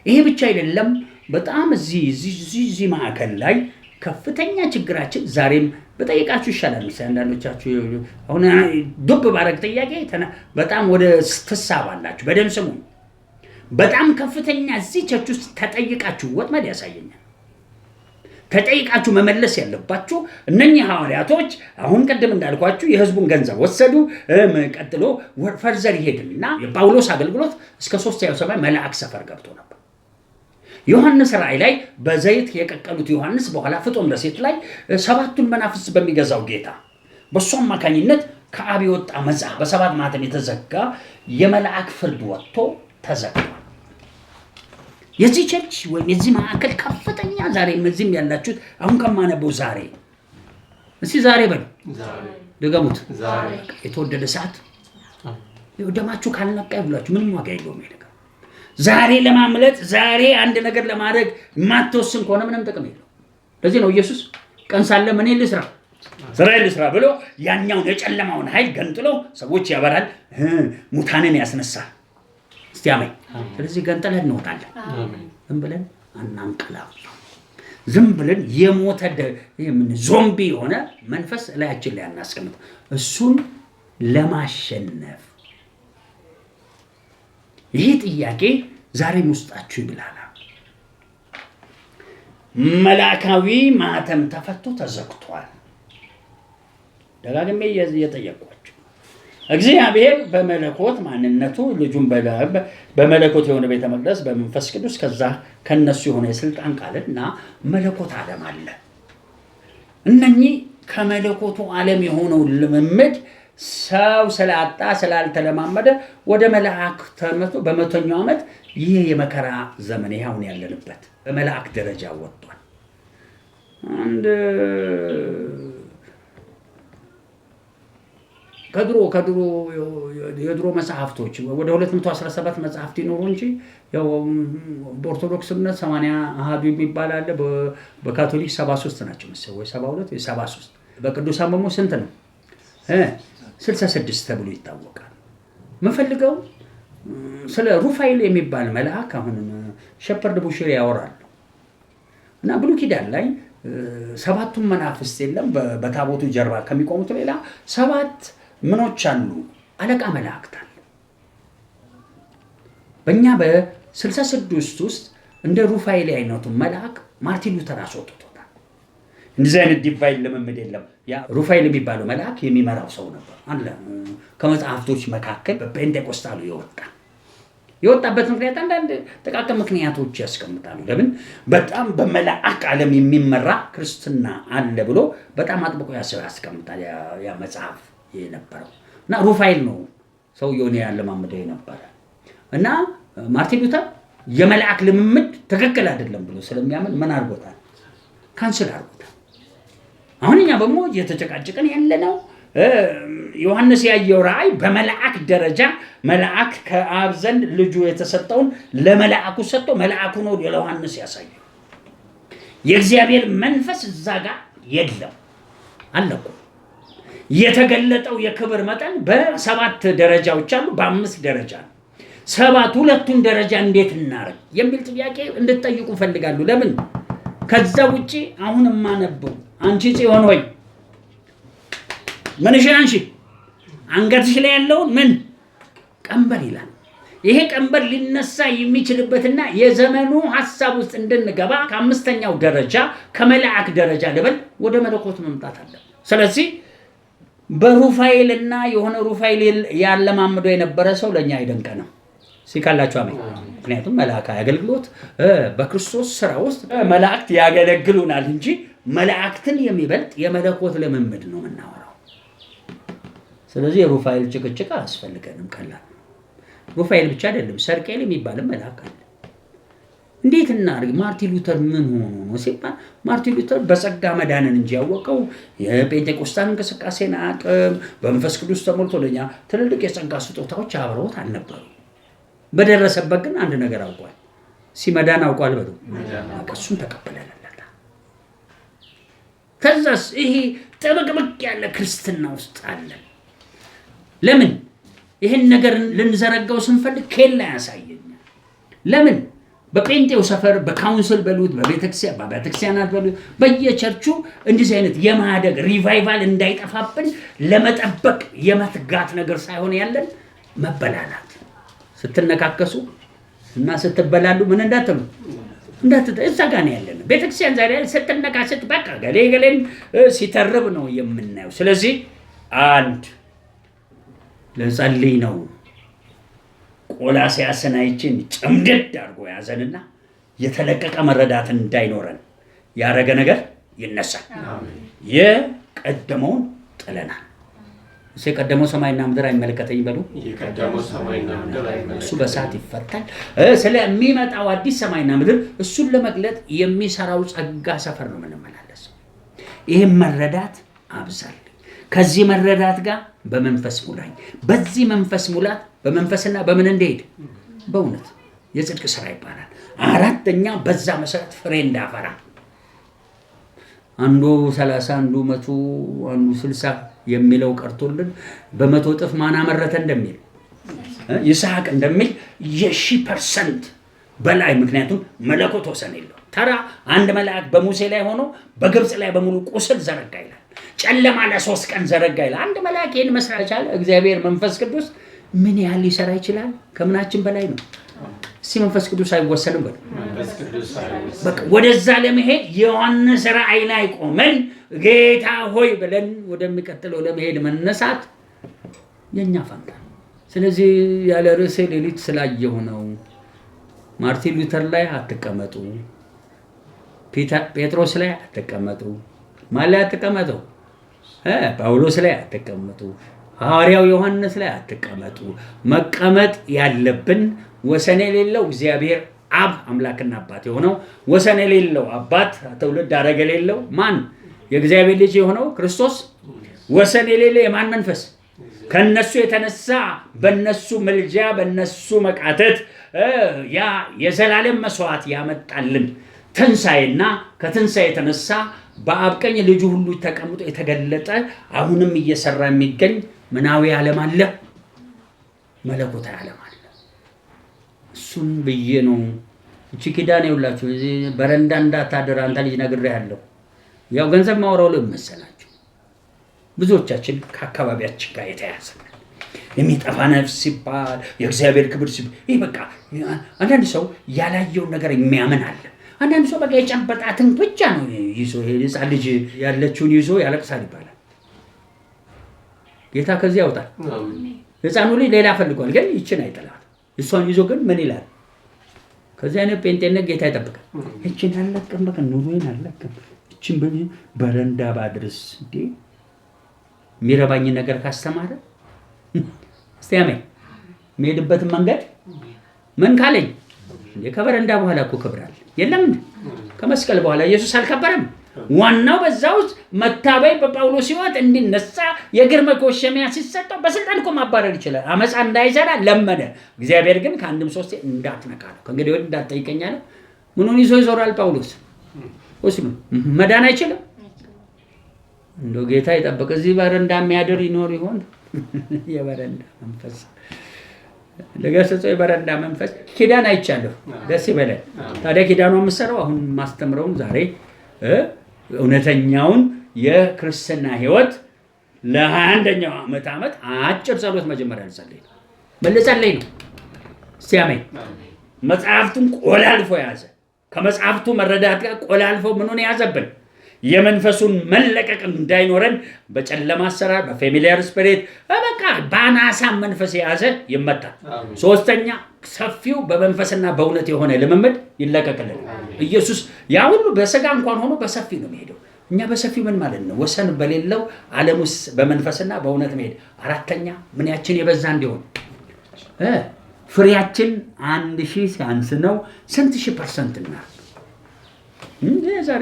ይሄ ብቻ አይደለም። በጣም እዚህ ማዕከል ላይ ከፍተኛ ችግራችን ዛሬም በጠይቃችሁ ይሻላል። አንዳንዶቻችሁ አሁን ዱብ ባረግ ጥያቄ በጣም ወደ ትሳባላችሁ። በደም ስሙ። በጣም ከፍተኛ እዚህ ቸርች ውስጥ ተጠይቃችሁ ወጥመድ ያሳየኛል። ተጠይቃችሁ መመለስ ያለባችሁ እነኚህ ሐዋርያቶች አሁን ቀደም እንዳልኳችሁ የህዝቡን ገንዘብ ወሰዱ። ቀጥሎ ፈርዘር ይሄድና የጳውሎስ አገልግሎት እስከ 3ኛው ሰማይ መልአክ ሰፈር ገብቶ ነበር። ዮሐንስ ራእይ ላይ በዘይት የቀቀሉት ዮሐንስ በኋላ ፍጡም ደሴት ላይ 7ቱን መናፍስት በሚገዛው ጌታ በሱ አማካኝነት ከአብ የወጣ መጽሐፍ በ7 ማኅተም የተዘጋ የመልአክ ፍርድ ወጥቶ ተዘግቷል። የዚህ ቸርች ወይም የዚህ ማዕከል ከፍተኛ ዛሬ እዚህም ያላችሁት አሁን ከማነበው ዛሬ እስቲ ዛሬ በሉ ደገሙት። የተወደደ ሰዓት ደማችሁ ካልነቃ ይብላችሁ ምንም ዋጋ የለውም። ይሄ ነገር ዛሬ ለማምለጥ ዛሬ አንድ ነገር ለማድረግ የማትወስን ከሆነ ምንም ጥቅም የለውም። ለዚህ ነው ኢየሱስ ቀን ሳለ ምን ልስራ ስራዬን ልስራ ብሎ ያኛውን የጨለማውን ኃይል ገንጥሎ ሰዎች ያበራል፣ ሙታንን ያስነሳል። እስቲ አሜን። ስለዚህ ገንጥለን እንወጣለን። ዝም ብለን አናንቀላፍ። ዝም ብለን የሞተ ዞምቢ የሆነ መንፈስ ላያችን ላይ አናስቀምጥ። እሱን ለማሸነፍ ይሄ ጥያቄ ዛሬም ውስጣችሁ ይብላል። መልአካዊ ማህተም ተፈቶ ተዘግቷል። ደጋግሜ እየጠየቅኳቸው እግዚአብሔር በመለኮት ማንነቱ ልጁን በመለኮት የሆነ ቤተ መቅደስ በመንፈስ ቅዱስ ከዛ ከነሱ የሆነ የስልጣን ቃልና መለኮት ዓለም አለ። እነኚህ ከመለኮቱ ዓለም የሆነው ልምምድ ሰው ስላጣ ስላልተለማመደ ወደ መልአክ ተመቶ በመቶኛው ዓመት ይህ የመከራ ዘመን ይሄ አሁን ያለንበት በመልአክ ደረጃ ወጥቷል። አንድ ከድሮ የድሮ መጽሐፍቶች ወደ 217 መጽሐፍት ይኖሩ እንጂ ያው በኦርቶዶክስ እምነት 80 አሃዱ የሚባል አለ። በካቶሊክ 73 ናቸው መሰለኝ ወይ 72 ወይ 73። በቅዱሳን ደግሞ ስንት ነው? 66 ተብሎ ይታወቃል። መፈልገው ስለ ሩፋኤል የሚባል መልአክ አሁን ሸፐርድ ቡሽሪ ያወራሉ እና ብሉይ ኪዳን ላይ ሰባቱም መናፍስት የለም በታቦቱ ጀርባ ከሚቆሙት ሌላ 7 ምኖች አሉ፣ አለቃ መላእክት አሉ። በእኛ በ66 ውስጥ እንደ ሩፋኤል አይነቱ መልአክ ማርቲን ሉተር አስወጥቶታል። እንደዚህ አይነት ዲቫይን ልምምድ የለም። ያ ሩፋኤል የሚባለው መልአክ የሚመራው ሰው ነበር አለ። ከመጽሐፍቶች መካከል በፔንቴኮስታሉ የወጣበት ምክንያት አንዳንድ ጥቃቅን ምክንያቶች ያስቀምጣሉ። ለምን በጣም በመላእክ ዓለም የሚመራ ክርስትና አለ ብሎ በጣም አጥብቆ ያስቀምጣል ያ መጽሐፍ የነበረው እና ሩፋኤል ነው ሰውየውን ያለማመደው የነበረ እና ማርቲን ሉተር የመልአክ ልምምድ ትክክል አይደለም ብሎ ስለሚያምን ምን አድርጎታል? ካንስል አድርጎታል። አሁን እኛ ደግሞ እየተጨቃጨቀን ያለነው ዮሐንስ ያየው ራእይ በመልአክ ደረጃ መልአክ ከአብ ዘንድ ልጁ የተሰጠውን ለመልአኩ ሰጥቶ መልአኩ ነው ለዮሐንስ ያሳየው። የእግዚአብሔር መንፈስ እዛ ጋር የለም አለቁ። የተገለጠው የክብር መጠን በ7 ደረጃዎች አሉ፣ በ5 ደረጃ ነው። 7 ሁለቱን ደረጃ እንዴት እናረግ የሚል ጥያቄ እንድትጠይቁ ፈልጋለሁ። ለምን ከዛ ውጪ አሁን ማነበው አንቺ ጽዮን ሆይ ምንሽን አንሺ፣ አንገትሽ ላይ ያለውን ምን ቀንበር ይላል። ይሄ ቀንበር ሊነሳ የሚችልበትና የዘመኑ ሐሳብ ውስጥ እንድንገባ ከ5ኛው ደረጃ ከመልአክ ደረጃ ልበል ወደ መለኮት መምጣት አለ። ስለዚህ በሩፋኤልና የሆነ ሩፋኤል ያለማምዶ የነበረ ሰው ለኛ አይደንቀንም። ሲካላችሁ አሜን። ምክንያቱም መላእክት አገልግሎት በክርስቶስ ስራ ውስጥ መላእክት ያገለግሉናል እንጂ መላእክትን የሚበልጥ የመለኮት ልምምድ ነው የምናወራው። ስለዚህ የሩፋኤል ጭቅጭቅ አያስፈልገንም። ቀላል ሩፋኤል ብቻ አይደለም፣ ሰርቄል የሚባልም መልአክ አለ። እንዴት እናርግ? ማርቲን ሉተር ምን ሆኖ ነው ሲባል ማርቲን ሉተር በጸጋ መዳንን እንጂ ያወቀው የጴንጤቆስታን እንቅስቃሴን አቅም በመንፈስ ቅዱስ ተሞልቶ ለኛ ትልልቅ የጸጋ ስጦታዎች አብረውት አልነበሩ። በደረሰበት ግን አንድ ነገር አውቋል። ሲመዳን አውቋል በሉ እሱን ተቀበለለታ። ከዛስ ይሄ ጥብቅብቅ ያለ ክርስትና ውስጥ አለ። ለምን ይሄን ነገር ልንዘረጋው ስንፈልግ ኬላ ያሳየኛል። ለምን በጴንጤው ሰፈር በካውንስል በሉት በቤተክርስቲያናት በሉት በየቸርቹ እንደዚህ አይነት የማደግ ሪቫይቫል እንዳይጠፋብን ለመጠበቅ የመትጋት ነገር ሳይሆን ያለን መበላላት፣ ስትነካከሱ እና ስትበላሉ ምን እንዳትሉ እዛ ጋር ነው ያለን። ቤተክርስቲያን ዛሬ ስትነካ ስትበቃ ገሌን ሲተርብ ነው የምናየው። ስለዚህ አንድ ለጸልይ ነው ቆላስይስን አይችን ጭምድድ አድርጎ ያዘንና የተለቀቀ መረዳት እንዳይኖረን ያረገ ነገር ይነሳል። የቀደመውን ጥለናል። እሱ የቀደመው ሰማይና ምድር አይመለከተኝ በሉ። እሱ በሰዓት ይፈታል። ስለሚመጣው አዲስ ሰማይና ምድር እሱን ለመግለጥ የሚሰራው ጸጋ ሰፈር ነው የምንመላለሰው። ይህም መረዳት አብዛል። ከዚህ መረዳት ጋር በመንፈስ ሙላኝ። በዚህ መንፈስ ሙላት በመንፈስና በምን እንደሄድ በእውነት የጽድቅ ስራ ይባላል። አራተኛ በዛ መሰረት ፍሬ እንዳፈራ አንዱ 30 አንዱ 100 አንዱ 60 የሚለው ቀርቶልን በ100 እጥፍ ማን አመረተ እንደሚል ይስሐቅ እንደሚል የ10% በላይ። ምክንያቱም መለኮት ወሰን የለው። ተራ አንድ መልአክ በሙሴ ላይ ሆኖ በግብጽ ላይ በሙሉ ቁስል ዘረጋ ይላል። ጨለማ ለ3 ቀን ዘረጋ ይላል። አንድ መልአክ ይሄን መስራት ይችላል። እግዚአብሔር መንፈስ ቅዱስ ምን ያህል ሊሰራ ይችላል? ከምናችን በላይ ነው። እስቲ መንፈስ ቅዱስ አይወሰንም በል። በቃ ወደዛ ለመሄድ የዮሐንስ ራእይ ላይ ቆመን ጌታ ሆይ ብለን ወደሚቀጥለው ለመሄድ መነሳት የኛ ፈንታ። ስለዚህ ያለ ርዕሴ ሌሊት ስላየሁ ነው። ማርቲን ሉተር ላይ አትቀመጡ፣ ጴጥሮስ ላይ አትቀመጡ፣ ማን ላይ አትቀመጡ? ጳውሎስ ላይ አትቀመጡ፣ ሐዋርያው ዮሐንስ ላይ አትቀመጡ። መቀመጥ ያለብን ወሰን የሌለው እግዚአብሔር አብ አምላክና አባት የሆነው ወሰን የሌለው አባት ትውልድ አረግ የሌለው ማን? የእግዚአብሔር ልጅ የሆነው ክርስቶስ። ወሰን የሌለው የማን መንፈስ? ከነሱ የተነሳ በነሱ ምልጃ በነሱ መቃተት ያ የዘላለም መስዋዕት ያመጣልን ትንሣኤና ከትንሣኤ የተነሳ በአብ ቀኝ ልጁ ሁሉ ተቀምጦ የተገለጠ አሁንም እየሰራ የሚገኝ ምናዊ ዓለም አለ፣ መለኮታዊ ዓለም አለ። እሱን ብዬ ነው እቺ ኪዳን ይውላችሁ እዚህ በረንዳ እንዳታደር አንተ ልጅ ነግሬሃለሁ። ያው ገንዘብ ማውራው ለመሰላችሁ ብዙዎቻችን ከአካባቢያችን ጋር የተያዘ የሚጠፋ ነፍስ ሲባል የእግዚአብሔር ክብር ሲባል ይሄ በቃ አንዳንድ ሰው ያላየውን ነገር የሚያምን አለ። አንዳንድ ሰው በቃ የጨበጣትን ብቻ ነው ይዞ የሕፃን ልጅ ያለችውን ይዞ ያለቅሳል ይባላል። ጌታ ከዚህ ያውጣል። ሕፃኑ ልጅ ሌላ ፈልጓል፣ ግን ይችን አይጠላት። እሷን ይዞ ግን ምን ይላል? ከዚህ አይነት ጴንጤነት ጌታ ይጠብቃል። ይችን አለቅም፣ በቃ ኑሮዬን አለቅም፣ ይችን በረንዳ ባድርስ እንዴ የሚረባኝ ነገር ካስተማረ እስቲ አሜን። የሚሄድበትን መንገድ ምን ካለኝ እንዴ ከበረንዳ በኋላ እኮ ክብራል የለም እንዴ? ከመስቀል በኋላ ኢየሱስ አልከበረም? ዋናው በዛ ውስጥ መታበይ በጳውሎስ ሕይወት እንዲነሳ የእግር መጎሸሚያ ሲሰጠው በስልጣን እኮ ማባረር ይችላል። አመፃ እንዳይዘራ ለመነ። እግዚአብሔር ግን ከአንድም ሶስቴ እንዳትነካ ነው፣ ከእንግዲህ ወዲህ እንዳትጠይቀኝ አለ። ምኑን ይዞ ይዞራል ጳውሎስ? ወስኑ መዳን አይችልም። እንደው ጌታ ይጠብቅ። እዚህ በረንዳ የሚያድር ይኖር ይሆን? የበረንዳ መንፈስ ለገሰጸው የበረንዳ መንፈስ ኪዳን አይቻለሁ። ደስ ይበላል። ታዲያ ኪዳኑ የምሰራው አሁን ማስተምረውን ዛሬ እውነተኛውን የክርስትና ህይወት ለ21ኛው ዓመት አጭር ጸሎት መጀመሪያ ልጸልይ ነው። እስቲ አሜን። መጽሐፍቱን ቆላልፎ ያዘ። ከመጽሐፍቱ መረዳት ጋር ቆላልፎ ምኑን ያዘብን? የመንፈሱን መለቀቅ እንዳይኖረን በጨለማ አሰራር በፋሚሊያር ስፒሪት በቃ በአናሳ መንፈስ የያዘ ይመታል። ሶስተኛ ሰፊው በመንፈስና በእውነት የሆነ ልምምድ ይለቀቅልን። ኢየሱስ ያ ሁሉ በስጋ እንኳን ሆኖ በሰፊ ነው የሚሄደው። እኛ በሰፊው ምን ማለት ነው? ወሰን በሌለው ዓለም ውስጥ በመንፈስና በእውነት መሄድ። አራተኛ ምንያችን የበዛ እንዲሆን ፍሬያችን 1000 ሲያንስ ነው ስንት ሺህ % እና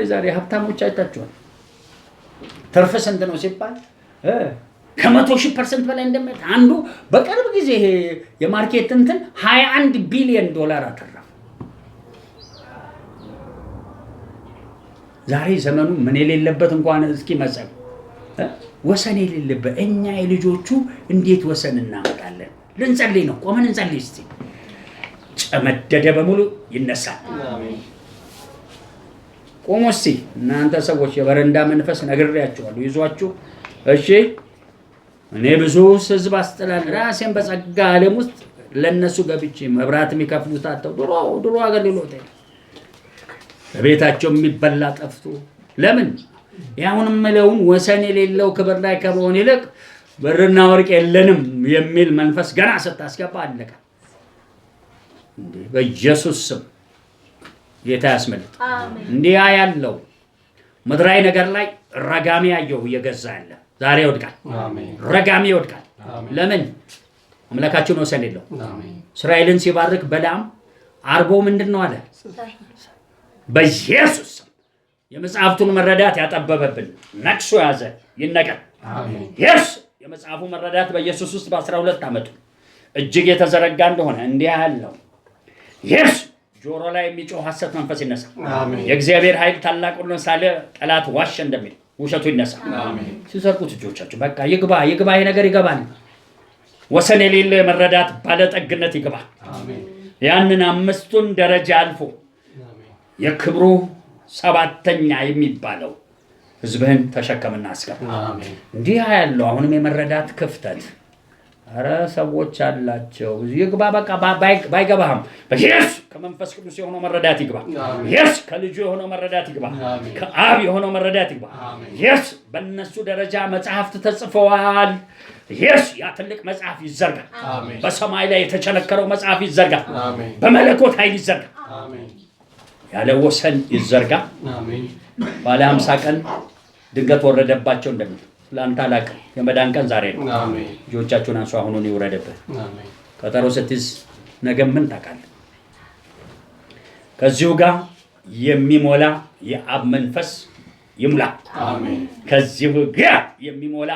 ዛሬ ሀብታሞች አይታችኋል። ትርፍ ስንት ነው ሲባል ከ100,000% በላይ እንደሚያት አንዱ በቅርብ ጊዜ የማርኬት እንትን $21 ቢሊዮን አተረፈ። ዛሬ ዘመኑ ምን የሌለበት እንኳን እስኪ መጸብ ወሰን የሌለበት እኛ የልጆቹ እንዴት ወሰን እናመጣለን? ልንጸልይ ነው። ቆመን እንጸልይ እስቲ። ጨመደደ በሙሉ ይነሳል። አሜን። ቆሙ እስቲ እናንተ ሰዎች የበረንዳ መንፈስ ነግሬያችኋለሁ፣ ይዟችሁ እሺ። እኔ ብዙ ሕዝብ አስጥላል ራሴን በጸጋ ዓለም ውስጥ ለነሱ ገብቼ መብራት የሚከፍሉት አጥተው ድሮ አገልግሎት በቤታቸው የሚበላ ጠፍቶ ለምን ያሁንም ምለውን ወሰን የሌለው ክብር ላይ ከመሆን ይልቅ ብርና ወርቅ የለንም የሚል መንፈስ ገና ስታስገባ አለቀ። እንዴ በኢየሱስ ስም ጌታ ያስመልጥ። እንዲያ ያለው ምድራዊ ነገር ላይ ረጋሚ ያየው እየገዛ ያለ ዛሬ ይወድቃል። ረጋሚ ይወድቃል። ለምን? አምላካችን ወሰን የለው። እስራኤልን ሲባርክ በላም አርቦ ምንድነው አለ? በኢየሱስ ስም የመጽሐፍቱን መረዳት ያጠበበብን ነቅሶ ያዘ ይነቀል። አሜን። የመጽሐፉ መረዳት በኢየሱስ ውስጥ በ12 ዓመቱ እጅግ የተዘረጋ እንደሆነ እንዲህ ያለው ጆሮ ላይ የሚጮህ ሐሰት መንፈስ ይነሳ። አሜን። የእግዚአብሔር ኃይል ታላቅ ነው ሳለ ጠላት ዋሽ እንደሚል ውሸቱ ይነሳ። አሜን። ሲሰርቁት እጆቻችሁ በቃ ይግባ ይሄ ነገር ይገባል። ወሰን የሌለ መረዳት ባለጠግነት ይግባ። አሜን። ያንን 5ቱን ደረጃ አልፎ የክብሩ 7ኛ የሚባለው ህዝብህን ተሸከምና አስገባ። አሜን። እንዲህ ያለው አሁንም የመረዳት ክፍተት ኧረ ሰዎች አላቸው ይግባ በቃ ባይገባህም በኢየሱስ ከመንፈስ ቅዱስ የሆነው መረዳት ይግባ ኢየሱስ ከልጁ የሆነው መረዳት ይግባ ከአብ የሆነው መረዳት ይግባ ኢየሱስ በእነሱ ደረጃ መጽሐፍት ተጽፈዋል ኢየሱስ ያ ትልቅ መጽሐፍ ይዘርጋ በሰማይ ላይ የተቸነከረው መጽሐፍ ይዘርጋ በመለኮት ኃይል ይዘርጋ ያለ ወሰን ይዘርጋ ባለ 50 ቀን ድንገት ወረደባቸው እንደምን ላንተ አላቀ የመዳን ቀን ዛሬ ነው ልጆቻችሁን አንሱ አሁኑን ይወረደበት ቀጠሮ ስትይዝ ነገ ምን ታውቃለህ ከዚሁ ጋር የሚሞላ የአብ መንፈስ ይሙላ አሜን ከዚሁ ጋር የሚሞላ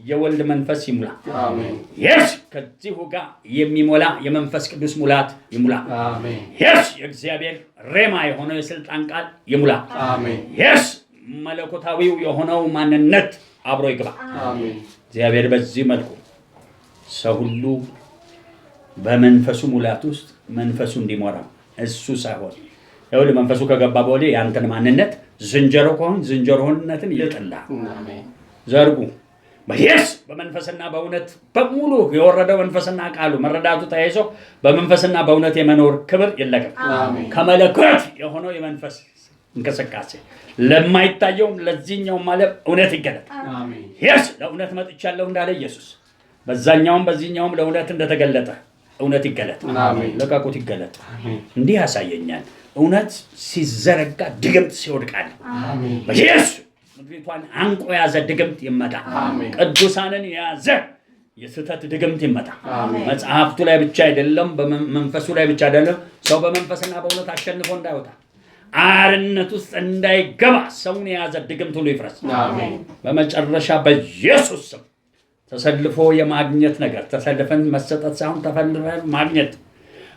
የወልድ መንፈስ ይሙላ አሜን ኢየሱስ ከዚሁ ጋር የሚሞላ የመንፈስ ቅዱስ ሙላት ይሙላ አሜን ኢየሱስ የእግዚአብሔር ሬማ የሆነው የሥልጣን ቃል ይሙላ አሜን ኢየሱስ መለኮታዊው የሆነው ማንነት አብሮ ይግባ አሜን እግዚአብሔር በዚህ መልኩ ሰው ሁሉ በመንፈሱ ሙላት ውስጥ መንፈሱ እንዲሞራ እሱ ሳይሆን ይኸውልህ መንፈሱ ከገባ በኋላ ያንተን ማንነት ዝንጀሮ ከሆነ ዝንጀሮነትን ይጥላ አሜን ዘርጉ በኢየሱስ በመንፈስና በእውነት በሙሉ የወረደው መንፈስና ቃሉ መረዳቱ ተያይዞ በመንፈስና በእውነት የመኖር ክብር ይለቀቅ አሜን ከመለኮት የሆነው የመንፈስ እንቅስቃሴ ለማይታየው ለዚህኛው ማለት እውነት ይገለጥ አሜን ኢየሱስ ለእውነት መጥቻለሁ እንዳለ ኢየሱስ በዛኛውም በዚህኛውም ለእውነት እንደተገለጠ እውነት ይገለጥ አሜን ለቃቁት ይገለጥ እንዲህ ያሳየኛል እውነት ሲዘረጋ ድግምት ሲወድቃል አሜን በኢየሱስ ምድሪቷን አንቆ ያዘ ድግምት ይመጣ አሜን ቅዱሳንን ያዘ የስተት ድግምት ይመጣ አሜን መጽሐፍቱ ላይ ብቻ አይደለም በመንፈሱ ላይ ብቻ አይደለም ሰው በመንፈስና በእውነት አሸንፎ እንዳይወጣ አርነት ውስጥ እንዳይገባ ሰውን የያዘ ድግምት ሁሉ ይፍረስ አሜን በመጨረሻ በኢየሱስ ስም ተሰልፎ የማግኘት ነገር ተሰልፈን መሰጠት ሳይሆን ተፈልፈን ማግኘት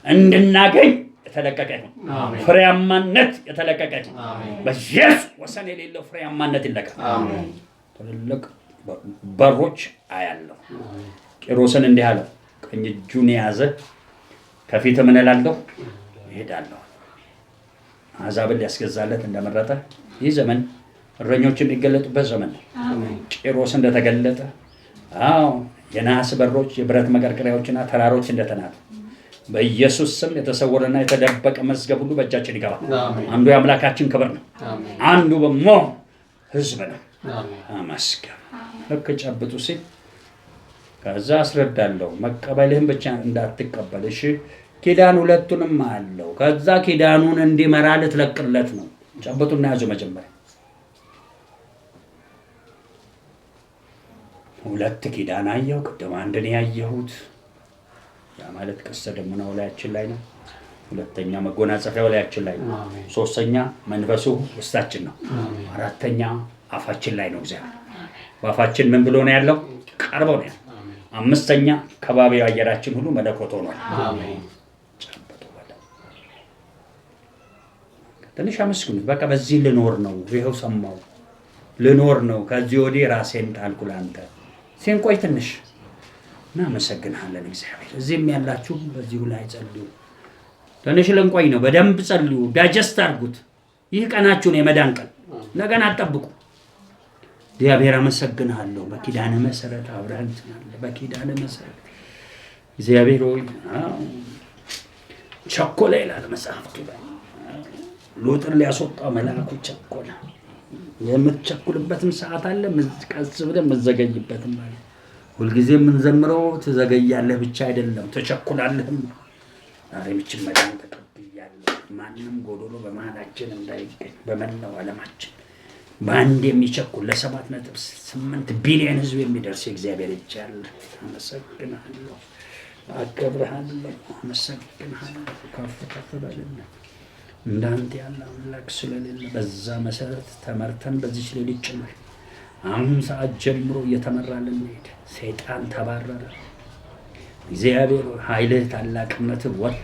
እንድናገኝ የተለቀቀ ነው አሜን ፍሬያማነት የተለቀቀ ነው አሜን በኢየሱስ ወሰን የሌለው ፍሬያማነት ይለቀቅ አሜን ትልልቅ በሮች አያለው ቂሮስን እንዲህ አለው ቀኝ እጁን ያዘ ከፊት ምን እላለሁ እሄዳለሁ አዛብን ሊያስገዛለት እንደመረጠ ይህ ዘመን እረኞች የሚገለጡበት ዘመን ነው አሜን ቂሮስ እንደተገለጠ አዎ የናስ በሮች የብረት መቀርቀሪያዎችና ተራሮች እንደተናዱ በኢየሱስ ስም የተሰወረና የተደበቀ መዝገብ ሁሉ በእጃችን ይገባ አሜን አንዱ የአምላካችን ክብር ነው አሜን አንዱ በሞ ህዝብ ነው አሜን አመስገን ልክ ጨብጡ ሲል ከዛ አስረዳለሁ መቀበልህን ብቻ እንዳትቀበል እሺ ኪዳን ሁለቱንም አለው ከዛ ኪዳኑን እንዲመራ ልትለቅለት ነው ጨብጡና ያዙ መጀመሪያ ሁለት ኪዳን አየሁ ቅድም አንድን ያየሁት ያ ማለት ቀስተ ደመናው ላያችን ላይ ነው ሁለተኛ መጎናጸፊያው ላያችን ላይ ነው ሶስተኛ መንፈሱ ውስጣችን ነው አራተኛ አፋችን ላይ ነው እግዚአብሔር በአፋችን ምን ብሎ ነው ያለው ቀርበው ነው አምስተኛ ከባቢው አየራችን ሁሉ መለኮት ሆኗል አሜን ትንሽ አመስግኑት በቃ በዚህ ልኖር ነው ይሄው ሰማው ልኖር ነው ከዚህ ወዲህ ራሴን ጣልኩ ላንተ ሲንቆይ ትንሽ እናመሰግናለን እግዚአብሔር እዚህም ያላችሁ በዚሁ ላይ ጸልዩ ትንሽ ልንቆይ ነው በደንብ ጸልዩ ዳጀስት አድርጉት ይህ ቀናችሁን የመዳን ቀን ነገን አትጠብቁ እግዚአብሔር አመሰግናለሁ በኪዳነ መሰረት አብረን ስናለ በኪዳነ መሰረት እግዚአብሔር ሆይ ቸኮለ ይላል መጽሐፍቱ ላይ ሎጥን ሊያስወጣ መልአኩ ቸኮለ የምትቸኩልበትም ሰዓት አለ ቀስ ብለህ የምትዘገይበትም አለ ሁልጊዜ የምንዘምረው ትዘገያለህ ብቻ አይደለም ተቸኩላለህም ዛሬ ብቻ መዳን ተቀብያለሁ ማንንም ጎዶሎ በመሃላችን እንዳይገኝ በመላው ዓለማችን በአንድ የሚቸኩል ለ7.8 ቢሊዮን ህዝብ የሚደርስ እግዚአብሔር ይቻል አመሰግናለሁ አከብርሃለሁ አመሰግናለሁ ከፍ በልና እንዳንተ ያለ አምላክ ስለሌለ በዛ መሰረት ተመርተን በዚህ ሌሊት ጭምር አሁን ሰዓት ጀምሮ እየተመራልን ሄደ ሰይጣን ተባረረ እግዚአብሔር ኃይልህ ታላቅነት ወጣ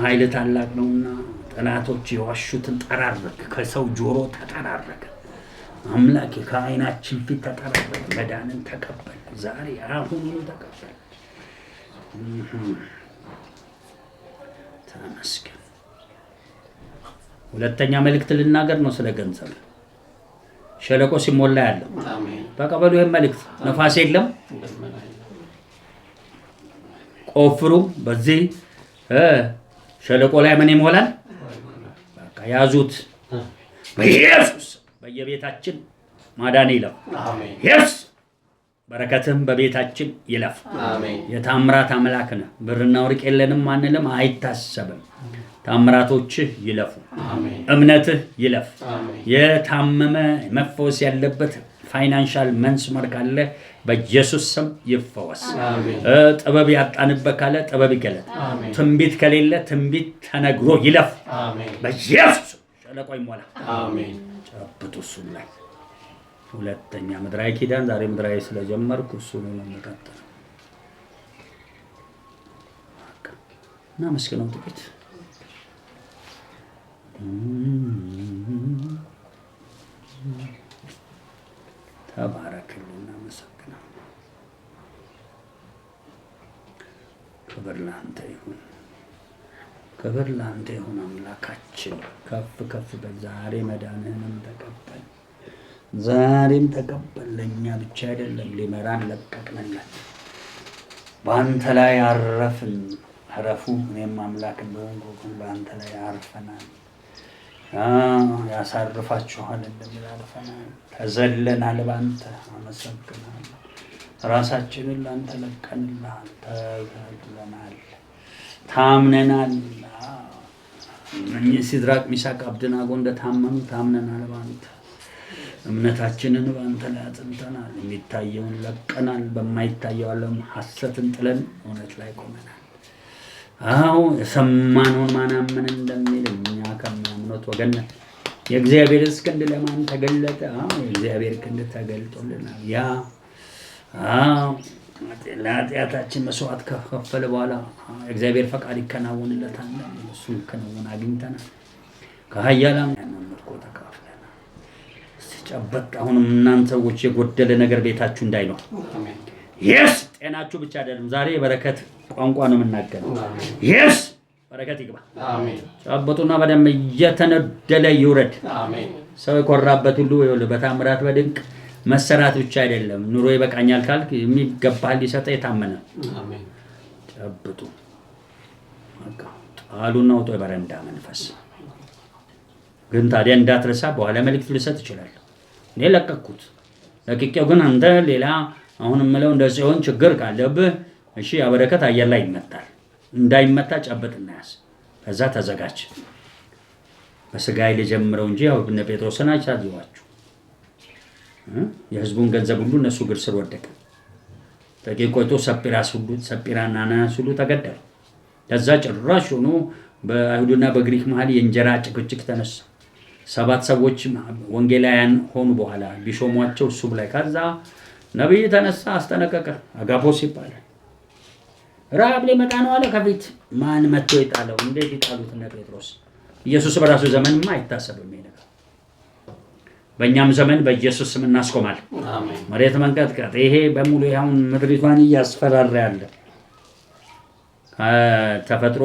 ኃይልህ ታላቅ ነውና ጠላቶች የዋሹትን ጠራረክ ከሰው ጆሮ ተጠራረከ አምላክ ከዓይናችን ፊት ተጠራረከ መዳንን ተቀበል ዛሬ አሁን ተቀበል ተመስገን ሁለተኛ መልእክት ልናገር ነው ስለ ገንዘብ ሸለቆ ሲሞላ ያለው አሜን ተቀበሉ ይሄን መልእክት ነፋስ የለም ቆፍሩ። በዚህ ሸለቆ ላይ ምን ይሞላል? በቃ ያዙት። በኢየሱስ በየቤታችን ማዳን ይለፍ። ኢየሱስ በረከትም በቤታችን ይለፍ። የታምራት አምላክ ነህ። ብርና ወርቅ የለንም አንልም፣ አይታሰብም። ታምራቶችህ ይለፉ። እምነትህ ይለፍ። የታመመ መፈወስ ያለበት ፋይናንሻል መስመር ካለ በኢየሱስ ስም ይፈወስ። ጥበብ ያጣንበት ካለ ጥበብ ይገለጥ። ትንቢት ከሌለ ትንቢት ተነግሮ ይለፍ። በኢየሱስ ሸለቆ ይሞላ። ጨብጡ። እሱን ላይ ሁለተኛ ምድራዊ ኪዳን ዛሬ ምድራዊ ስለጀመርኩ እሱ ነው የምቀጥለው። እና መስገነው ጥቂት ተባረክልን። እናመሰግናለን። ክብር ለአንተ ይሁን፣ ክብር ለአንተ ይሁን። አምላካችን ከፍ ከፍ በዛሬ መዳንህንም ተቀበል፣ ዛሬም ተቀበል። ለእኛ ብቻ አይደለም ሊመራን ለቀቅንለት። በአንተ ላይ አረፍን። አረፉ። እኔም አምላክ እንደሆንኩ በአንተ ላይ አርፈናል። ያሳርፋችኋል እንደሚል አርፈናል። ተዘለናል። በአንተ አመሰግናለሁ። ራሳችንን ለአንተ ለቀንልሃል። ተዘለናል፣ ታምነናል። እነኚህ ሲድራቅ ሚሳቅ አብደናጎ እንደታመኑ ታምነናል። በአንተ እምነታችንን በአንተ ላይ አጽንተናል። የሚታየውን ለቀናል። በማይታየው ዓለም ሐሰትን ጥለን እውነት ላይ ቆመናል። አዎ የሰማነውን ማናመን እንደሚል እኛ ከሚያምኑት ወገን ነን። የእግዚአብሔር ክንድ ለማን ተገለጠ? የእግዚአብሔር ክንድ ተገልጦልናል። ያ ለኃጢአታችን መስዋዕት ከከፈለ በኋላ የእግዚአብሔር ፈቃድ ይከናወንለታል። እሱን ከነውን አግኝተናል። ከኃያላን ያንን ምርኮ ተካፍለናል። ጨበጥ። አሁንም እናንተ ሰዎች የጎደለ ነገር ቤታችሁ እንዳይኖር የስ ጤናችሁ ብቻ አይደለም። ዛሬ የበረከት ቋንቋ ነው የምናገረው። የስ በረከት ይግባ። ጨበጡና በደንብ እየተነደለ ይውረድ። ሰው የኮራበት ሁሉ ይኸውልህ በታምራት በድንቅ መሰራት ብቻ አይደለም። ኑሮ ይበቃኛል ካልክ የሚገባህ ሊሰጠ የታመነ ጨብጡ። ጣሉና ውጦ የበረንዳ መንፈስ ግን ታዲያ እንዳትረሳ። በኋላ መልእክት ልሰጥ እችላለሁ። እኔ ለቀቅኩት። ለቅቄው ግን አንተ ሌላ አሁን የምለው እንደዚህ ሲሆን ችግር ካለብህ እሺ፣ ያበረከት አየር ላይ ይመታል። እንዳይመታ ጨብጥና ያዝ። ከዛ ተዘጋጅ። በስጋይ ልጀምረው እንጂ ያው እነ ጴጥሮስን አይቻዝዋችሁ። የህዝቡን ገንዘብ ሁሉ እነሱ እግር ስር ወደቀ። ጥቂት ቆይቶ ሰጲራና አናንያስ ሁሉ ተገደሉ። ከዛ ጭራሽ ሆኖ በአይሁድና በግሪክ መሀል የእንጀራ ጭቅጭቅ ተነሳ። 7 ሰዎች ወንጌላውያን ሆኑ። በኋላ ቢሾሟቸው እሱ ላይ ከዛ ነቢይ ተነሳ፣ አስጠነቀቀ። አጋቦስ ይባላል። ረሃብ ሊመጣ ነው አለ። ከፊት ማን መጥቶ ይጣለው? እንዴት ይጣሉት? እነ ጴጥሮስ። ኢየሱስ በራሱ ዘመንማ አይታሰብም ይሄ ነገር። በእኛም ዘመን በኢየሱስ ስም እናስቆማለን። መሬት መንቀጥቀጥ ይሄ በሙሉ አሁን ምድሪቷን እያስፈራራ ያለ ከተፈጥሮ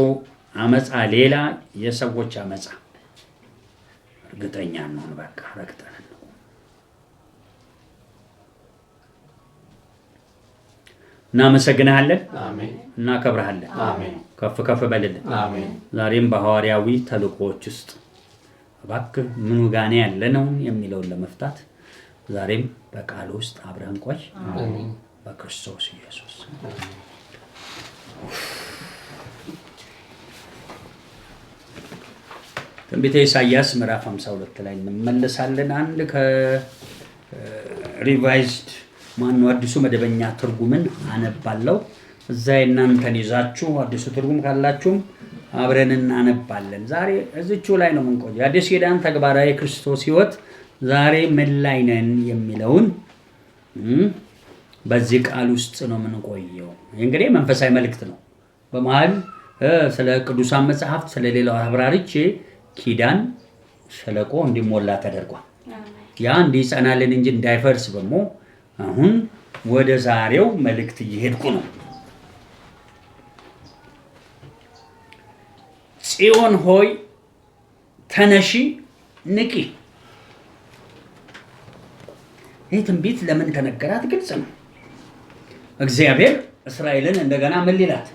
አመፃ ሌላ የሰዎች አመፃ እርግጠኛ ነን። በቃ ረክተን እናመሰግናለን። እናከብርሃለን። ከፍ ከፍ በልልን። ዛሬም በሐዋርያዊ ተልእኮዎች ውስጥ እባክህ ምኑ ጋኔ ያለ ነው የሚለውን ለመፍታት ዛሬም በቃል ውስጥ አብረን ቆይ። በክርስቶስ ኢየሱስ ትንቢተ ኢሳይያስ ምዕራፍ 52 ላይ እንመለሳለን። አንድ ከሪቫይዝድ አዲሱ መደበኛ ትርጉምን አነባለሁ። እዛ እናንተን ይዛችሁ አዲሱ ትርጉም ካላችሁም አብረን እናነባለን። ዛሬ እዚቹ ላይ ነው የምንቆየው። አዲስ ኪዳን ተግባራዊ ክርስቶስ ሕይወት ዛሬ ምን ላይ ነን የሚለውን በዚህ ቃል ውስጥ ነው የምንቆየው። እንግዲህ መንፈሳዊ መልእክት ነው። በመሃል ስለ ቅዱሳን መጽሐፍት ስለ ሌላው አብራርቼ ኪዳን ሸለቆ እንዲሞላ ተደርጓል። ያ እንዲጸናልን እንጂ እንዳይፈርስ በሞ አሁን ወደ ዛሬው መልእክት እየሄድኩ ነው። ጽዮን ሆይ ተነሺ ንቂ። ይህ ትንቢት ለምን ተነገራት? ግልጽ ነው። እግዚአብሔር እስራኤልን እንደገና ምን ሊላት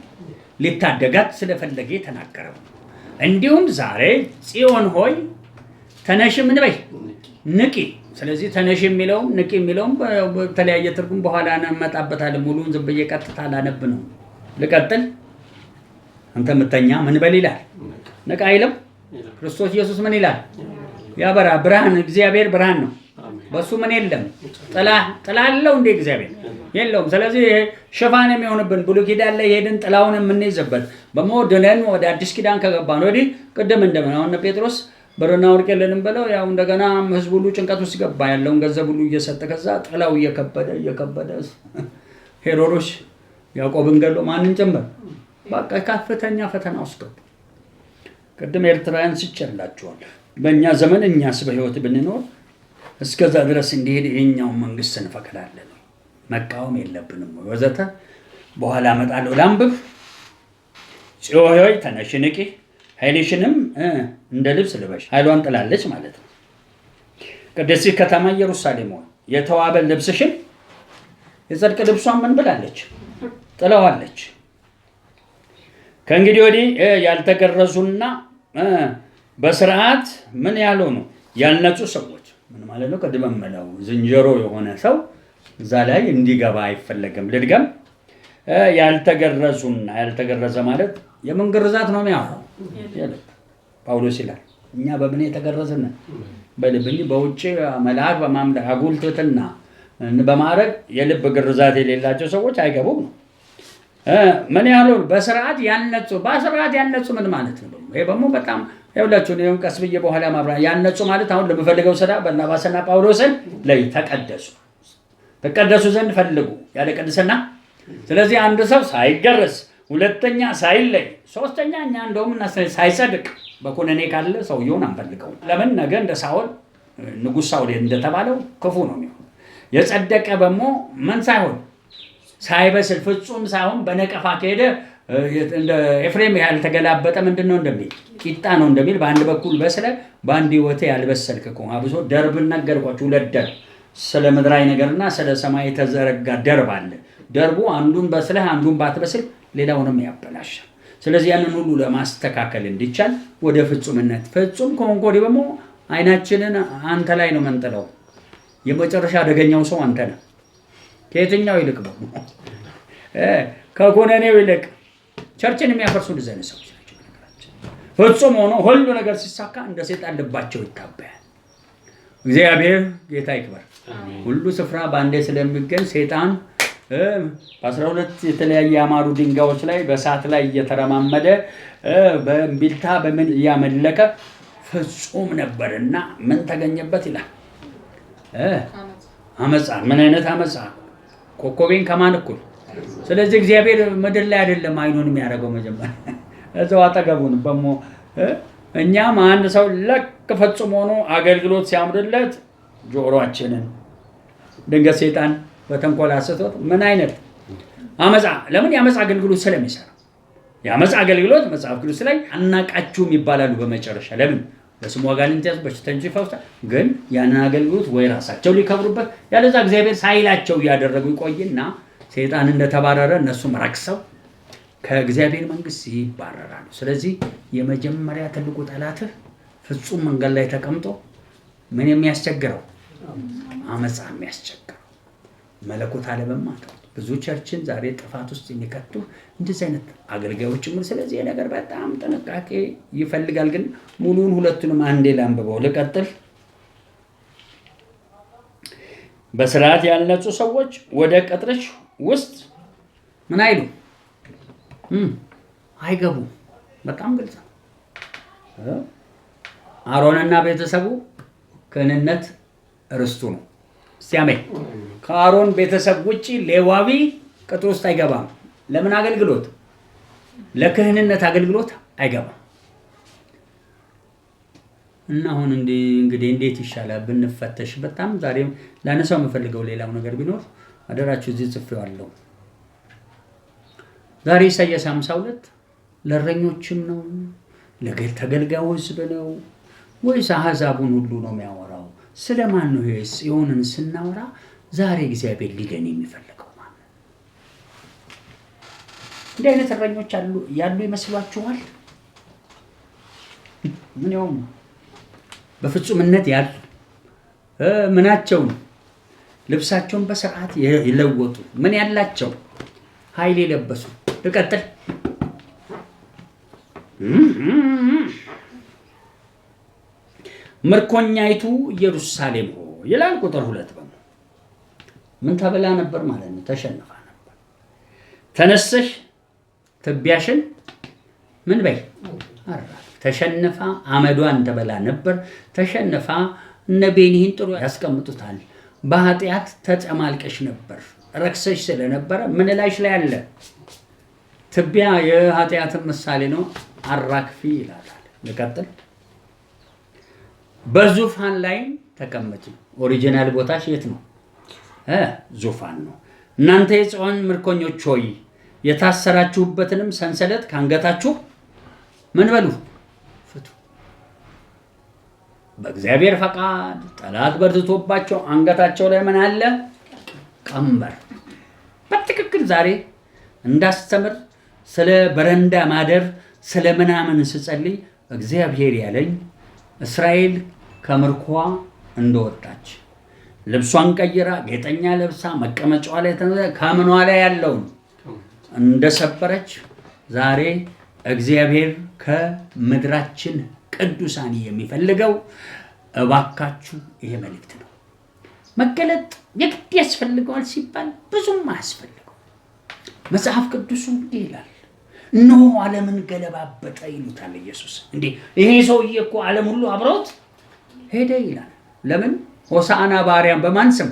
ሊታደጋት ስለፈለገ የተናገረው። እንዲሁም ዛሬ ጽዮን ሆይ ተነሽ ምን በይ ንቂ። ስለዚህ ተነሽ የሚለውም ንቂ የሚለውም በተለያየ ትርጉም በኋላ እንመጣበታለን። ሙሉን ዝም ብዬ ቀጥታ ላነብ ነው። ልቀጥል። አንተ ምተኛ ምን በል ይላል? ንቃ አይልም? ክርስቶስ ኢየሱስ ምን ይላል? ያበራ ብርሃን፣ እግዚአብሔር ብርሃን ነው። በሱ ምን የለም? ጥላ አለው እንዴ? እግዚአብሔር የለውም። ስለዚህ ሽፋን የሚሆንብን ብሉይ ኪዳን ላይ ሄድን ጥላውን የምንይዝበት በመወደለን ወደ አዲስ ኪዳን ከገባን ወዲህ ቅድም እንደምን አሁን ጴጥሮስ ብርና ወርቅ የለንም ብለው ያው እንደገና ህዝብ ሁሉ ጭንቀት ውስጥ ገባ። ያለውን ገንዘብ ሁሉ እየሰጠ ከዛ ጥላው እየከበደ ሄሮዶስ ያዕቆብን ገሎ ማንን ጭምር በቃ ከፍተኛ ፈተና ውስጥ ገቡ። ቅድም ኤርትራውያን ሲቸላቸዋል። በእኛ ዘመን እኛስ በህይወት ብንኖር እስከዛ ድረስ እንዲሄድ የኛውን መንግስት እንፈቅዳለን፣ መቃወም የለብንም ወዘተ። በኋላ እመጣለሁ። ላንብብ። ጽዮን ሆይ ተነሽ ንቂ፣ ኃይልሽንም እንደ ልብስ ልበሽ። ኃይሏን ጥላለች ማለት ነው። ቅድስት ከተማ ኢየሩሳሌም ሆይ የተዋበ ልብስሽን የጽድቅ ልብሷን ምን ብላለች? ጥለዋለች። ከእንግዲህ ወዲህ ያልተገረዙና በስርዓት ምን ያልሆኑ ያልነጹ ሰዎች ምን ማለት ነው? ቅድም የምለው ዝንጀሮ የሆነ ሰው እዛ ላይ እንዲገባ አይፈለግም። ልድገም። ያልተገረዙና ያልተገረዘ ማለት የምን ግርዛት ነው የሚያወራው? ጳውሎስ ይላል እኛ በምን የተገረዝን? በልብ እንጂ በውጭ መልአክ በማምለክ አጉል ትሕትና በማድረግ የልብ ግርዛት የሌላቸው ሰዎች አይገቡም ነው። ምን ያህሉ በስርዓት ያልነጹ። በስርዓት ያልነጹ ምን ማለት ነው? ይሄ ደግሞ በጣም ይኸውላችሁ ነው። ቀስ ብዬ በኋላ ማብራ ያልነጹ ማለት አሁን ለምፈልገው ስራ በርናባስና ጳውሎስን ላይ ተቀደሱ ዘንድ ፈልጉ ያለ ቅድስና። ስለዚህ አንድ ሰው ሳይገረዝ፣ ሁለተኛ ሳይለይ፣ ሶስተኛ እኛ እንደውም ሳይጸድቅ በኩነኔ ካለ ሰውየውን አንፈልገው። ለምን ነገ እንደ ሳኦል ንጉሥ ሳኦል እንደተባለው ክፉ ነው የሚሆነው። የጸደቀ ደግሞ ምን ሳይሆን ሳይበስል ፍጹም ሳይሆን በነቀፋ ከሄደ እንደ ኤፍሬም ያልተገላበጠ ምንድነው እንደሚል ቂጣ ነው እንደሚል በአንድ በኩል በስለ በአንድ ህይወቴ ያልበሰልክ ከሆነ አብሶ ደርብ ነገርኳችሁ። ሁለት ደርብ ስለ ምድራዊ ነገርና ስለ ሰማይ የተዘረጋ ደርብ አለ። ደርቡ አንዱን በስለህ አንዱን ባትበስል ሌላውንም ያበላሻል። ስለዚህ ያንን ሁሉ ለማስተካከል እንዲቻል ወደ ፍጹምነት ፍጹም ከሆንክ ወዲህ ደግሞ አይናችንን አንተ ላይ ነው መንጥለው። የመጨረሻ አደገኛው ሰው አንተ ነህ። ከየትኛው ይልቅ ነው? ከኩነኔው ይልቅ ቸርችን የሚያፈርሱ እንደዚህ አይነት ሰዎች ናቸው። ፍጹም ሆኖ ሁሉ ነገር ሲሳካ እንደ ሰይጣን ልባቸው ይታበያል። እግዚአብሔር ጌታ ይክበር። ሁሉ ስፍራ በአንዴ ስለሚገኝ ሰይጣን በ12 የተለያየ ያማሩ ድንጋዮች ላይ በእሳት ላይ እየተረማመደ በእምቢልታ በምን እያመለከ ፍጹም ነበርና ምን ተገኘበት ይላል? አመፃ። ምን አይነት አመፃ? ኮከቤን ከማን እኩል? ስለዚህ እግዚአብሔር ምድር ላይ አይደለም አይኑን የሚያደርገው መጀመሪያ እዛው አጠገቡን በሞ እኛም አንድ ሰው ለክ ፈጽሞ ሆኖ አገልግሎት ሲያምርለት ጆሮአችንን ድንገት ሰይጣን በተንኮል አስቶት ምን አይነት አመፃ። ለምን ያመፃ አገልግሎት ስለሚሰራ ያመፃ አገልግሎት መጽሐፍ ቅዱስ ላይ አናቃችሁም ይባላሉ በመጨረሻ። ለምን ለስሙ አጋንንት ያዙ በሽተኞች ይፈውሳል። ግን ያንን አገልግሎት ወይ ራሳቸው ሊከብሩበት ያለዛ እግዚአብሔር ሳይላቸው እያደረጉ ይቆይና ሰይጣን እንደተባረረ እነሱም ረክሰው ከእግዚአብሔር መንግስት ይባረራሉ። ስለዚህ የመጀመሪያ ትልቁ ጠላትህ ፍጹም መንገድ ላይ ተቀምጦ ምን የሚያስቸግረው? አመፃ የሚያስቸግረው መለኮት አለመማት። ብዙ ቸርችን ዛሬ ጥፋት ውስጥ የሚከቱ እንደዚህ አይነት አገልጋዮች ምን። ስለዚህ ነገር በጣም ጥንቃቄ ይፈልጋል። ግን ሙሉን ሁለቱንም አንዴ ላንብበው ልቀጥል። በስርዓት ያልነጹ ሰዎች ወደ ቅጥርሽ ውስጥ ምን አይሉ አይገቡ። በጣም ግልጽ ነው። አሮንና ቤተሰቡ ክህንነት ርስቱ ነው። እስቲ አሜን። ከአሮን ቤተሰብ ውጪ ሌዋዊ ቅጥር ውስጥ አይገባም። ለምን አገልግሎት? ለክህንነት አገልግሎት አይገባም። እና አሁን እንግዲህ እንዴት ይሻላል ብንፈተሽ? በጣም ዛሬ ላነሳው የምፈልገው ሌላው ነገር ቢኖር አደራችሁ እዚህ ጽፌዋለሁ። ዛሬ ኢሳይያስ 52 ለእረኞችም ነው ለተገልጋዩ ሕዝብ ነው ወይስ አሕዛቡን ሁሉ ነው የሚያወራው? ስለማን ነው? ይሄ ጽዮንን ስናወራ ዛሬ እግዚአብሔር ሊለን የሚፈልገው ማለት እንዲህ አይነት እረኞች ያሉ ይመስሏችኋል? ምን ይሆን በፍጹምነት ያሉ ምናቸውን ልብሳቸውን በስርዓት የለወጡ ምን ያላቸው ኃይል የለበሱ። ልቀጥል። ምርኮኛይቱ ኢየሩሳሌም ሆይ ይላል ቁጥር 2 በሙ ምን ተብላ ነበር ማለት ነው? ተሸንፋ ነበር። ተነስተሽ ትቢያሽን ምን በይ አራ ተሸንፋ አመዷን ተበላ ነበር። ተሸንፋ እነ ቤኒሂን ጥሩ ያስቀምጡታል። በኃጢአት ተጨማልቀሽ ነበር፣ ረክሰሽ ስለነበረ ምን ላይሽ ላይ አለ? ትቢያ የኃጢአትን ምሳሌ ነው። አራክፊ ይላል። ልቀጥል። በዙፋን ላይ ተቀመጪ። ኦሪጂናል ቦታሽ የት ነው? ዙፋን ነው። እናንተ የጽዮን ምርኮኞች ሆይ የታሰራችሁበትንም ሰንሰለት ካንገታችሁ ምን በሉ ፍቱ። በእግዚአብሔር ፈቃድ ጠላት በርትቶባቸው አንገታቸው ላይ ምን አለ? ቀንበር። በትክክል ዛሬ እንዳስተምር ስለ በረንዳ ማደር ስለ ምናምን ስጸልይ እግዚአብሔር ያለኝ እስራኤል ከምርኳ እንደወጣች ልብሷን ቀይራ ጌጠኛ ለብሳ መቀመጫዋ ላይ ከምኗ ላይ ያለውን እንደሰበረች ዛሬ እግዚአብሔር ከምድራችን ቅዱሳን የሚፈልገው እባካችሁ ይሄ መልእክት ነው። መገለጥ የግድ ያስፈልገዋል ሲባል ብዙም አያስፈልገው። መጽሐፍ ቅዱሱ እንዲህ ይላል፣ እነሆ ዓለምን ገለባበጠ ይሉታል ኢየሱስ። እንዴ ይሄ ሰውዬ እኮ ዓለም ሁሉ አብሮት ሄደ ይላል። ለምን? ሆሳዕና በአርያም በማን ስም?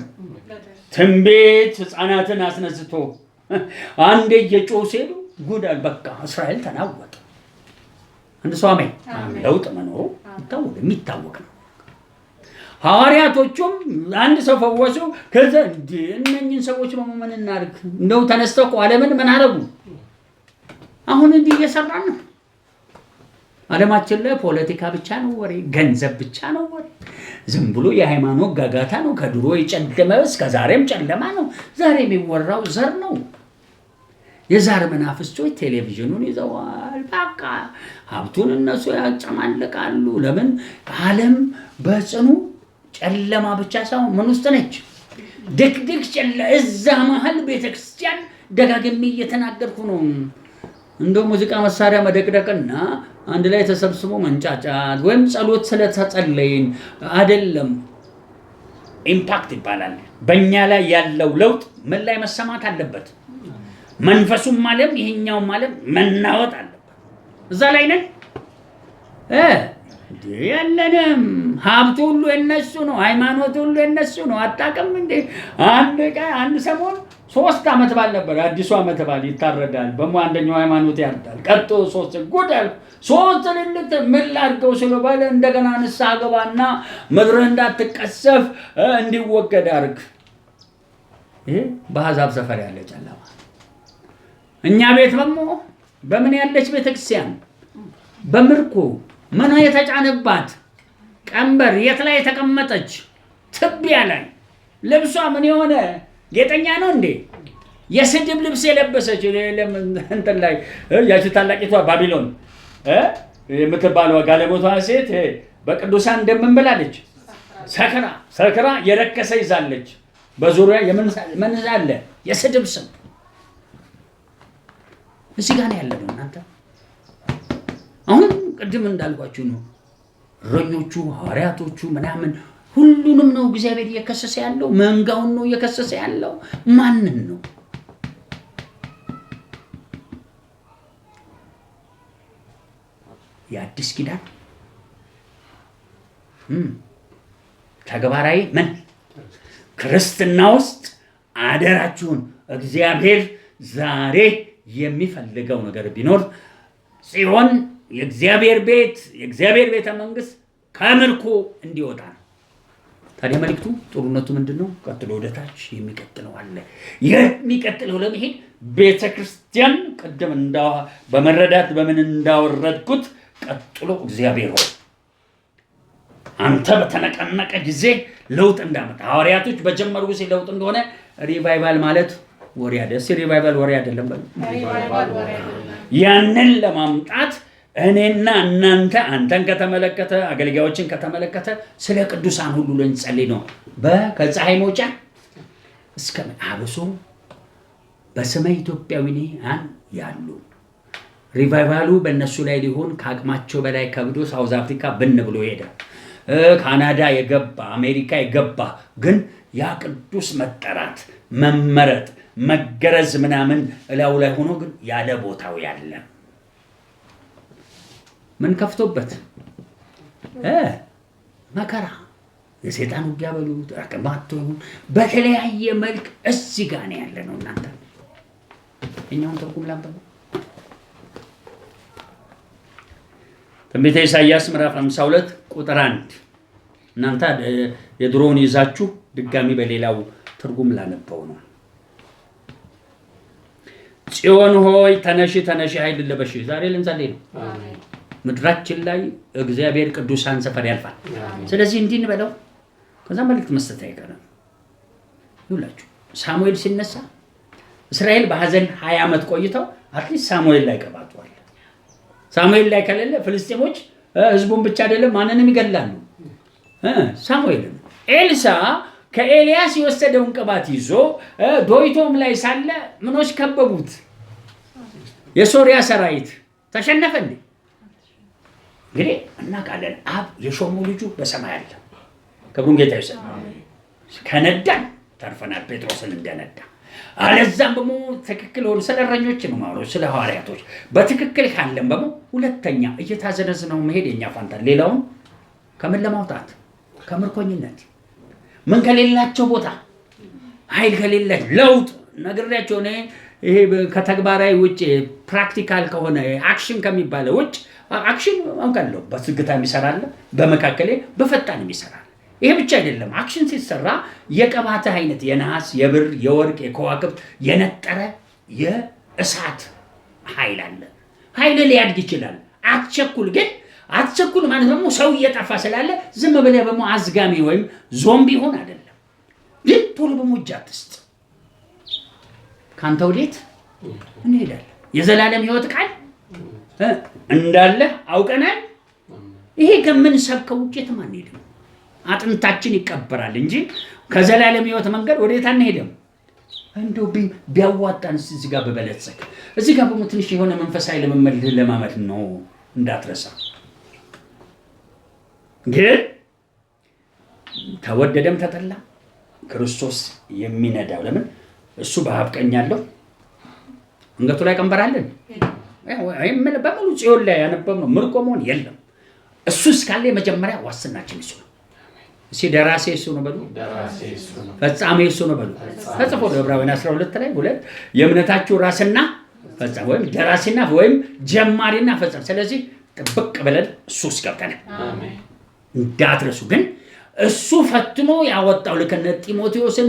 ትንቢት ሕፃናትን አስነስቶ አንዴ እየጮሁ ሲሄዱ ጉዳል በቃ እስራኤል ተናወጠ። አንድ ሰው አሜን። ለውጥ መኖሩ የሚታወቅ ነው። ሐዋርያቶቹም አንድ ሰው ፈወሱ። ከዛ እነኝህን ሰዎች ምን እናድርግ? እንደው ተነስተው እኮ ዓለምን ምን አደረጉ? አሁን እንዲህ እየሰራን ነው። ዓለማችን ላይ ፖለቲካ ብቻ ነው ወሬ፣ ገንዘብ ብቻ ነው ወሬ፣ ዝም ብሎ የሃይማኖት ጋጋታ ነው። ከድሮ የጨለመ እስከ ዛሬም ጨለማ ነው። ዛሬ የሚወራው ዘር ነው። የዛር መናፍስቶች ቴሌቪዥኑን ይዘዋል። በቃ ሀብቱን እነሱ ያጨማልቃሉ። ለምን? ዓለም በጽኑ ጨለማ ብቻ ሳይሆን ምን ውስጥ ነች? ድቅድቅ እዛ መሀል ቤተክርስቲያን ደጋግሜ እየተናገርኩ ነው። እንደው ሙዚቃ መሳሪያ መደቅደቅና አንድ ላይ ተሰብስቦ መንጫጫት ወይም ጸሎት ስለተጸለይን አይደለም። ኢምፓክት ይባላል። በእኛ ላይ ያለው ለውጥ ምን ላይ መሰማት አለበት? መንፈሱም ዓለም ይሄኛውም ዓለም መናወጥ አለበት። እዛ ላይ ነን ያለንም። ሀብቱ ሁሉ የነሱ ነው። ሃይማኖት ሁሉ የነሱ ነው። አታውቅም እንዴ? አንድ ሰሞን 3 ዓመት ባል ነበር። አዲሱ ዓመት ባል ይታረዳል። አንደኛው ሃይማኖት ያርዳል። ቀጥቶ 3 ጉዳል 3 ልልት ምን ላድርገው ስለባለ እንደገና ንስሐ ገባና ምድርህ እንዳትቀሰፍ እንዲወገድ አድርግ። ይሄ በአሕዛብ ሰፈር ያለ ጨለማ። እኛ ቤት ደግሞ በምን ያለች ቤተክርስቲያን? በምርኮ ምን የተጫነባት ቀንበር የት ላይ የተቀመጠች? ትቢያ ላይ። ልብሷ ምን የሆነ ጌጠኛ ነው እንዴ? የስድብ ልብስ የለበሰች እንትን ላይ ያቺ ታላቂቷ ባቢሎን የምትባለው ጋለሞቷ ሴት በቅዱሳን እንደምን ብላለች? ሰክራ የረከሰ ይዛለች። በዙሪያ የምን አለ? የስድብ ስም። እዚህ ጋር ያለነው እናንተ። አሁን ቅድም እንዳልኳችሁ ነው። እረኞቹ ሐዋርያቶቹ ምናምን ሁሉንም ነው እግዚአብሔር እየከሰሰ ያለው። መንጋውን ነው እየከሰሰ ያለው። ማንን ነው? የአዲስ ኪዳን ተግባራዊ ምን ክርስትና ውስጥ አደራችሁን እግዚአብሔር ዛሬ የሚፈልገው ነገር ቢኖር ጽዮን የእግዚአብሔር ቤተ መንግስት ከምርኮ እንዲወጣ ነው። ታዲያ መልእክቱ ጥሩነቱ ምንድነው? ቀጥሎ ወደታች የሚቀጥለው አለ። የሚቀጥለው ለመሄድ ቤተክርስቲያን ቀደም በመረዳት በምን እንዳወረድኩት ቀጥሎ እግዚአብሔር ሆይ አንተ በተነቀነቀ ጊዜ ለውጥ እንዳመጣ ሐዋርያቶች በጀመሩ ጊዜ ለውጥ እንደሆነ ሪቫይቫል ማለት ወሬ አይደለም። ሪቫይቫል ወሬ አይደለም። ያንን ለማምጣት እኔና እናንተ አንተን ከተመለከተ አገልጋዮችን ከተመለከተ ስለ ቅዱሳን ሁሉ ልንጸልይ ነው። ከፀሐይ መውጫ እስከ አብሶ በስመ ኢትዮጵያውያን ያሉ ሪቫይቫሉ በእነሱ ላይ ሊሆን ከአቅማቸው በላይ ከብዶ ሳውዝ አፍሪካ ብን ብሎ ሄደ። ካናዳ የገባ አሜሪካ የገባ ግን ያ ቅዱስ መጠራት መመረጥ መገረዝ ምናምን እላው ላይ ሆኖ ግን ያለ ቦታው ያለ ምን ከፍቶበት መከራ የሰይጣን ውጊያ በሉት አቀማቶ በተለያየ መልክ እዚህ ጋር ነው ያለ ነው። እናንተ እኛውን ተርጉም ላምጣው። ትንቢተ ኢሳይያስ ምዕራፍ 52 ቁጥር 1 እናንተ የድሮውን ይዛችሁ ድጋሚ በሌላው ትርጉም ላነበው ነው። ጽዮን ሆይ ተነሺ ተነሺ ኃይል ለበሽ። ዛሬ ልንጸልይ ነው። አሜን። ምድራችን ላይ እግዚአብሔር ቅዱሳን ሰፈር ያልፋል። ስለዚህ እንዲህ እንበለው። ከዛ መልእክት መስጠት አይቀርም። ይውላችሁ ሳሙኤል ሲነሳ እስራኤል በሐዘን 20 ዓመት ቆይተው አትሊስት ሳሙኤል ላይ ቀባቷል። ሳሙኤል ላይ ከሌለ ፍልስጤሞች ህዝቡን ብቻ አይደለም ማንንም ይገላሉ። ሳሙኤል ኤልሳ ከኤልያስ የወሰደውን ቅባት ይዞ ዶይቶም ላይ ሳለ ምኖች ከበቡት። የሶሪያ ሰራዊት ተሸነፈ እንዴ? እንግዲህ እናውቃለን። አብ የሾመው ልጁ በሰማይ አለ። ክብሩን ጌታ ይሰጥ። ከነዳን ተርፈናል፣ ጴጥሮስን እንደነዳ። አለዛም በሞ ትክክል ሆኖ ስለ እረኞች ነው ማለት ስለ ሐዋርያቶች በትክክል ካለም በሞ ሁለተኛ እየታዘነዝነው መሄድ የኛ ፋንታ። ሌላውን ከምን ለማውጣት ከምርኮኝነት ምን ከሌላቸው ቦታ ኃይል ከሌላቸው ለውጥ ነግሬያቸው ነው። ይሄ ከተግባራዊ ውጭ ፕራክቲካል ከሆነ አክሽን ከሚባለው ውጭ አክሽን አንቀለው በዝግታ የሚሰራል፣ በመካከለ በፈጣን የሚሰራል። ይሄ ብቻ አይደለም። አክሽን ሲሰራ የቀባተ አይነት የነሐስ የብር የወርቅ የከዋክብት የነጠረ የእሳት ኃይል አለ። ኃይል ሊያድግ ይችላል። አትቸኩል ግን አትቸኩል ማለት ደግሞ ሰው እየጠፋ ስላለ ዝም ብለህ በሞ አዝጋሚ ወይም ዞምቢ ሆን አይደለም። ግን ቶሎ በሞጃ አትስጥ። ካንተ ወዴት እንሄዳለን? የዘላለም ሕይወት ቃል እንዳለ አውቀናል። ይሄ ከምን ሰብከው ውጭ የትም አንሄድም። አጥንታችን ይቀበራል እንጂ ከዘላለም ሕይወት መንገድ ወዴት አንሄድም። እንደው ቢያዋጣን እዚህ ጋር በበለጸግ እዚህ ጋር በሞ ትንሽ የሆነ መንፈሳዊ ለማመድ ነው እንዳትረሳ። ግን ተወደደም ተጠላ ክርስቶስ የሚነዳው ለምን እሱ በአብ ቀኝ ያለው አንገቱ ላይ ቀንበራለን ወይም በሙሉ ጽዮን ላይ ያነበብነው ምርኮ መሆን የለም። እሱ እስካለ የመጀመሪያ ዋስትናችን እሱ ነው። እሺ ደራሲ እሱ ነው በሉ፣ ፈጻሚ እሱ ነው በሉ። ተጽፎ ዕብራውያን 12 ላይ 2 የእምነታችሁ ራስና ፈጻሚ ወይም ደራሲና ወይም ጀማሪና ፈጻሚ። ስለዚህ ጥብቅ ብለን እሱ ውስጥ ገብተናል። አሜን። እንዳትረሱ። ግን እሱ ፈትኖ ያወጣው ለከነ ጢሞቴዎስን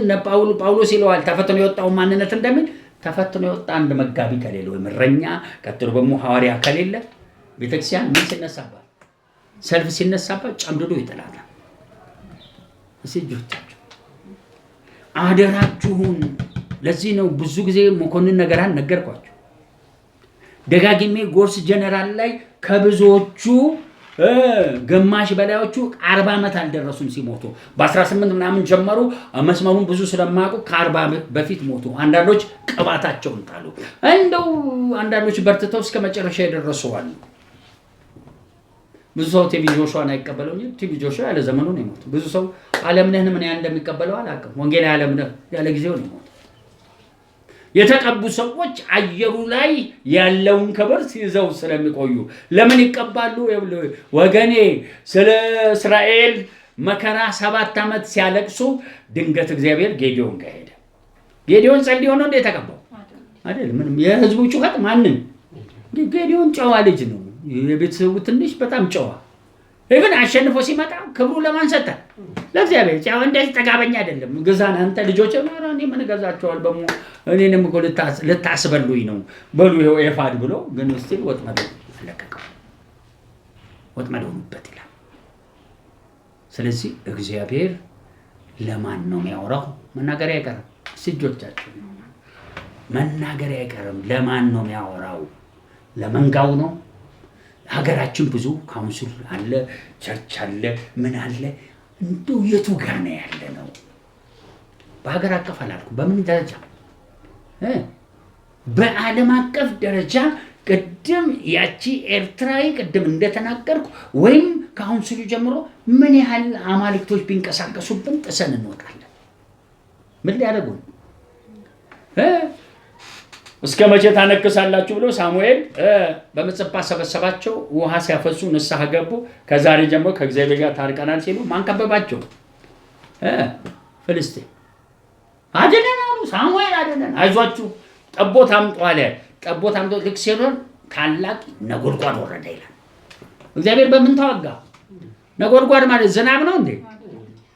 ጳውሎስ ይለዋል ተፈትኖ የወጣው ማንነት እንደምን ተፈትኖ የወጣ አንድ መጋቢ ከሌለ ወይ እረኛ ቀጥሎ በሙ ሐዋርያ ከሌለ ቤተክርስቲያን ምን ሲነሳባት ሰልፍ ሲነሳባት ጨምድዶ ይጥላል። እሲጆቻችሁ አደራችሁን። ለዚህ ነው ብዙ ጊዜ መኮንን ነገራን ነገርኳችሁ። ደጋግሜ ጎርስ ጀነራል ላይ ከብዙዎቹ ግማሽ በላዮቹ 40 ዓመት አልደረሱም ሲሞቱ። በ18 ምናምን ጀመሩ። መስመሩን ብዙ ስለማያውቁ ከ40 በፊት ሞቱ። አንዳንዶች ቅባታቸውን ጣሉ። እንደው አንዳንዶች በርትተው እስከ መጨረሻ የደረሱ አሉ። ብዙ ሰው ቲቪ ጆሹዋን አይቀበለው እንጂ ቲቪ ጆሹዋ ያለ ዘመኑ ነው የሞተው። ብዙ ሰው ዓለምነህን ምን ያህል እንደሚቀበለው አላውቅም። ወንጌል ዓለምነህ ያለ ጊዜው ነው የሞተው። የተቀቡ ሰዎች አየሩ ላይ ያለውን ክብር ሲይዘው ስለሚቆዩ ለምን ይቀባሉ? ወገኔ ስለ እስራኤል መከራ 7 ዓመት ሲያለቅሱ ድንገት እግዚአብሔር ጌዲዮን ጋር ሄደ። ጌዲዮን ጸልዮ ነው እንደ ተቀባው አይደል? ምንም የህዝቡ ጩኸት ማንን? ጌዲዮን ጨዋ ልጅ ነው። የቤተሰቡ ትንሽ በጣም ጨዋ። even አሸንፎ ሲመጣ ክብሩ ለማን ሰጠ? ለእግዚአብሔር። ጫው እንደዚህ ተጋበኛ አይደለም። ግዛን አንተ ልጆች ማራኒ ምን ገዛቸዋል በሙ እኔንም እኮ ልታስበሉኝ ነው በሉ ይሄው ኤፋድ ብሎ ግን እስቲ ወጥመድ አለቀቀው። ወጥመድ ሆነበት ይላል። ስለዚህ እግዚአብሔር ለማን ነው የሚያወራው? መናገር አይቀርም። ስጆቻችሁ መናገር አይቀርም። ለማን ነው የሚያወራው? ለመንጋው ነው። ሀገራችን ብዙ ካውንስል አለ፣ ቸርች አለ፣ ምን አለ። እንደው የቱ ጋር ነው ያለ ነው? በሀገር አቀፍ አላልኩ፣ በምን ደረጃ በዓለም አቀፍ ደረጃ ቅድም ያቺ ኤርትራዊ ቅድም እንደተናገርኩ ወይም ካውንስሉ ጀምሮ ምን ያህል አማልክቶች ቢንቀሳቀሱብን ጥሰን እንወጣለን? ምን ሊያደርጉ ነው? እስከ መቼ ታነክሳላችሁ ብሎ ሳሙኤል በምጽጳ ሰበሰባቸው። ውሃ ሲያፈሱ ንስሐ ገቡ። ከዛሬ ጀምሮ ከእግዚአብሔር ጋር ታርቀናል ሲሉ ማን ከበባቸው? ፍልስጤም አድነን አሉ። ሳሙኤል አድነን፣ አይዟችሁ ጠቦት አምጡ አለ። ጠቦት አምጡ ልክ ሲሆን ታላቅ ነጎድጓድ ወረደ ይላል። እግዚአብሔር በምን ተዋጋ? ነጎድጓድ ማለት ዝናብ ነው እንዴ?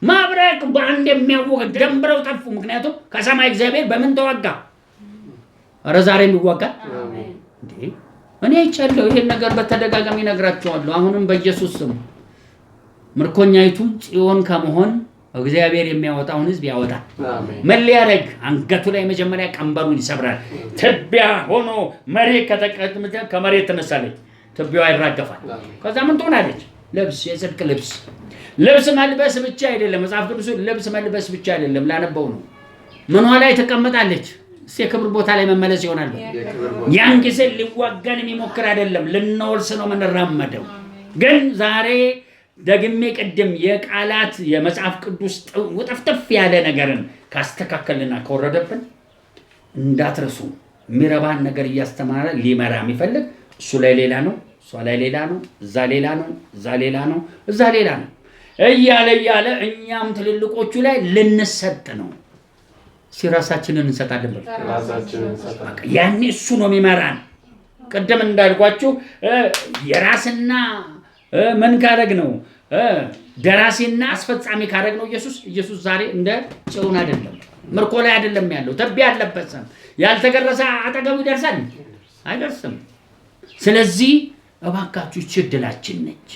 ማብረቅ በአንድ የሚያወቅ ደንብረው ጠፉ። ምክንያቱም ከሰማይ እግዚአብሔር በምን ተዋጋ? ኧረ ዛሬ የሚዋጋ እንዴ? እኔ አይቻለሁ። ይሄን ነገር በተደጋጋሚ ነግራቸዋለሁ። አሁንም በኢየሱስ ስም ምርኮኛይቱ ጽዮን ከመሆን እግዚአብሔር የሚያወጣውን ሕዝብ ያወጣል። ምን ሊያደርግ? አንገቱ ላይ መጀመሪያ ቀንበሩን ይሰብራል። ትቢያ ሆኖ መሬት ከተቀመጠ ከመሬት ትነሳለች፣ ትቢያዋ ይራገፋል። ከዛ ምን ትሆናለች? ልብስ፣ የጽድቅ ልብስ። ልብስ መልበስ ብቻ አይደለም፣ መጽሐፍ ቅዱስ ልብስ መልበስ ብቻ አይደለም። ላነበው ነው። ምኗ ላይ ትቀመጣለች? የክብር ቦታ ላይ መመለስ ይሆናል። ያን ጊዜ ሊዋጋን የሚሞክር አይደለም፣ ልንወርስ ነው የምንራመደው። ግን ዛሬ ደግሜ ቅድም የቃላት የመጽሐፍ ቅዱስ ውጥፍጥፍ ያለ ነገርን ካስተካከልና ከወረደብን እንዳትረሱ። የሚረባን ነገር እያስተማረ ሊመራ የሚፈልግ እሱ ላይ ሌላ ነው፣ እሷ ላይ ሌላ ነው፣ እዛ ሌላ ነው፣ እዛ ሌላ ነው፣ እዛ ሌላ ነው እያለ እኛም ትልልቆቹ ላይ ልንሰጥ ነው። ሲራሳችንን እንሰጣለን። ያኔ እሱ ነው የሚመራን። ቅድም እንዳልኳችሁ የራስና ምን ካረግ ነው ደራሲና አስፈጻሚ ካረግ ነው። ኢየሱስ ዛሬ እንደ ጽዮን አይደለም፣ ምርኮ ላይ አይደለም ያለው፣ ትቢያ አለበትም። ያልተገረሰ አጠገቡ ይደርሳል አይደርስም። ስለዚህ እባካችሁ እድላችን ነች።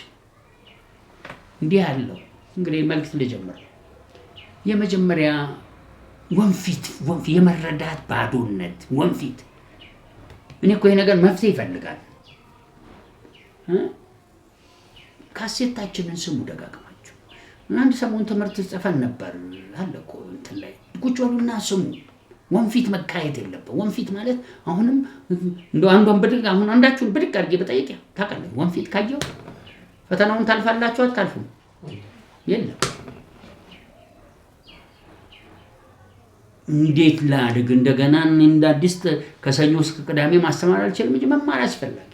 እንዲህ ያለው እንግዲህ መልክት ልጀምር። የመጀመሪያ ወንፊት የመረዳት ባዶነት ወንፊት። እኔ እኮ ይሄ ነገር መፍትሄ ይፈልጋል። ካሴታችንን ስሙ ደጋግማችሁ። አንድ ሰሞን ትምህርት ጽፈን ነበር አለ እኮ እንትን ላይ ቁጭ በሉና ስሙ። ወንፊት መካየት የለበት። ወንፊት ማለት አሁንም እንደው አንዷን ብድግ አሁን አንዳችሁን ብድግ አድርጌ በጠይቅ ታውቃለህ። ወንፊት ካየው ፈተናውን ታልፋላችሁ አታልፉም? የለም። እንዴት ላድግ እንደገና እንደ አዲስ ከሰኞ እስከ ቅዳሜ ማስተማር አልችልም እንጂ መማር አስፈላጊ።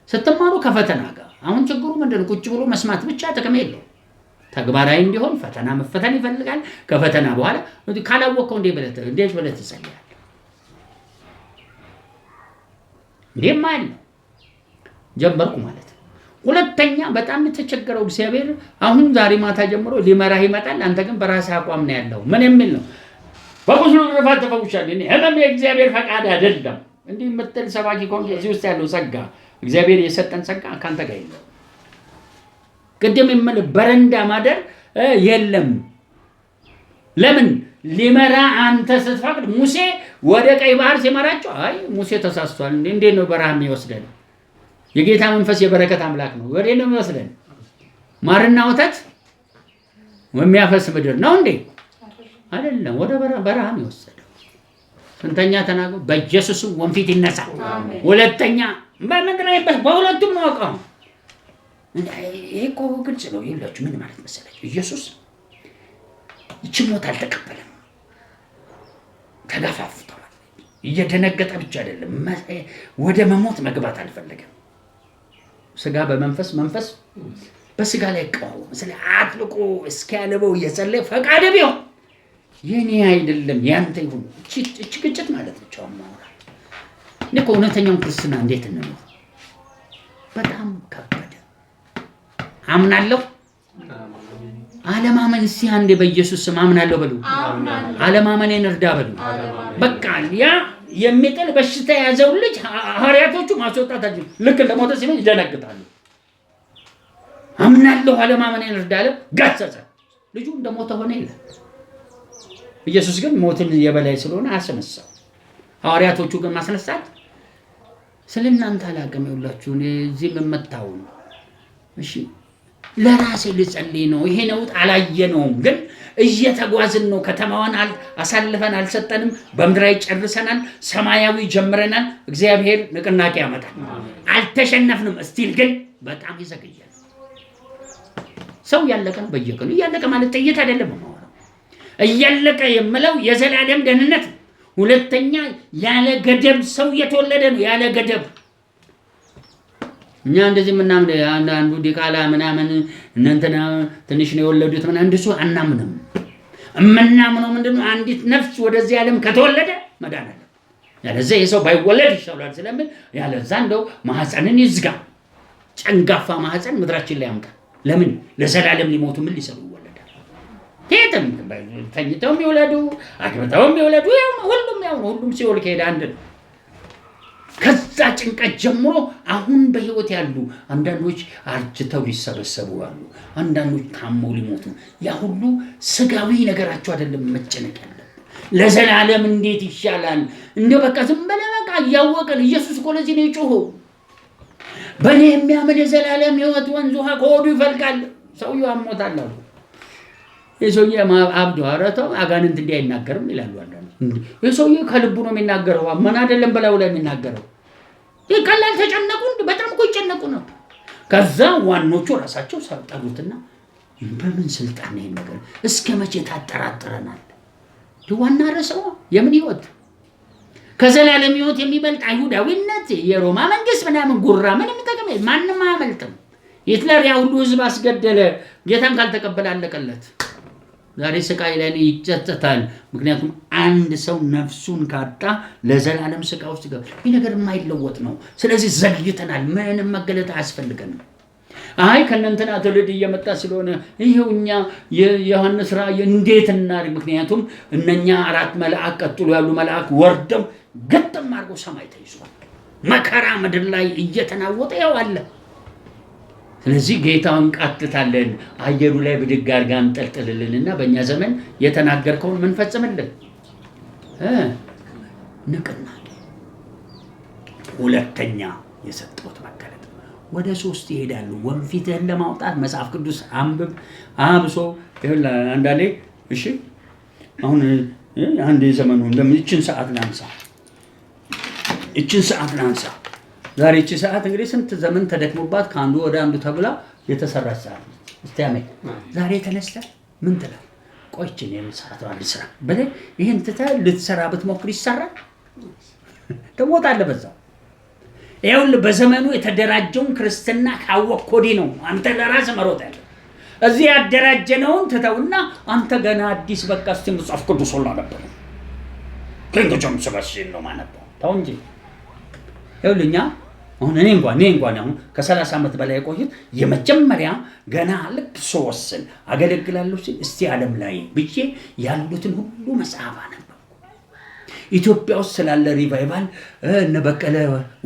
ስትማሩ ከፈተና ጋር አሁን ችግሩ ምንድነው? ቁጭ ብሎ መስማት ብቻ ጥቅም የለውም። ተግባራዊ እንዲሆን ፈተና መፈተን ይፈልጋል። ከፈተና በኋላ ካላወቀው እንዴት ብለህ ትጸልያለህ? እንዴም አይደል ጀመርኩ ማለት ነው። ሁለተኛ በጣም የተቸገረው እግዚአብሔር አሁን ዛሬ ማታ ጀምሮ ሊመራህ ይመጣል። አንተ ግን በራስህ አቋም ነው ያለው። ምን የሚል ነው? በቁስሉ ግርፋት ተፈውሻለሁ። ህመም የእግዚአብሔር ፈቃድ አይደለም። እንዲህ የምትል ሰባኪ ከሆንክ እዚህ ውስጥ ያለው ጸጋ እግዚአብሔር የሰጠን ጸጋ ካንተ ጋር የለም። ቅድም የምልህ በረንዳ ማደር የለም። ለምን ሊመራ አንተ ስትፈቅድ? ሙሴ ወደ ቀይ ባህር ሲመራቸው አይ ሙሴ ተሳስቷል፣ እንዴት ነው በረሃ የሚወስደን? የጌታ መንፈስ የበረከት አምላክ ነው። ወዴት ነው የሚወስደን? ማርና ወተት የሚያፈስ ምድር ነው እንዴ? አይደለም። ወደ በረሃ ነው የወሰደው። ስንተኛ ተናገሩ? በኢየሱስም ወንፊት ይነሳ። ሁለተኛ በምንድን ነው? በሁለቱም ነው አውቀው። ይሄ እኮ ግልጽ ነው። ይላችሁ ምን ማለት መሰላችሁ? ኢየሱስ ይህች ሞት አልተቀበለም፣ ተጋፋፍተዋል። እየደነገጠ ብቻ አይደለም፣ ወደ መሞት መግባት አልፈለገም። ስጋ በመንፈስ መንፈስ በስጋ ላይ ቀዋው ስለ አጥልቆ እስኪያለበው እየጸለየ ፈቃደ ቢሆን የኔ አይደለም ያንተ ይሁን። እቺ ግጭት ማለት ነው። ቻው ማውራት እኔ እኮ እውነተኛውን ክርስትና እንዴት እንኖር? በጣም ከበደ። አምናለሁ አለማመን። እስኪ አንዴ በኢየሱስ ስም አምናለሁ በሉ። አለማመኔን እርዳ በሉ። በቃ ያ የሚጥል በሽታ የያዘው ልጅ ሐዋርያቶቹ ማስወጣታቸው ልክ እንደሞተ ሲሆን ይደነግጣሉ። አምናለሁ አለማመኔን እርዳ አለ፣ ገሰጸ። ልጁ እንደሞተ ሆነ ይላል። ኢየሱስ ግን ሞትን የበላይ ስለሆነ አስነሳው። ሐዋርያቶቹ ግን ማስነሳት ስለናንተ አላውቅም። ይኸውላችሁ እዚህ የምመታው እሺ ለራሴ ልጸልይ ነው። ይሄ ነው አላየነውም፣ ግን እየተጓዝን ነው። ከተማዋን አሳልፈን አልሰጠንም። በምድራዊ ጨርሰናል፣ ሰማያዊ ጀምረናል። እግዚአብሔር ንቅናቄ ያመጣል። አልተሸነፍንም። እስቲል ግን በጣም ይዘገያል። ሰው ያለቀ ነው። በየቀኑ እያለቀ ማለት ጥይት አይደለም ማወራው። እያለቀ የምለው የዘላለም ደህንነት። ሁለተኛ ያለ ገደብ ሰው እየተወለደ ነው። ያለ ገደብ እኛ እንደዚህ ምናምን አንዱ ዲቃላ ምናምን እንትና ትንሽ ነው የወለዱት ምናምን እንደሱ አናምንም። እምናምነው ምንድነው? አንዲት ነፍስ ወደዚህ ዓለም ከተወለደ መዳን አለ። ያለዛ የሰው ባይወለድ ይሻላል ስለምን ያለዛ እንደው ማህፀንን ይዝጋ። ጨንጋፋ ማህፀን ምድራችን ላይ ያምጣ። ለምን ለዘላለም ሊሞቱ ምን ሊሰሩ ይወለዳል? ተየተም ተኝተውም ይወለዱ አግብተውም ይወለዱ ሁሉም ሲወል ከሄደ አንድ ነው። ከዛ ጭንቀት ጀምሮ አሁን በህይወት ያሉ አንዳንዶች አርጅተው ሊሰበሰቡ አሉ። አንዳንዶች ታመው ሊሞቱ። ያ ሁሉ ስጋዊ ነገራቸው አይደለም መጨነቅ ያለብን። ለዘላለም እንዴት ይሻላል? እንደው በቃ ዝም ብለህ በቃ እያወቅን ኢየሱስ እኮ ለዚህ ነው የጮኸው። በእኔ የሚያምን የዘላለም ህይወት ወንዝ ውሃ ከሆዱ ይፈልቃል። ሰውየው አሞታል አሉ። የሰውዬ አብዶ አረተው አጋንንት እንዲህ አይናገርም ይላሉ አንዳንዶች። የሰውዬ ከልቡ ነው የሚናገረው። ምን አይደለም በላው ላይ የሚናገረው። ይቀላል ተጨነቁ። በጣም እኮ ይጨነቁ ነው። ከዛ ዋኖቹ ራሳቸው ሰጠሩትና በምን ስልጣን ይሄን ነገር እስከ መቼ ታጠራጥረናል? ዋና ረሰው የምን ህይወት ከዘላለም ህይወት የሚበልጥ አይሁዳዊነት የሮማ መንግስት ምናምን ጉራ ምንም ተቀመ ማንንም አያመልጥም። ሂትለር ያ ሁሉ ህዝብ አስገደለ። ጌታን ካልተቀበለ አለቀለት። ዛሬ ስቃይ ላይ ይጨተታል። ምክንያቱም አንድ ሰው ነፍሱን ካጣ ለዘላለም ስቃይ ውስጥ ይገባል። ይህ ነገር የማይለወጥ ነው። ስለዚህ ዘግይተናል። ምንም መገለጥ አያስፈልገንም። አይ ከእነንትና ትውልድ እየመጣ ስለሆነ ይሄው እኛ የዮሐንስ ራእይ እንዴት እናድርግ? ምክንያቱም እነኛ 4 መልአክ ቀጥሎ ያሉ መልአክ ወርደው ገጠም አድርገው ሰማይ ተይዟል። መከራ ምድር ላይ እየተናወጠ ያው አለ። ስለዚህ ጌታውን ቃትታለን። አየሩ ላይ ብድግ አድርገን አንጠልጥልልንና በእኛ ዘመን የተናገርከውን ምን ፈጽምልን? ንቅናቄ። ሁለተኛ የሰጠሁት መገለጥ ወደ 3 ይሄዳሉ። ወንፊትህን ለማውጣት መጽሐፍ ቅዱስ አንብብ። አብሶ አንዳንዴ እሺ አሁን አንድ የዘመኑ እንደምን እችን ሰዓት ላንሳ። ዛሬ እቺ ሰዓት እንግዲህ ስንት ዘመን ተደክሞባት ከአንዱ ወደ አንዱ ተብላ የተሰራች ሰዓት ነው። እስቲ አሜን። ዛሬ ተነስተህ ምን ትላለህ? ቆይችን የምሰራት አንድ ስራ በላይ ይሄን ትተህ ልትሰራ ብትሞክር ይሰራል? ትሞታለህ በዛው። ይኸውልህ በዘመኑ የተደራጀውን ክርስትና ካወቅህ ወዲህ ነው አንተ ለራስህ መሮጥ ያለህ። እዚህ ያደራጀነውን ትተውና አንተ ገና አዲስ በቃ እስቲ መጽሐፍ ቅዱስ ሁላ ነበር ከንገጀም ሰባሽን ነው ማለት ነው። ተው እንጂ ይኸውልህ እኛ አሁን እኔ እንኳን አሁን ከ30 ዓመት በላይ የቆየሁት የመጀመሪያ ገና ልክ ስወስን አገለግላለሁ ሲል እስቲ ዓለም ላይ ብዬ ያሉትን ሁሉ መጽሐፍ አነበብኩ። ኢትዮጵያ ውስጥ ስላለ ሪቫይቫል እነ በቀለ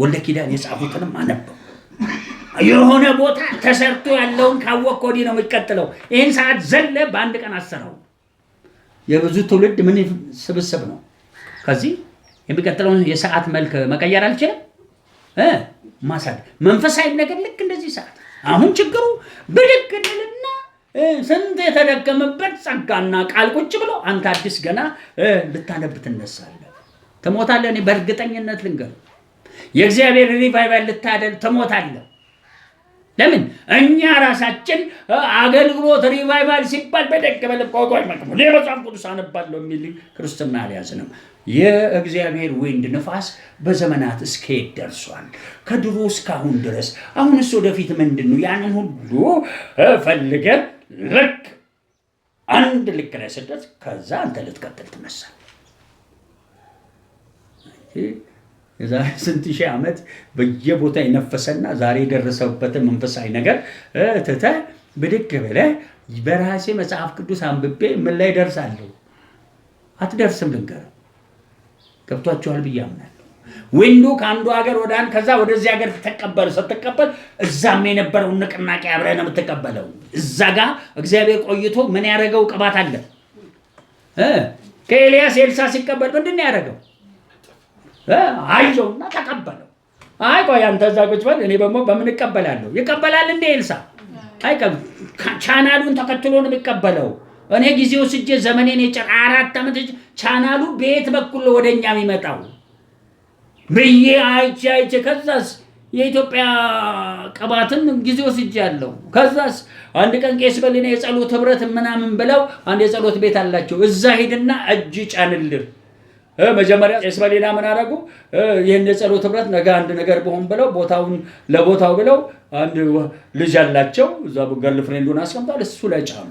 ወልደ ኪዳን የጻፉትንም አነበብኩ። የሆነ ቦታ ተሰርቶ ያለውን ካወቅህ ወዲህ ነው የሚቀጥለው። ይህን ሰዓት ዘለ በአንድ ቀን አሰራው። የብዙ ትውልድ ምን ስብስብ ነው። ከዚህ የሚቀጥለውን የሰዓት መልክ መቀየር አልችልም። ማሳድ መንፈሳዊ ነገር ልክ እንደዚህ ሰዓት አሁን ችግሩ ብድግ ድልና ስንት የተደገመበት ጸጋና ቃል ቁጭ ብሎ አንተ አዲስ ገና ልታነብ ትነሳለህ። ትሞታለህ። እኔ በእርግጠኝነት ልንገር የእግዚአብሔር ሪቫይቫል ልታደል ትሞታለህ። ለምን እኛ ራሳችን አገልግሎት ሪቫይቫል ሲባል በደግ በልብ ቆቆይ ማለት ነው። ለመጽሐፍ ቅዱስ አነባለሁ የሚል ክርስትና አልያዝንም። የእግዚአብሔር ወንድ ነፋስ በዘመናት እስከሄድ ደርሷል። ከድሮ እስካሁን ድረስ አሁንስ ወደፊት ምንድነው? ያንን ሁሉ ፈልገህ ልክ አንድ ልክ ላይ ስደት ከዛ አንተ ልትቀጥል ትነሳለህ። የዛሬ ስንት ሺህ ዓመት በየቦታ የነፈሰና ዛሬ የደረሰበትን መንፈሳዊ ነገር ትተህ ብድግ ብለህ በራሴ መጽሐፍ ቅዱስ አንብቤ ምን ላይ ደርሳለሁ? አትደርስም። ልንገርህ ገብቷችኋል ብዬ አምናለሁ። ወንዱ ከአንዱ ሀገር ወደ አንድ ከዛ ወደዚህ ሀገር ስትቀበል እዛም የነበረውን ንቅናቄ አብረህ ነው የምትቀበለው። እዛ ጋር እግዚአብሔር ቆይቶ ምን ያደረገው ቅባት አለ። ከኤልያስ ኤልሳ ሲቀበል ምንድን ነው ያደረገው? አየውና ተቀበለው። አይ ቆይ አንተ እዛ ቁጭ በል እኔ ደግሞ በምን እቀበላለሁ? ይቀበላል እንደ ኤልሳ ቻናሉን ተከትሎ ነው የሚቀበለው። እኔ ጊዜው ስጄ ዘመኔን 4 ዓመት ቻናሉ ቤት በኩል ወደኛ የሚመጣው ብዬ አይቼ ከዛስ የኢትዮጵያ ቅባትን ጊዜው ስጄ ያለው ከዛስ አንድ ቀን ቄስ በልና የጸሎት ህብረት ምናምን ብለው አንድ የጸሎት ቤት አላቸው። እዛ ሄድና እጅ ጫንልህ መጀመሪያ ቄስ በልና ምን አደረጉ? ይሄን የጸሎት ህብረት ነገ አንድ ነገር በሆን ብለው ለቦታው ብለው አንድ ልጅ አላቸው። እዛ ገርል ፍሬንዱን አስቀምጧል። እሱ ላይ ጫኑ።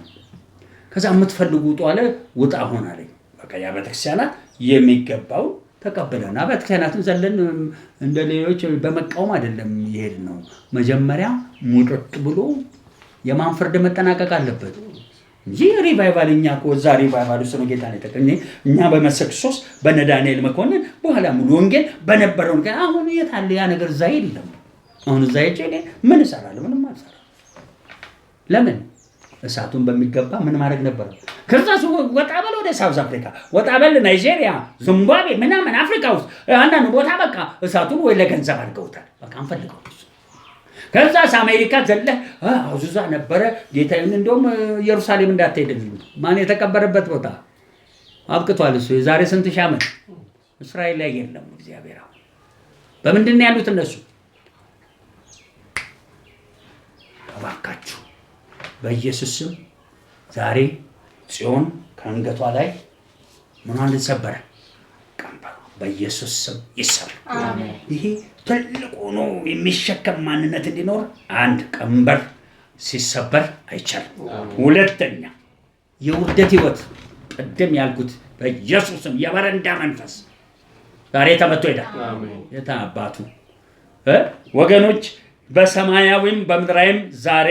ከዛ የምትፈልጉ ውጡ አለ። ውጣ ሆነ አለኝ። በቃ ያ ቤተክርስቲያናት የሚገባው ተቀበለና ቤተክርስቲያናትን ዘለን እንደ ሌሎች በመቃወም አይደለም ይሄድ ነው። መጀመሪያ ሙጥጥ ብሎ የማንፈርድ መጠናቀቅ አለበት እንጂ ሪቫይቫል እኛ እኮ እዛ ሪቫይቫል ውስጥ ነው ጌታን የተቀኘ እኛ በመሰክሶስ በነዳንኤል መኮንን በኋላ ሙሉ ወንጌል በነበረው ነገር አሁን የት አለ ያ ነገር? እዛ የለም። አሁን እዛ ሄጄ ምን እሰራለሁ? ምንም አልሰራም። ለምን? እሳቱን በሚገባ ምን ማድረግ ነበር? ከዛ ወጣ በል ወደ ሳውዝ አፍሪካ፣ ወጣ በል ናይጄሪያ፣ ዚምባብዌ ምናምን አፍሪካ ውስጥ አንዳንድ ቦታ በቃ እሳቱን ወይ ለገንዘብ አድርገውታል። በቃ አንፈልገው። ከዛ አሜሪካ ዘለህ አውዙዛ ነበረ ጌታዬን እንደውም ኢየሩሳሌም እንዳትሄድልኝ ማን የተቀበረበት ቦታ አብቅቷል። እሱ የዛሬ ስንት ሺህ ዓመት እስራኤል ላይ የለም። እግዚአብሔር በምንድን ነው ያሉት እነሱ? እባካችሁ በኢየሱስ ስም ዛሬ ጽዮን ከአንገቷ ላይ ምኗን ተሰበረ? ቀንበሩ በኢየሱስ ስም ይሰበር። አሜን። ይሄ ትልቅ ሆኖ የሚሸከም ማንነት እንዲኖር አንድ ቀንበር ሲሰበር አይቻልም። ሁለተኛ የውርደት ህይወት ቀደም ያልኩት በኢየሱስ ስም የበረንዳ መንፈስ ዛሬ ተመቶ ሄዳል። አሜን። የታባቱ ወገኖች በሰማያዊም በምድራዊም ዛሬ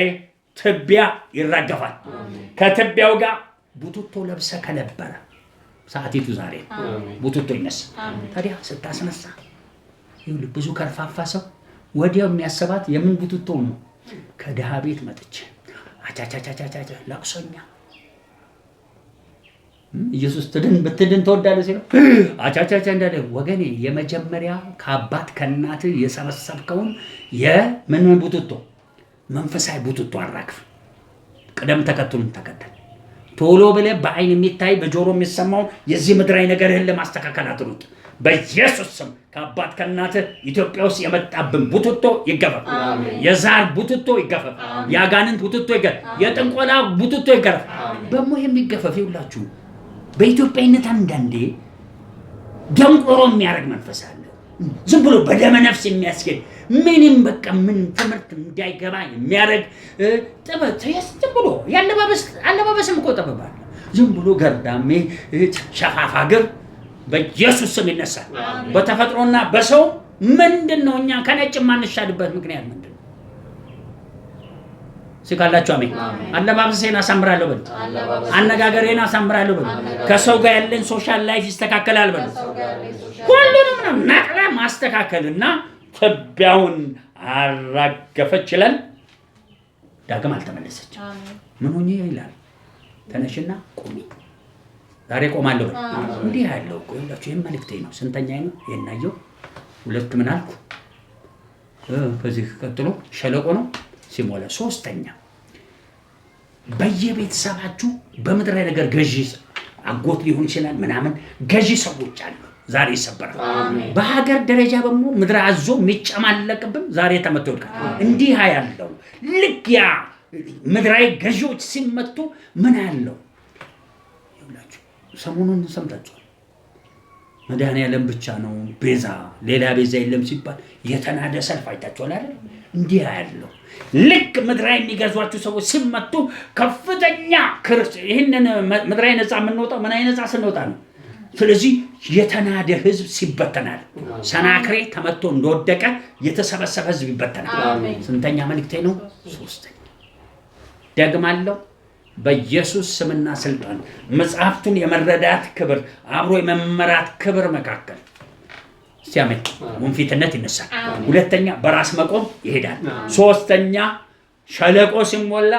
ትቢያ ይራገፋል። ከትቢያው ጋር ቡቱቶ ለብሰ ከነበረ ሰዓቲቱ ዛሬ ቡቱቶ ይነሳ። ታዲያ ስታስነሳ ይኸውልህ ብዙ ከርፋፋ ሰው ወዲያው የሚያስባት የምን ቡቱቶ ነው? ከድሃ ቤት መጥቼ አቻቻቻቻቻ ለቅሶኛ ኢየሱስ ብትድን ትወዳለህ ሲለው አቻቻቻ እንዳለ ወገኔ የመጀመሪያ ከአባት ከእናት የሰበሰብከውን የምን ቡቱቶ መንፈሳዊ ቡቱቶ አራግፍ። ቅደም ተከተሉን ተከተል። ቶሎ ብለህ በአይን የሚታይ በጆሮ የሚሰማው የዚህ ምድራዊ ነገርህን ለማስተካከል አትሩጥ። በኢየሱስ ስም ከአባት ከእናት ኢትዮጵያ ውስጥ የመጣብን ቡቱቶ ይገፈፍ። የዛር ቡቱቶ ይገፈፍ። የአጋንንት ቡቱቶ ይገፈፍ። የጥንቆላ ቡቱቶ ይገፈፍ። በሞ የሚገፈፍ ይውላችሁ። በኢትዮጵያዊነት አንዳንዴ ደንቆሮ የሚያደርግ መንፈስ አለ። ዝም ብሎ በደመ ነፍስ የሚያስገድ ምንም በቃ ምን ትምህርት እንዳይገባ የሚያደርግ ጥበት ዝም ብሎ አለባበስም እኮ ጥበባል። ዝም ብሎ ገርዳሜ ሸፋፋ ግር በኢየሱስ ስም ይነሳል። በተፈጥሮና በሰው ምንድነው እኛ ከነጭ ማንሻልበት ምክንያት ምንድነው? ሲካላችሁ አሜን። አለባበሴን አሳምራለሁ በሉ። አነጋገሬን አሳምራለሁ በሉ። ከሰው ጋር ያለን ሶሻል ላይፍ ይስተካከላል በሉ። ሁሉንም ነቅላ ማስተካከልና ትቢያውን አራገፈች ይላል። ዳግም አልተመለሰች። ምን ሆኜ ይላል? ተነሽና ቁሚ። ዛሬ ቆማለሁ በሉ። እንዲህ ያለው እኮ ይላችሁ ይሄን መልእክቴ ነው። ስንተኛ ነው የናየው? ሁለት ምን አልኩ? ከዚህ ቀጥሎ ሸለቆ ነው ሲሞላ። ሶስተኛ በየቤተሰባችሁ በምድራዊ ነገር ገዢ አጎት ሊሆን ይችላል ምናምን ገዢ ሰዎች አሉ። ዛሬ ይሰበራል። በሀገር ደረጃ በመሆኑ ምድር አዞ የሚጨማለቅብን ዛሬ ተመቶ ይልቃል። እንዲህ ያለው ልክ ያ ምድራዊ ገዢዎች ሲመቱ ምን ያለው ይላችሁ ሰሞኑን ሰምታችኋል። መድኃኒዓለም ብቻ ነው ቤዛ፣ ሌላ ቤዛ የለም ሲባል የተናደ ሰልፍ አይታችኋል አይደል? እንዲህ ያለው ልክ ምድራዊ የሚገዟችሁ ሰዎች ሲመቱ ከፍተኛ ይህንን ምድራዊ ነፃ የምንወጣው ምን አይነት ነፃ ስንወጣ ነው? ስለዚህ የተናደ ህዝብ ሲበተናል። ሰናክሬ ተመቶ እንደወደቀ የተሰበሰበ ህዝብ ይበተናል። ስንተኛ መልእክቴ ነው? ሶስተኛ ደግማለሁ። በኢየሱስ ስምና ስልጣን መጽሐፍቱን የመረዳት ክብር አብሮ የመመራት ክብር መካከል ሲያመኝ ወንፊትነት ይነሳል። ሁለተኛ በራስ መቆም ይሄዳል። ሶስተኛ ሸለቆ ሲሞላ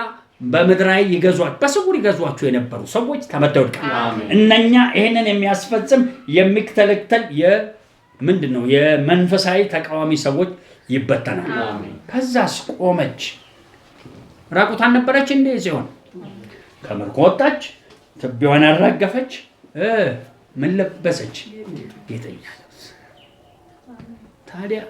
በምድራዊ ይገዟቸው በስውር ይገዟቸው የነበሩ ሰዎች ተመተው ይልቃል። እነኛ ይሄንን የሚያስፈጽም የሚከተል ምንድነው የመንፈሳዊ ተቃዋሚ ሰዎች ይበተናል። ከዛስ ቆመች። ራቁቷን ነበረች እንዴ ሲሆን ከምርኮ ወጣች፣ ትቢያዋን አራገፈች። ምን ለበሰች? ጌጠኛ ልብስ። ታዲያ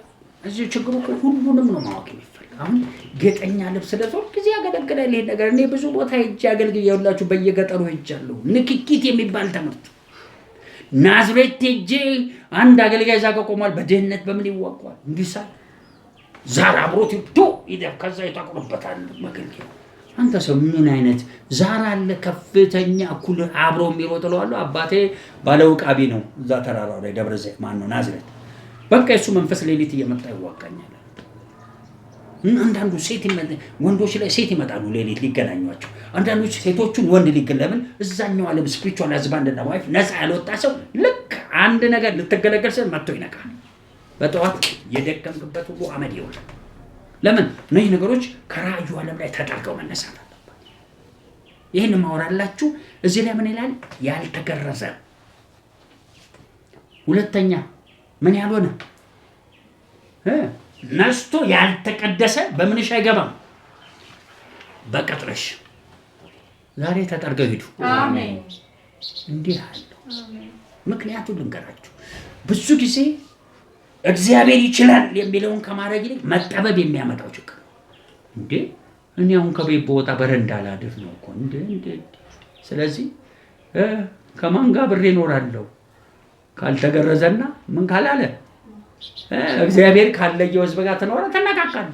እዚህ ችግሩ ሁሉንም ነው ማወቅ የሚፈልግ። አሁን ጌጠኛ ልብስ ለብሶ ጊዜ ያገለግላል ይሄ ነገር። እኔ ብዙ ቦታ ሄጄ አገልግያለሁ፣ በየገጠሩ ሄጃለሁ። ንክኪት የሚባል ትምህርት ናዝሬት ሄጄ አንድ አገልጋይ እዛ ጋር ቆሟል። በድህነት በምን ይዋቋል? እንዲሳል ዛር አብሮት ይደፍ ከዛ ይታቆርበታል መገልገል። አንተ ሰው ምን አይነት ዛር አለ? ከፍተኛ እኩል አብሮ የሚሮጥ ለዋለሁ። አባቴ ባለውቃቢ ነው እዛ ተራራው ላይ ደብረ ዘይት ነው ናዝሬት። በቃ እሱ መንፈስ ሌሊት እየመጣ ይዋጋኛል። አንዳንዱ ሴት ወንዶች ላይ ሴት ይመጣሉ ሌሊት ሊገናኟቸው። አንዳንዶች ሴቶቹን ወንድ ሊገለምን እዛኛው ዓለም ስፒሪቹዋል husband እና ዋይፍ ነፃ ያልወጣ ሰው ልክ አንድ ነገር ልትገለገል ሲል መጥቶ ይነቃል። በጠዋት የደከምክበት ሁሉ አመድ ይሆናል። ለምን? እነዚህ ነገሮች ከራእዩ ዓለም ላይ ተጠርገው መነሳት አለበት። ይህን ማወራላችሁ እዚህ ላይ ምን ይላል? ያልተገረዘ። ሁለተኛ ምን ያልሆነ ነስቶ ያልተቀደሰ በምንሽ አይገባም? በቅጥርሽ። ዛሬ ተጠርገው ሂዱ። አሜን። እንዲህ አለው። ምክንያቱም ልንገራችሁ፣ ብዙ ጊዜ እግዚአብሔር ይችላል የሚለውን ከማድረግ ይልቅ መጠበብ የሚያመጣው ችግር እንዴ። እኔ አሁን ከቤት በወጣ በረንዳ ላድር ነው እኮ እንዴ። ስለዚህ ከማን ጋር ብሬ እኖራለሁ? ካልተገረዘና ምን ካላለ እግዚአብሔር ካለየው ሕዝብ ጋር ተኖረ ተነካካለ።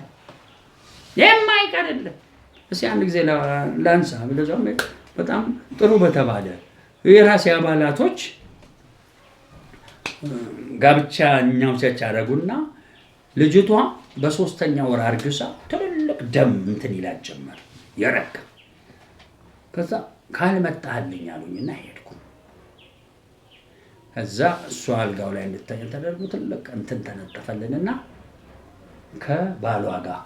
የማይቀርልህ እስኪ አንድ ጊዜ ላንሳ ብለዛም በጣም ጥሩ በተባለ የራሴ አባላቶች ጋብቻኛው ሲያደርጉና ልጅቷ በ3ኛ ወር አርግሳ ትልልቅ ደም እንትን ይላል ጀመር የረካ። ከዛ ካልመጣልኝ አሉኝና ሄድኩ። ከዛ እሷ አልጋው ላይ እንድትተኛ ተደርጎ ትልቅ እንትን ተነጠፈልንና ከባሏ ጋር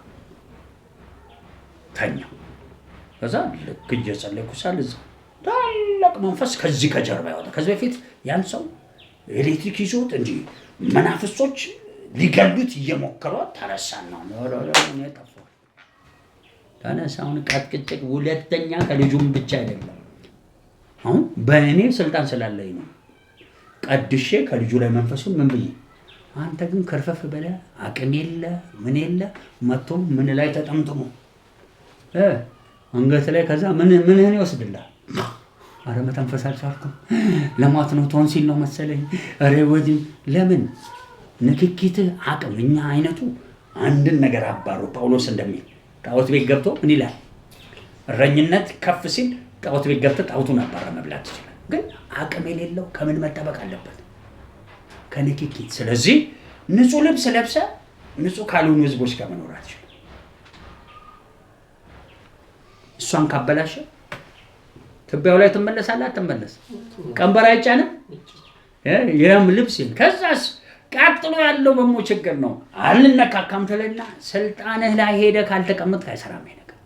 ተኛው። ከዛ ልክ እየጸለይኩ ሳል እዛ ታላቅ መንፈስ ከዚህ ከጀርባ ያወጣ። ከዚህ በፊት ያን ሰው ኤሌክትሪክ ይዞት እንጂ መናፍሶች ሊገሉት እየሞከሯት ተነሳና ነው የጠፋው። ተነሳውን ቀጥቅጭቅ። ሁለተኛ ከልጁም ብቻ አይደለም፣ አሁን በእኔ ስልጣን ስላለኝ ነው ቀድሼ ከልጁ ላይ መንፈሱን ምን ብዬ፣ አንተ ግን ከርፈፍ በለ አቅም የለ ምን የለ መጥቶ ምን ላይ ተጠምጥሞ አንገት ላይ ከዛ ምንህን ይወስድልሃል። አረ መተንፈስ አልቻልኩም፣ ለማት ነው ቶንሲል ነው መሰለኝ። አረ ወዲህ ለምን ንክኪት አቅም። እኛ አይነቱ አንድን ነገር አባሩ ጳውሎስ እንደሚል ጣዖት ቤት ገብቶ ምን ይላል? እረኝነት ከፍ ሲል ጣዖት ቤት ገብቶ ጣዖቱን አባራ መብላት ይችላል። ግን አቅም የሌለው ከምን መጠበቅ አለበት? ከንክኪት። ስለዚህ ንጹህ ልብስ ለብሰ ንጹህ ካልሆኑ ህዝቦች ጋር መኖር አትችልም። እሷን ካበላሸ ትቢያው ላይ ትመለሳለህ አትመለስ? ቀንበር አይጫንም? የም ልብስ ከዛስ ቀጥሎ ያለው በሞ ችግር ነው። አልነካካም ትልና ስልጣንህ ላይ ሄደ ካልተቀመጥክ አይሰራም ነገር።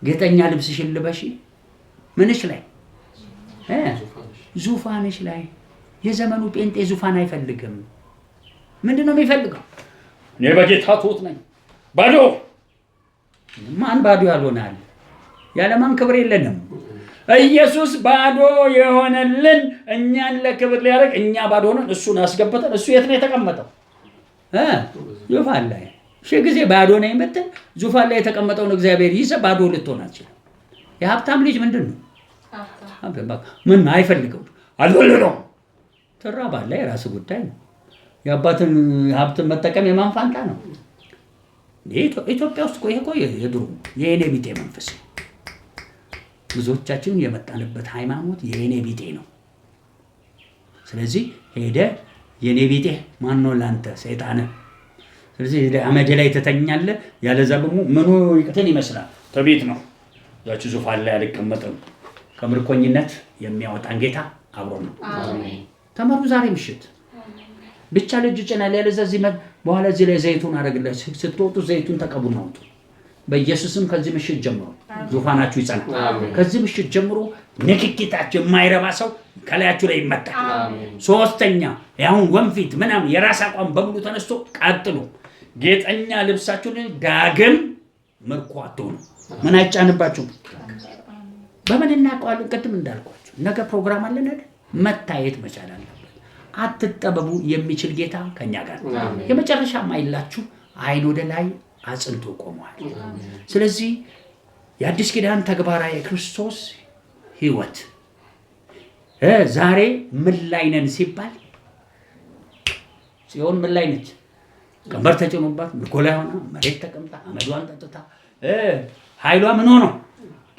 ጌጠኛ ልብስሽን ልበሺ ምንሽ ላይ ዙፋንሽ ላይ። የዘመኑ ጴንጤ ዙፋን አይፈልግም። ምንድነው የሚፈልገው? እኔ በጌታ ትሁት ነኝ። ባዶ ማን ባዶ ያልሆናል? ያለማን ክብር የለንም። ኢየሱስ ባዶ የሆነልን እኛን ለክብር ሊያደርግ፣ እኛ ባዶ ሆነን እሱን አስገብተን። እሱ የት ነው የተቀመጠው? ዙፋን ላይ። ሺህ ጊዜ ባዶ ነኝ የምትል ዙፋን ላይ የተቀመጠውን እግዚአብሔር ይዘህ ባዶ ልትሆን አትችልም። የሀብታም ልጅ ምንድን ነው ምን አይፈልገው? አልወለደውም። ትራባለህ፣ የራስህ ጉዳይ ነው። የአባትን ሀብትን መጠቀም የማን ፋንታ ነው? ኢትዮጵያ ውስጥ ይሄ እኮ የድሮ የእኔ ቢጤ መንፈስ ነው። ብዙዎቻችን የመጣንበት ሃይማኖት የእኔ ቢጤ ነው። ስለዚህ ሄደ የእኔ ቢጤ ማን ነው ላንተ? ሰይጣን። ስለዚህ አመድ ላይ ትተኛለህ። ያለዛ ደግሞ ምኑ ይቅትን ይመስላል? ተቤት ነው። ያቺ ዙፋን ላይ አልቀመጥም። ከምርኮኝነት የሚያወጣን ጌታ አብሮ ነው። ተመሩ ዛሬ ምሽት ብቻ ልጅ ጭናል። ያለዛ እዚህ በኋላ እዚህ ላይ ዘይቱን አደረግላችሁ። ስትወጡ ዘይቱን ተቀቡና አውጡ። በኢየሱስም ከዚህ ምሽት ጀምሮ ዙፋናችሁ ይጸና። ከዚህ ምሽት ጀምሮ ንክኪታችሁ የማይረባ ሰው ከላያችሁ ላይ ይመታል። ሶስተኛ ያሁን ወንፊት ምናምን የራስ አቋም በሙሉ ተነስቶ ቀጥሉ። ጌጠኛ ልብሳችሁን ዳግም ምርኮ አትሆኑ። ምን አይጫንባችሁም። በምን እናውቀዋለን? ቅድም እንዳልኳችሁ ነገ ፕሮግራም አለን አይደል? መታየት መቻል አለበት። አትጠበቡ። የሚችል ጌታ ከኛ ጋር የመጨረሻ ማይላችሁ አይን ወደ ላይ አጽንቶ ቆሟል። ስለዚህ የአዲስ ኪዳን ተግባራዊ የክርስቶስ ሕይወት ዛሬ ምን ላይ ነን ሲባል ጽዮን ምን ላይ ነች? ቀንበር ተጭኖባት ምርኮ ላይ ሆና መሬት ተቀምጣ አመዷን ጠጥታ ኃይሏ ምን ሆኖ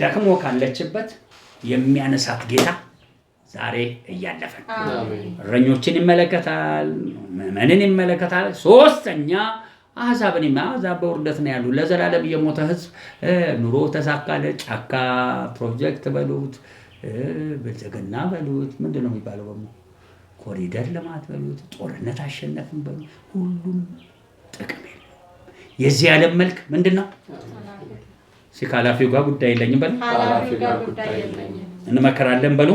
ደክሞ ካለችበት የሚያነሳት ጌታ ዛሬ እያለፈ እረኞችን ይመለከታል፣ ምዕመንን ይመለከታል። ሶስተኛ አሕዛብን አሕዛብ በውርደት ነው ያሉ ለዘላለም የሞተ ሕዝብ ኑሮ ተሳካለ። ጫካ ፕሮጀክት በሉት ብልጽግና በሉት ምንድን ነው የሚባለው? በሙ ኮሪደር ልማት በሉት ጦርነት አሸነፍን በሉት ሁሉም ጥቅም የለም። የዚህ ዓለም መልክ ምንድን ነው? ከኃላፊው ጋር ጉዳይ የለኝም በሉ። እንመከራለን በሉ።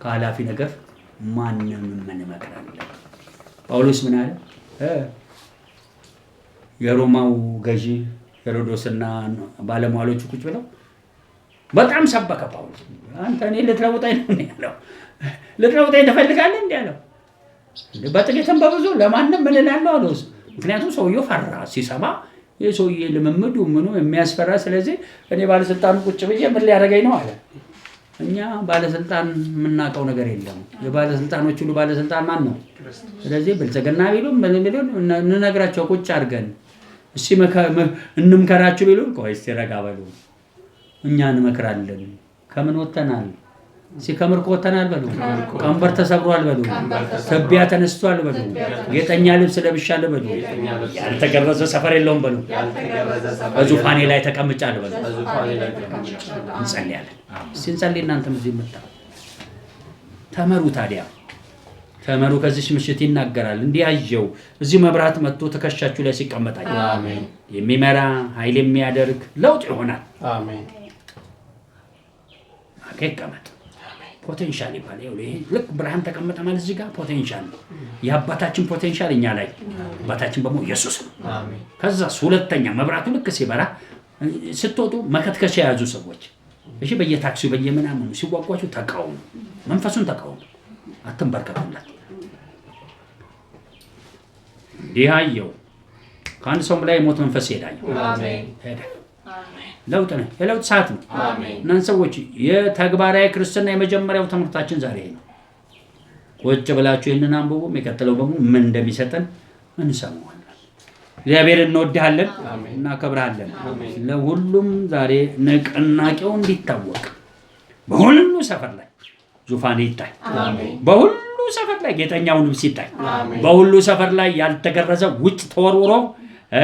ከኃላፊ ነገር ማንም እንመከራለን። ጳውሎስ ምን አለ? የሮማው ገዢ ሄሮዶስና ባለሟሎቹ ቁጭ ብለው በጣም ሰበከ ጳውሎስ። አንተ እኔ ልትለውጠኝ ነው ያለው። ልትለውጠኝ ትፈልጋለህ እንዴ ያለው። በጥቂትም በብዙ ለማንም ምን እላለሁ አለው። ምክንያቱም ሰውየው ፈራ ሲሰማ የሰውዬ ልምምዱ ምኑ የሚያስፈራ። ስለዚህ እኔ ባለስልጣኑ ቁጭ ብዬ ምን ሊያደርገኝ ነው አለ። እኛ ባለስልጣን የምናውቀው ነገር የለም። የባለስልጣኖች ሁሉ ባለስልጣን ማን ነው? ስለዚህ ብልጽግና ቢሉን ምን ቢሉን እንነግራቸው ቁጭ አድርገን እስቲ እንምከራችሁ ቢሉን ቆይ እስቲ ረጋ በሉ እኛ እንመክራለን። ከምን ወተናል? ከምርኮ ወተናል በሉ። ቀንበር ተሰብሯል በሉ። ትቢያ ተነስቷል በሉ። ጌጠኛ ልብስ ለብሻለሁ በሉ። ያልተገረዘ ሰፈር የለውም በሉ። በዙፋኔ ላይ ተቀምጫለሁ በሉ። እንጸልያለን። እስቲ እንጸልይ። እናንተም እዚህ መጣ ተመሩ። ታዲያ ተመሩ። ከዚህ ምሽት ይናገራል። እንዲህ አየው እዚህ መብራት መጥቶ ተከሻችሁ ላይ ሲቀመጣል የሚመራ ኃይል የሚያደርግ ለውጥ ይሆናል። አሜን። አከከመት ፖቴንሻል ይባላል። ይሄ ልክ ብርሃን ተቀመጠ ማለት እዚህ ጋር ፖቴንሻል ነው። የአባታችን ፖቴንሻል እኛ ላይ አባታችን በሞ ኢየሱስ ነው። አሜን። ከዛ ሁለተኛ መብራቱ ልክ ሲበራ ስትወጡ መከትከሻ የያዙ ሰዎች እሺ በየታክሲው በየምናምኑ ሲጓጓቹ ተቃውሙ፣ መንፈሱን ተቃውሙ፣ አትንበርከኩለት። ዲያየው ከአንድ ሰው ላይ ሞት መንፈስ ይሄዳል። አሜን። ሄደ። ለውጥ ነው። የለውጥ ሰዓት ነው። አሜን። እናንተ ሰዎች የተግባራዊ ክርስትና የመጀመሪያው ትምህርታችን ዛሬ ነው። ቁጭ ብላችሁ ይሄንን አንብቡ። የሚከተለው በሙ ምን እንደሚሰጠን እንሰማዋለን። እግዚአብሔር እንወድሃለን፣ እናከብርሃለን። ለሁሉም ዛሬ ንቅናቄው እንዲታወቅ በሁሉ ሰፈር ላይ ዙፋን ይታይ። አሜን። በሁሉ ሰፈር ላይ ጌጠኛው ልብስ ይታይ። አሜን። በሁሉ ሰፈር ላይ ያልተገረዘ ውጭ ተወርውሮ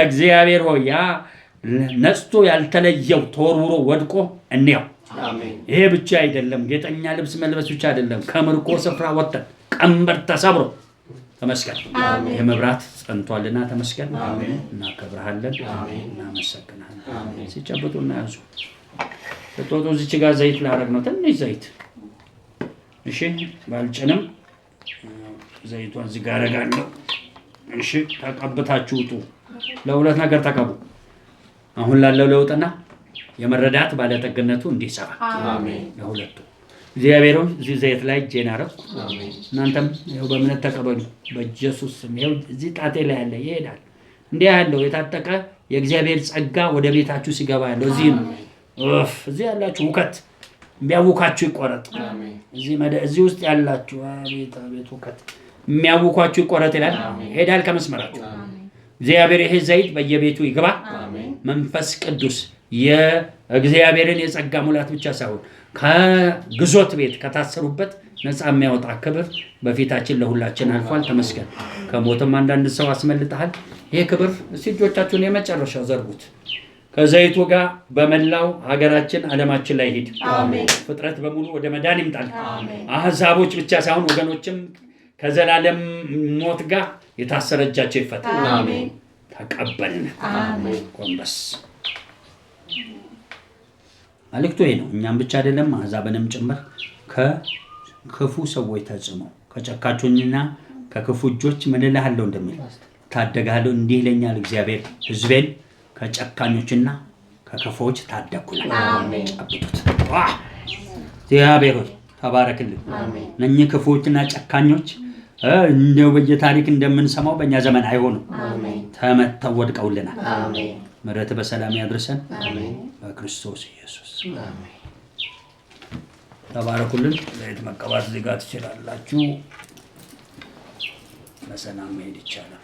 እግዚአብሔር ሆይ ያ ነጽቶ ያልተለየው ተወርውሮ ወድቆ እንየው። አሜን። ይሄ ብቻ አይደለም፣ ጌጠኛ ልብስ መልበስ ብቻ አይደለም። ከምርኮ ስፍራ ወጥተን ቀንበር ተሰብሮ ተመስገን። የመብራት ጸንቷልና ተመስገን። አሜን። እናከብርሃለን፣ እናመሰግናለን። ሲጨብጡና ያዙ ተጦጦ እዚች ጋር ዘይት ላረግ ነው። ትንሽ ዘይት እሺ፣ ባልጭንም ዘይቷን እዚህ ጋር አረጋለሁ። እሺ፣ ተቀብታችሁ ውጡ። ለሁለት ነገር ተቀቡ። አሁን ላለው ለውጥና የመረዳት ባለጠግነቱ እንዲሰራ አሜን። ለሁለቱ እግዚአብሔር እዚህ ዘይት ላይ እጄን አረኩ። አሜን። እናንተም ይኸው በእምነት ተቀበሉ በኢየሱስ ስም። ይኸው እዚህ ጣቴ ላይ ያለ ይሄዳል። እንዲህ ያለው የታጠቀ የእግዚአብሔር ጸጋ ወደ ቤታችሁ ሲገባ ያለው እዚህ ነው። እዚህ ያላችሁ ውከት የሚያውካችሁ ይቆረጥ። አሜን። እዚህ ውስጥ ያላችሁ አቤት ውከት የሚያውካችሁ ይቆረጥ ይላል። ሄዳል ከመስመራችሁ። እግዚአብሔር ይሄ ዘይት በየቤቱ ይግባ። መንፈስ ቅዱስ የእግዚአብሔርን የጸጋ ሙላት ብቻ ሳይሆን ከግዞት ቤት ከታሰሩበት ነፃ የሚያወጣ ክብር በፊታችን ለሁላችን አልፏል። ተመስገን። ከሞትም አንዳንድ ሰው አስመልጠሃል። ይሄ ክብር እስቲ እጆቻችሁን የመጨረሻው ዘርጉት። ከዘይቱ ጋር በመላው ሀገራችን ዓለማችን ላይ ሄድ። አሜን። ፍጥረት በሙሉ ወደ መዳን ይምጣል። አሕዛቦች ብቻ ሳይሆን ወገኖችም ከዘላለም ሞት ጋር የታሰረ እጃቸው ይፈታ። አሜን። ተቀበልን። አሜን። ቆንበስ መልእክቱ ይሄ ነው። እኛም ብቻ አይደለም አሕዛብንም ጭምር ከክፉ ሰዎች ተጽዕኖ ከጨካቾችና ከክፉ እጆች ምን እልሃለሁ እንደሚል ታደጋለሁ። እንዲህ ይለኛል እግዚአብሔር ሕዝቤን ከጨካኞችና ከክፉዎች ታደግኩላል። ጨብጡት። እግዚአብሔር ሆይ ተባረክልን። እነኚህ ክፉዎችና ጨካኞች እንደው በየታሪክ እንደምንሰማው በእኛ ዘመን አይሆኑም። ተመተው ወድቀውልናል። ምሕረት በሰላም ያድርሰን በክርስቶስ ኢየሱስ። ተባረኩልን። ዘይት መቀባት እዚህ ጋር ትችላላችሁ። በሰላም መሄድ ይቻላል።